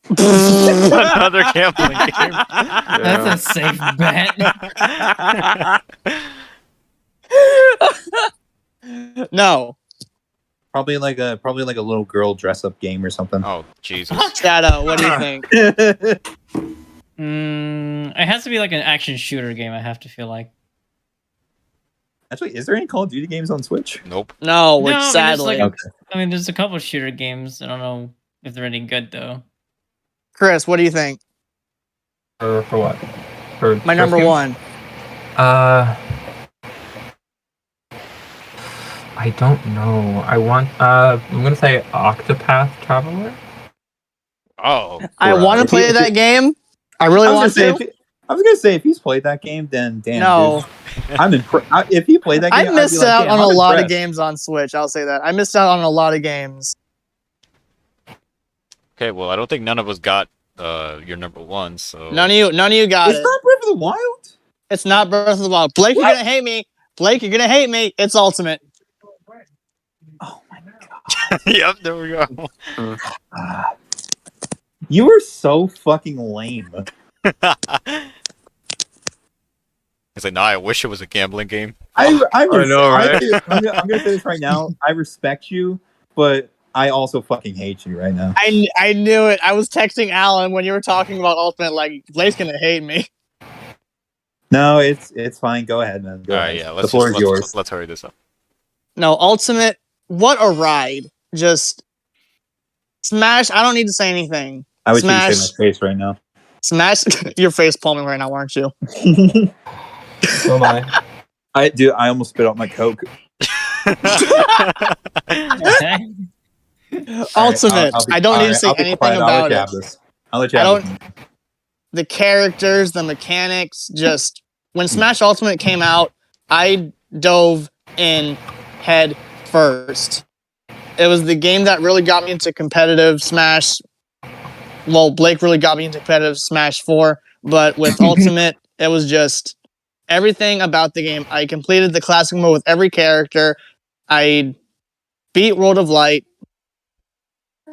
Another gambling game. That's a safe bet. No. Probably like a little girl dress up game or something. Oh Jesus! Shadow, what do you think? It has to be like an action shooter game. I have to feel like. Actually, is there any Call of Duty games on Switch? Nope. No, No, I mean, sadly. there's I mean, there's a couple shooter games. I don't know if they're any good though. Chris, what do you think? For what? For My number first one. game? I don't know. I'm gonna say Octopath Traveler. Oh. I want to play that game. I really want to. I was gonna say if he's played that game, then damn. No. Dude, I'm impressed. If he played that game, I missed out on I'm a lot of impressed. games on Switch. I'll say that. I missed out on a lot of games. Okay, well, I don't think none of us got your number one, so None of you got It's it. not Breath of the Wild. It's not Breath of the Wild. Blake, What? you're gonna hate me. Blake, you're gonna hate me. It's Ultimate. Oh my god. Yep, there we go. You are so fucking lame. It's like, nah, I wish it was a gambling game. I know, right? I'm gonna say this right now. I respect you, but I also fucking hate you right now. I knew it. I was texting Alan when you were talking about Ultimate. Like, Blake's gonna hate me. No, it's fine. Go ahead, man. Go All ahead. right, yeah, The floor is yours. let's hurry this up. No, Ultimate. What a ride! Just Smash. I don't need to say anything. I wish you could Smash. see my face right now. Smash. You're face palming right now, aren't you? So am I. I almost spit out my Coke. Ultimate. I don't need to say I'll be anything quiet. about I'll let you it. have this. I'll let you have this. The characters, the mechanics, just when Smash Ultimate came out, I dove in head first. It was the game that really got me into competitive Smash. Well, Blake really got me into competitive Smash 4, but with Ultimate, it was just everything about the game. I completed the classic mode with every character. I beat World of Light,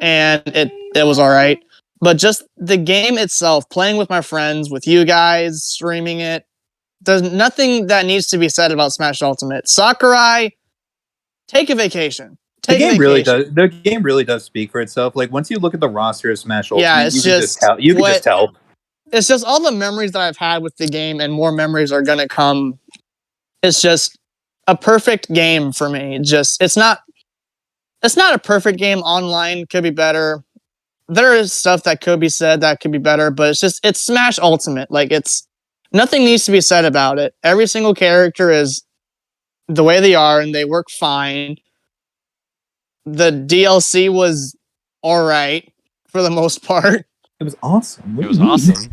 and it was all right. But just the game itself, playing with my friends, with you guys, streaming it, there's nothing that needs to be said about Smash Ultimate. Sakurai, take a vacation. The game really does. The game really does speak for itself. Like once you look at the roster of Smash Ultimate, Yeah, it's you can just tell. You can just tell. It's just all the memories that I've had with the game, and more memories are gonna come. It's just a perfect game for me. It's not a perfect game. Online could be better. There is stuff that could be said that could be better, but it's Smash Ultimate. Like nothing needs to be said about it. Every single character is the way they are, and they work fine. The DLC was all right for the most part. It was awesome. It was awesome.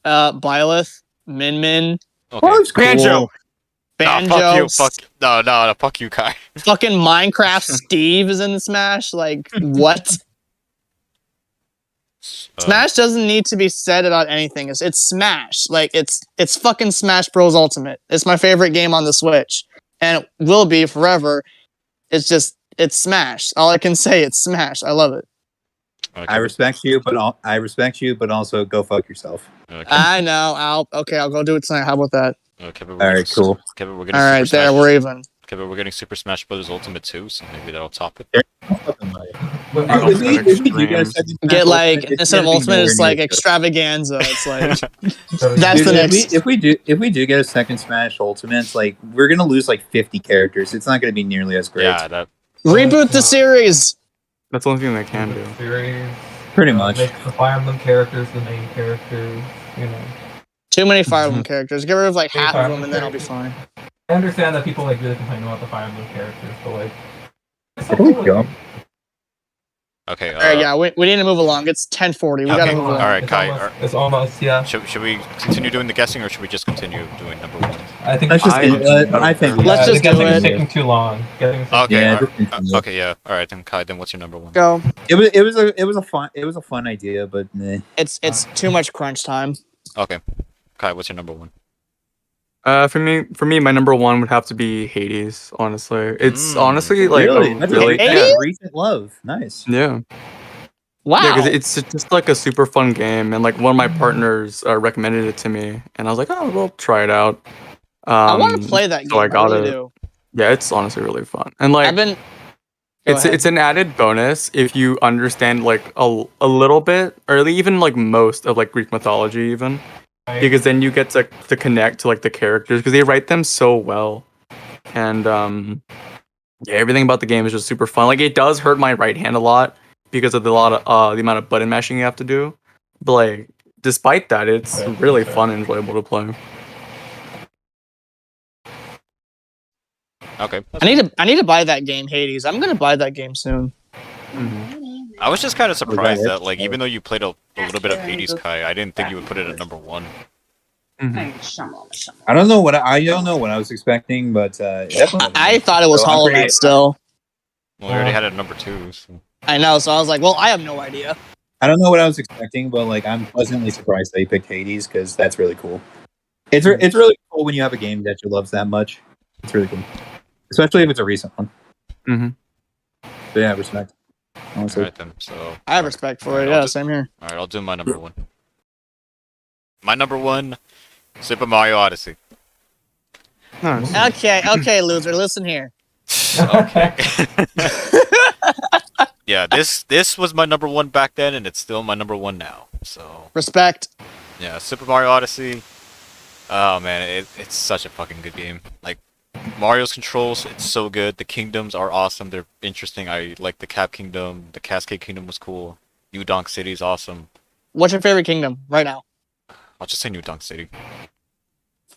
Byleth, Min Min. Okay. Banjo. Banjo. fuck you, no, fuck you, Kai. Fucking Minecraft Steve is in Smash. Like, what? Smash doesn't need to be said about anything. It's Smash. Like, it's fucking Smash Bros. Ultimate. It's my favorite game on the Switch. And it will be forever. It's Smash. All I can say, it's Smash. I love it. I respect you, but also go fuck yourself. I know. I'll go do it tonight. How about that? Kevin, All right, cool. Kevin, we're getting All right, there, we're even. Kevin, we're getting Super Smash Bros. Ultimate 2, so maybe that'll top it. Get like instead of Ultimate, it's like Extravaganza. It's like that's the next. If we do get a second Smash Ultimate, it's like we're gonna lose like 50 characters. It's not gonna be nearly as great. Yeah, that. Reboot the series. That's the only thing they can do. Series, Pretty much. Make the Fire Emblem characters the main characters. You know. Too many Fire Emblem characters. Get rid of like half of them, and then I'll be fine. I understand that people like really complain about the Fire Emblem characters, but like. There we go. Okay. All right, yeah, we need to move along. It's 10:40. We gotta move along. All right, Kai. It's almost yeah. Should we continue doing the guessing, or should we just continue doing number one? I think Let's just. I think. Let's just do it. It's taking too long. Okay. Yeah, Okay. Yeah. All right. Then Kai. Then what's your number one? Go. It was a fun idea, but It's too much crunch time. Okay. Kai, what's your number one? For me, my number one would have to be Hades. Honestly, it's honestly like really, Hades? recent love. Nice. Yeah. Wow. Yeah, because it's just like a super fun game, and like one of my partners recommended it to me, and I was like, oh, we'll try it out. I want to play that game. So I got really it. do. Yeah, it's honestly really fun, and like I've been. Go ahead. it's an added bonus if you understand like a little bit, or even like most of like Greek mythology, even because then you get to connect to like the characters because they write them so well, and yeah, everything about the game is just super fun. Like it does hurt my right hand a lot because of the amount of button mashing you have to do, but like despite that, it's really fun and enjoyable to play. Okay. I need to buy that game, Hades. I'm gonna buy that game soon. I was just kind of surprised that, like, even though you played a little bit of Hades, Kai, I didn't think you would put it at number one. I don't know what I was expecting, but definitely. I thought it was So I'm Hollow pretty- Knight still. Well, we already had it at number two. So. I know, so I was like, well, I have no idea. I don't know what I was expecting, but like I'm pleasantly surprised that you picked Hades because that's really cool. It's really cool when you have a game that you love that much. It's really cool, especially if it's a recent one. But yeah, respect. Honestly. Alright then, so... I have respect for it. I'll Yeah, do- same here. Alright, I'll do my number one. My number one, Super Mario Odyssey. Nice. Okay, loser. Listen here. Okay. Yeah, this was my number one back then, and it's still my number one now. So Respect. yeah, Super Mario Odyssey. Oh man, it's such a fucking good game. Like Mario's controls, it's so good. The kingdoms are awesome. They're interesting. I like the Cap Kingdom. The Cascade Kingdom was cool. New Donk City is awesome. What's your favorite kingdom right now? I'll just say New Donk City.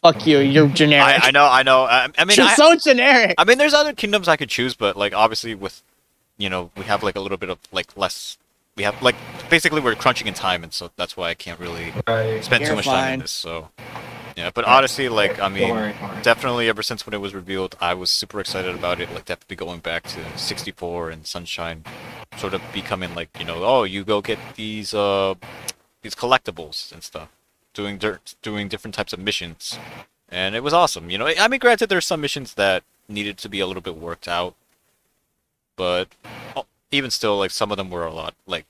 Fuck you. You're generic. I know. I mean, You're so generic. I mean, there's other kingdoms I could choose, but like obviously with, you know, we have like a little bit of like less. We have like basically we're crunching in time, and so that's why I can't really spend too You're much time in fine. this. So yeah, but Odyssey, like I mean, Don't worry, don't worry. definitely ever since when it was revealed, I was super excited about it. Like definitely going back to 64 and Sunshine, sort of becoming like, you know, oh, you go get these collectibles and stuff, doing different types of missions, and it was awesome. You know, I mean, granted, there's some missions that needed to be a little bit worked out, but even still, like some of them were a lot like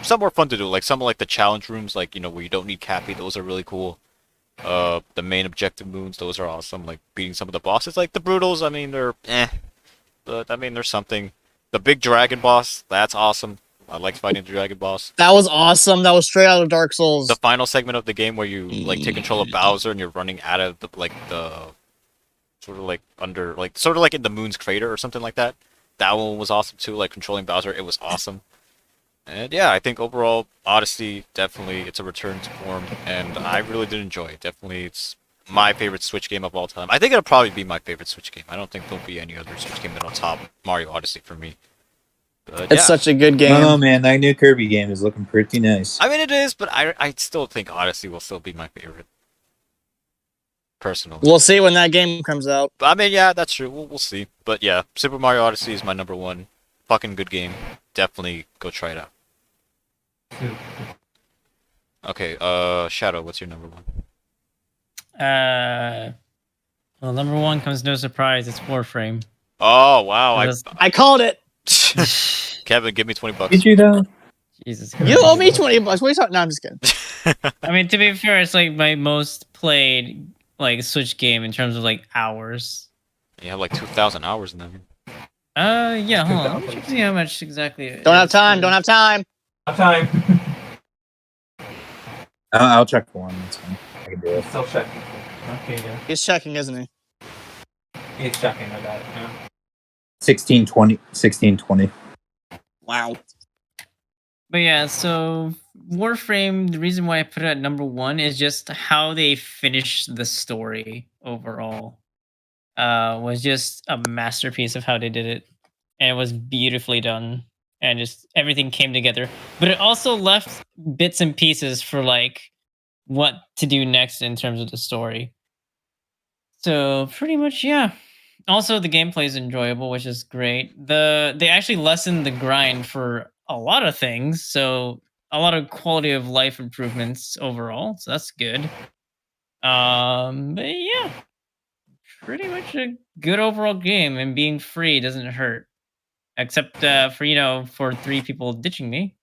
some were fun to do. Like some like the challenge rooms, like you know where you don't need Cappy, those are really cool. The main objective moons, those are awesome. Like beating some of the bosses, like the Brutals. I mean, they're but I mean, there's something. The big dragon boss, that's awesome. I like fighting the dragon boss. That was awesome. That was straight out of Dark Souls. The final segment of the game where you like take control of Bowser and you're running out of the sort of like under like sort of like in the moon's crater or something like that. That one was awesome too. Like controlling Bowser, it was awesome. And yeah, I think overall Odyssey definitely it's a return to form, and I really did enjoy it. Definitely, it's my favorite Switch game of all time. I think it'll probably be my favorite Switch game. I don't think there'll be any other Switch game that'll top Mario Odyssey for me. But, It's yeah. such a good game. Oh man, that new Kirby game is looking pretty nice. I mean, it is, but I still think Odyssey will still be my favorite. personally. We'll see when that game comes out. I mean, yeah, that's true. We'll see. But yeah, Super Mario Odyssey is my number one. Fucking good game. Definitely go try it out. Okay, Shadow, what's your number one? Well, number one comes no surprise. It's Warframe. Oh wow, I called it. Kevin, give me $20. Did you though? Jesus You Christ. owe me $20. What are you talking? No, I'm just kidding. I mean, to be fair, it's like my most played like Switch game in terms of like hours. You have like 2,000 hours in them. Yeah, hold on. Let me check to see how much exactly. Don't have time. Don't have time. Time. I'll check for one. That's fine. I can do it. Still checking. Okay, yeah. He's checking, isn't he? He's checking. I got it. Yeah. 1620. 1620. Wow. But yeah, so Warframe, the reason why I put it at number one is just how they finished the story overall. Was just a masterpiece of how they did it. And it was beautifully done. And just everything came together. But it also left bits and pieces for like what to do next in terms of the story. So pretty much, yeah. Also, the gameplay is enjoyable, which is great. They actually lessened the grind for a lot of things, so a lot of quality of life improvements overall. So that's good. But yeah, pretty much a good overall game, and being free doesn't hurt, except for 3 people ditching me.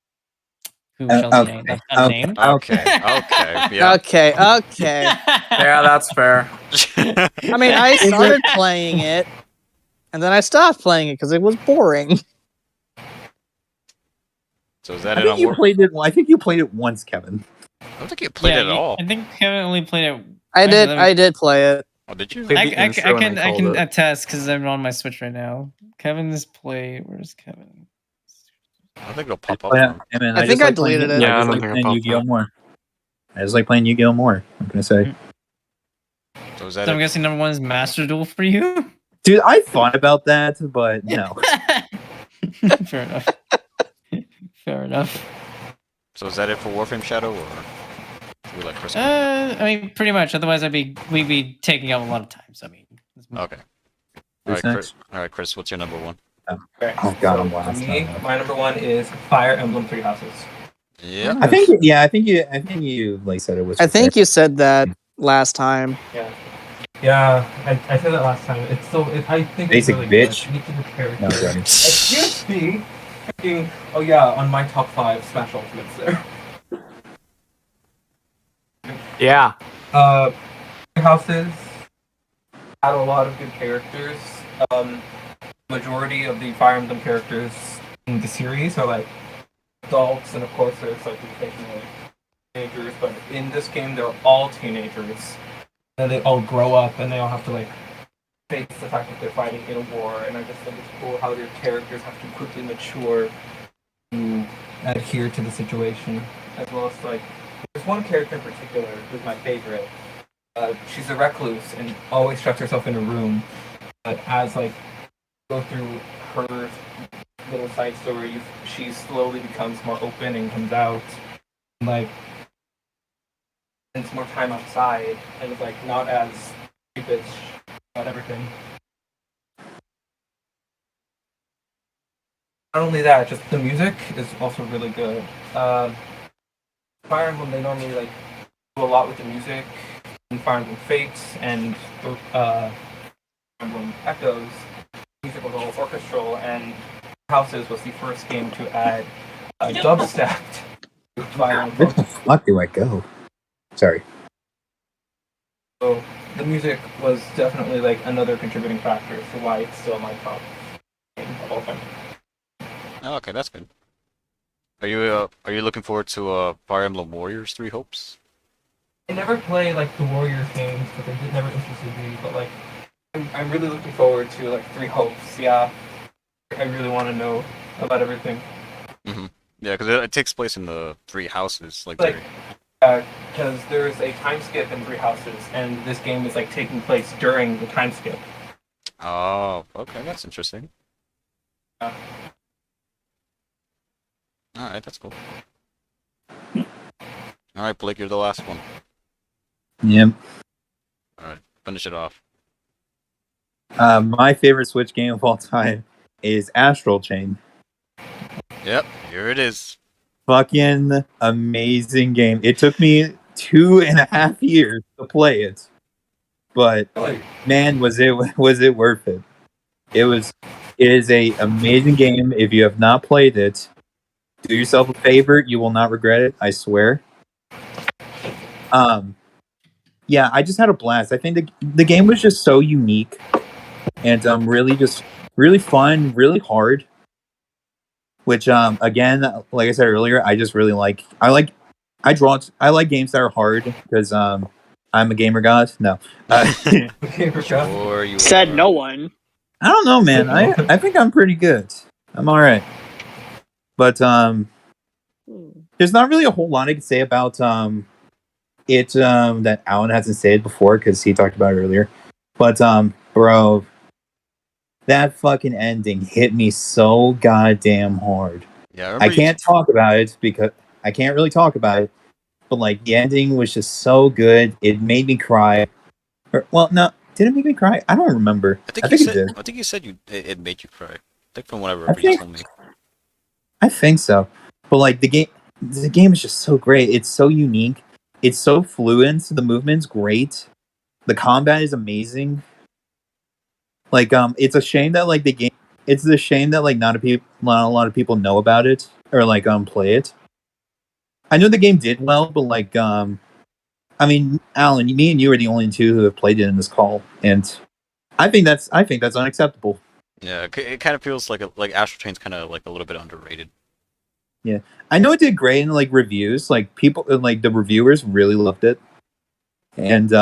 Who shall be Okay. named? Unnamed. Okay, yeah. Okay. Yeah, that's fair. I mean, I started playing it, and then I stopped playing it because it was boring. So is that I it think on you War? played it. I think you played it once, Kevin. I don't think you played it at all. I think Kevin only played it. I did play it. Oh, did you? Played the I intro and can called it. attest because I'm on my Switch right now. Kevin's play. Where's Kevin? I think it'll pop up. I think I deleted it. Yeah, I I just don't like think it playing popped Yu-Gi-Oh up. more. I just like playing Yu-Gi-Oh more. I'm gonna say, So is So that I'm it? guessing number one is Master Duel for you. dude, I thought about that, but no. Fair enough. Fair enough. So is that it for Warframe Shadow, or do we like Chris? I mean, pretty much. Otherwise, we'd be taking up a lot of time. So I mean, Okay. Who's next? All right, Chris. What's your number one? Okay. Oh, God, I'm for last me, time. my number one is Fire Emblem Three Houses. Yeah. I think you like said it was. I think you said that last time. Yeah, I said that last time. It's so. I think Basic it's really bitch. Good. Each of the characters. No, sorry. Excuse me. Freaking- Oh yeah, on my top 5 Smash Ultimates there. Yeah. Houses had a lot of good characters. Majority of the Fire Emblem characters in the series are like adults, and of course there's like occasionally teenagers. But in this game, they're all teenagers, and they all grow up, and they all have to like face the fact that they're fighting in a war. And I just think it's cool how their characters have to quickly mature to adhere to the situation, as well as like there's one character in particular who's my favorite. She's a recluse and always shuts herself in a room. But as like go through her little side story, she slowly becomes more open and comes out, and, like spends more time outside, and is like not as bitch about everything. Not only that, just the music is also really good. Fire Emblem, they normally like do a lot with the music. In Fire Emblem Fates and Fire Emblem Echoes, music was all orchestral, and Houses was the first game to add dubstep to Fire Where Emblem. the fuck do I go? Sorry. So the music was definitely like another contributing factor to why it's still my top game of all time. Oh, okay, that's good. Are you looking forward to Fire Emblem Warriors 3 Hopes? I never play like the Warriors games because they never interested me, but like I'm really looking forward to like Three Hopes. Yeah, I really want to know about everything. Mm-hmm. Yeah, because it takes place in the 3 houses, like. Like, because there's a time skip in Three Houses, and this game is like taking place during the time skip. Oh, okay, that's interesting. Yeah. All right, that's cool. All right, Blake, you're the last one. Yep. All right. Finish it off. My favorite Switch game of all time is Astral Chain. Yep, here it is. Fucking amazing game. It took me 2.5 years to play it, but man, was it worth it? It is a amazing game. If you have not played it, do yourself a favor. You will not regret it. I swear. Yeah, I just had a blast. I think the game was just so unique and really fun, really hard. Which again, like I said earlier, I just really like. I like games that are hard because I'm a gamer god. No, Okay, for sure. Or you Said are. no one. I don't know, man. I think I'm pretty good. I'm all right. But there's not really a whole lot I can say about it that Alan hasn't said before because he talked about it earlier. But bro, that fucking ending hit me so goddamn hard. Yeah, I I remember you. can't talk about it because I can't really talk about it. But like the ending was just so good. It made me cry. Or, well, no, did it make me cry? I don't remember. I think I you think it said. did. I think you said it made you cry. I think from what I I remember you think told me. I think so. But like the game is just so great. It's so unique. It's so fluent. The movement's great. The combat is amazing. Like it's a shame that like the game. It's a shame that like not a lot of people know about it or like play it. I know the game did well, but like I mean, Alan, me and you are the only two who have played it in this call, and I think that's unacceptable. Yeah, it kind of feels like Astral Chain's kind of like a little bit underrated. Yeah, I know it did great in like reviews. Like people, like the reviewers really loved it, and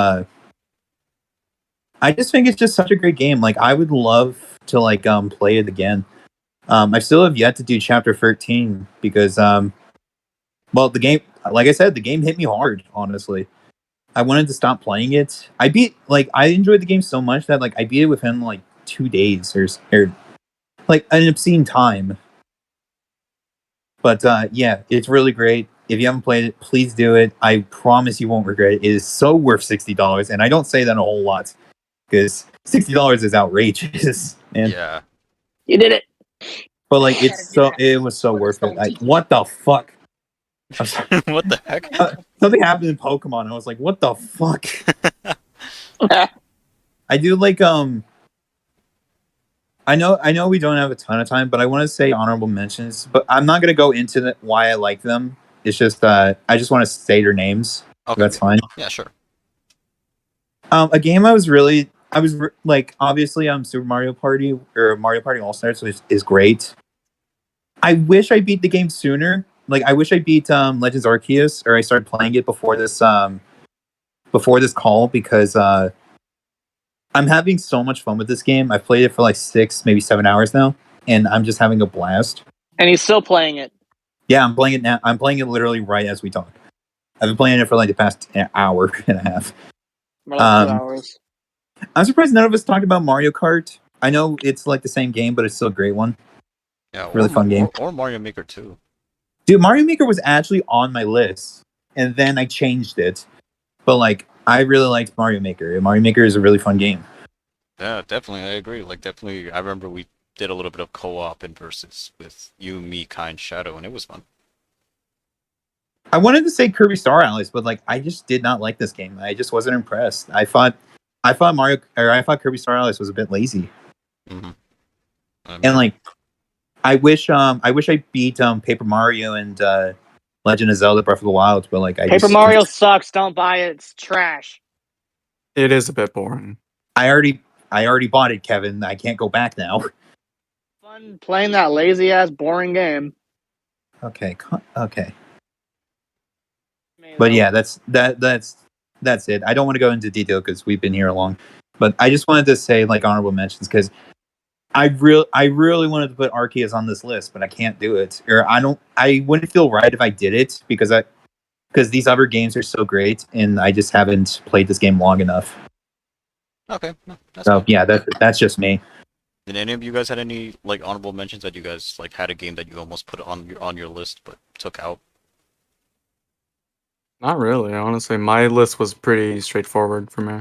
I just think it's just such a great game. Like I would love to like play it again. I still have yet to do chapter 13 because well the game, like I said, the game hit me hard. Honestly, I wanted to stop playing it. I enjoyed the game so much that like I beat it within like 2 days or like an obscene time. But yeah, it's really great. If you haven't played it, please do it. I promise you won't regret it. It is so worth $60, and I don't say that a whole lot because $60 is outrageous, man. Yeah. You did it. But like, it was so worth it. Like, what the fuck? I'm sorry. What the heck? Something happened in Pokemon. I was like, what the fuck? I do like I know we don't have a ton of time, but I want to say honorable mentions. But I'm not gonna go into why I like them. It's just I just want to say their names. Okay. That's fine. Yeah, sure. A game like obviously Super Mario Party or Mario Party All Stars is great. I wish I beat the game sooner. Like I wish I beat Legends Arceus or I started playing it before this call because I'm having so much fun with this game. I've played it for like 6, maybe 7 hours now, and I'm just having a blast. And he's still playing it. Yeah, I'm playing it now. I'm playing it literally right as we talk. I've been playing it for like the past hour and a half. More like 2 hours. I'm surprised none of us talked about Mario Kart. I know it's like the same game, but it's still a great one. Yeah, Really fun game. Or Mario Maker 2. Dude, Mario Maker was actually on my list, and then I changed it. But like, I really liked Mario Maker. Mario Maker is a really fun game. Yeah, definitely. I agree. Like, definitely. I remember we did a little bit of co-op in versus with you, me, Kai, and Shadow, and it was fun. I wanted to say Kirby Star Allies, but like, I just did not like this game. I just wasn't impressed. I thought Kirby Star Allies was a bit lazy. Mm-hmm. And like, I wish I beat Paper Mario and Legend of Zelda Breath of the Wild, but like Paper Mario sucks. Don't buy it. It's trash. It is a bit boring. I already bought it, Kevin. I can't go back now. Fun playing that lazy ass boring game. Okay. But yeah, that's it. I don't want to go into detail because we've been here long, but I just wanted to say like honorable mentions because I really wanted to put Arceus on this list, but I can't do it. Or I wouldn't feel right if I did it because these other games are so great and I just haven't played this game long enough. Okay, no, that's So fine. yeah, that's just me. Did any of you guys had any like honorable mentions that you guys like had a game that you almost put on your list but took out? Not really, honestly. My list was pretty straightforward for me.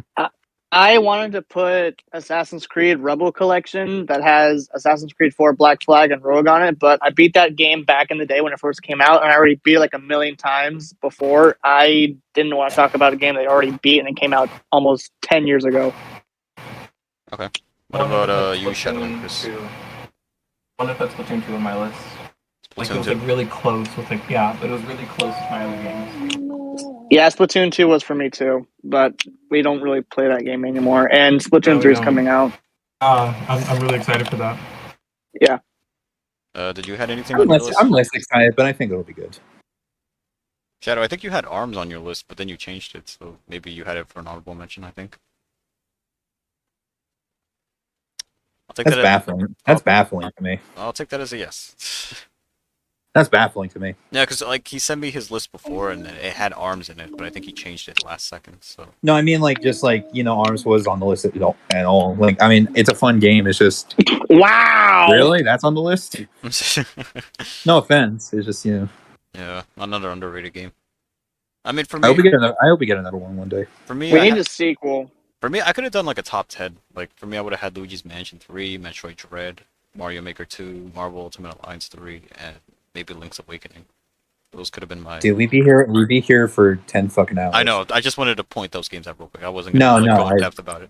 I wanted to put Assassin's Creed Rebel Collection that has Assassin's Creed 4 Black Flag and Rogue on it, but I beat that game back in the day when it first came out, and I already beat it like a million times before. I didn't want to talk about a game they already beat, and it came out almost 10 years ago. Okay. What about you, Shadow and Splatoon Chris? 2. One of that's Splatoon 2 on my list. Like it Splatoon was 2. like really close with like but it was really close with my other games. Yeah, Splatoon 2 was for me too, but we don't really play that game anymore, and Splatoon No, we 3 is don't. coming out. I'm really excited for that. Yeah. Did you had anything on your list? I'm less excited, but I think it'll be good. Shadow, I think you had ARMS on your list, but then you changed it, so maybe you had it for an honorable mention, I think. I'll take That's that baffling. That's baffling to me. I'll take that as a yes. That's baffling to me. Yeah, because like he sent me his list before and it had ARMS in it, but I think he changed it last second. So No, I mean like just like Arms was on the list at all. Like I mean, it's a fun game. It's just Wow. really that's on the list. No offense. It's just yeah, another underrated game. I mean, for I hope we me, get another one day. for me, We need a sequel. I could have done like a top 10. Like for me, I would have had Luigi's Mansion 3, Metroid Dread, Mario Maker 2, Marvel Ultimate Alliance 3, and maybe Link's Awakening. Those could have been my. Dude, we'd be here for 10 fucking hours. I know. I just wanted to point those games out real quick. I wasn't No, gonna no, go in depth about it.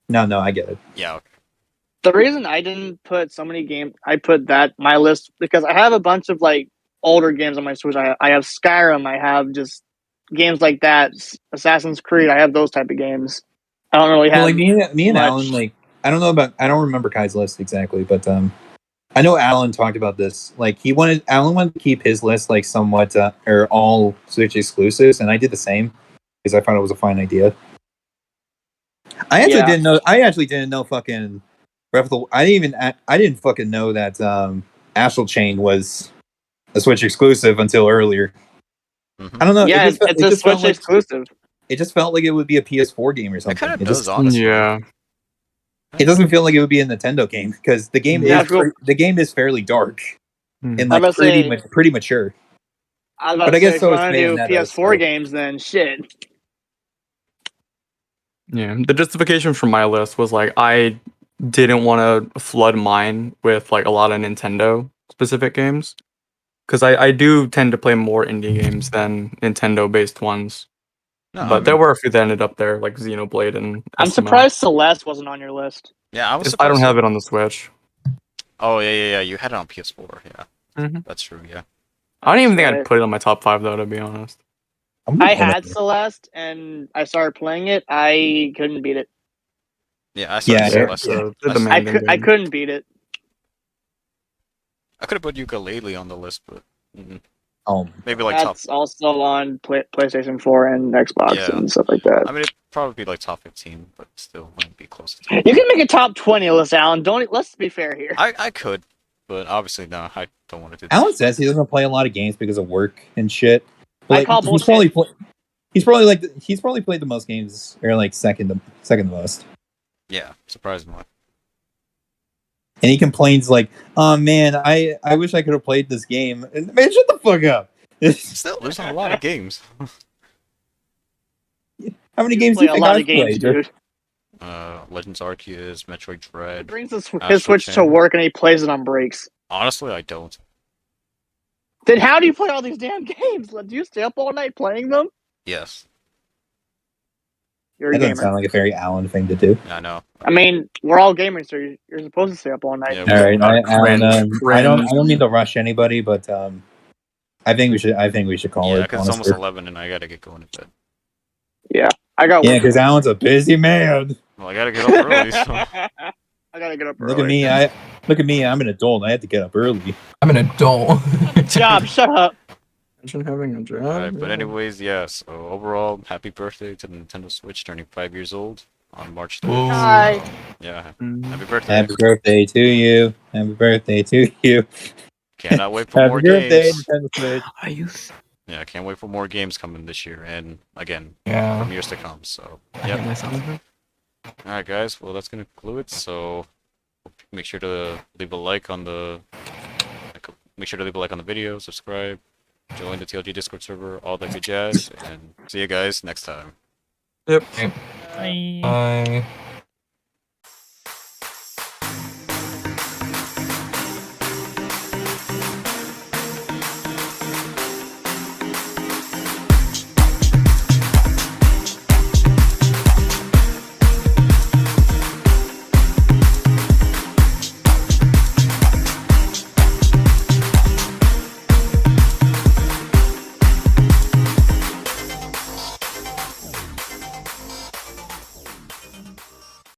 No, I get it. Yeah. Okay. The reason I didn't put so many games, I put that my list because I have a bunch of like older games on my Switch. I have Skyrim. I have just games like that. Assassin's Creed. I have those type of games. I don't really have. Well, like me and much. Alan, like I don't remember Kai's list exactly, but I know Alan talked about this. Like Alan wanted to keep his list like somewhat or all Switch exclusives, and I did the same because I thought it was a fine idea. I actually didn't know fucking Breath of the. I didn't fucking know that Astral Chain was a Switch exclusive until earlier. Mhm. I don't know. Yeah, it it's a just felt Switch exclusive. It just felt like it would be a PS4 game or something. It kind of It does, just- honestly. Yeah. It doesn't feel like it would be a Nintendo game because the game Yeah, is fairly dark Hmm. and I'm like about to say- pretty mature. I was about But to I guess say, if so you is want to do Bayonetta, PS4 so- games, then shit. Yeah, the justification for my list was like I didn't want to flood mine with like a lot of Nintendo specific games because I do tend to play more indie games than Nintendo based ones. No, I But there mean, were a few that ended up there, like Xenoblade and. I'm SML. surprised Celeste wasn't on your list. yeah, I was I surprised. don't have it on the Switch. Oh yeah. You had it on PS4. Yeah, Mhm. that's true. Yeah. I don't even think Right. I'd put it on my top 5 though, to be honest. I had Celeste and I started playing it. I couldn't beat it. Yeah, I started Yeah, Celeste. yeah. The I, demanding I game. couldn't beat it. I could have put Ukulele on the list, but Oh, maybe like top. That's also on PlayStation 4 and Xbox Yeah. and stuff like that. I mean, it'd probably be like top 15, but still wouldn't be close to top. You can make a top 20 list, Alan. Let's be fair here. I could, but obviously no, I don't want to do that. Alan says he doesn't play a lot of games because of work and shit. I call he's bullshit. he's probably played the most games or like second the most. Yeah, surprisingly. And he complains like, "Oh man, I wish I could have played this game." And, man, shut the fuck up. Still, there's not a lot of games. How many You games do play you a think lot I've of games, played? dude. Legends Arceus, Metroid He Dread. brings Astral his Switch to Chain. work and he plays it on breaks. Honestly, I don't. Then how do you play all these damn games? Do you stay up all night playing them? Yes, You're a That doesn't gamer. sound like a very Alan thing to do. I know. I mean, we're all gamers, so you're supposed to stay up all night. Yeah, All right, Cringe, I don't cringe. mean to rush anybody, but I think we should call Yeah, it. because it's almost honestly. 11 and I gotta get going to bed. I got Yeah, work. because Alan's a busy man. Well, I gotta get up early, so. I gotta get up early. Look at me. I'm an adult. I have to get up early. I'm an adult. Job, shut up. Imagine having a job. Alright, but yeah. anyways, yeah, so overall, happy birthday to the Nintendo Switch turning 5 years old on March 3rd. Ooh. Hi. Yeah, Mm. happy birthday. Happy birthday to you. Happy birthday to you. Cannot wait for Happy more birthday, games. Nintendo Switch. Are you? Yeah, can't wait for more games coming this year and again Yeah. from years to come. So, I hit yep. myself. Alright, guys, well, that's gonna conclude it. So, make sure to leave a like on the. Make sure to leave a like on the video, subscribe, join the TLG Discord server, all that good jazz, and see you guys next time. Yep. Yep. Bye. Bye.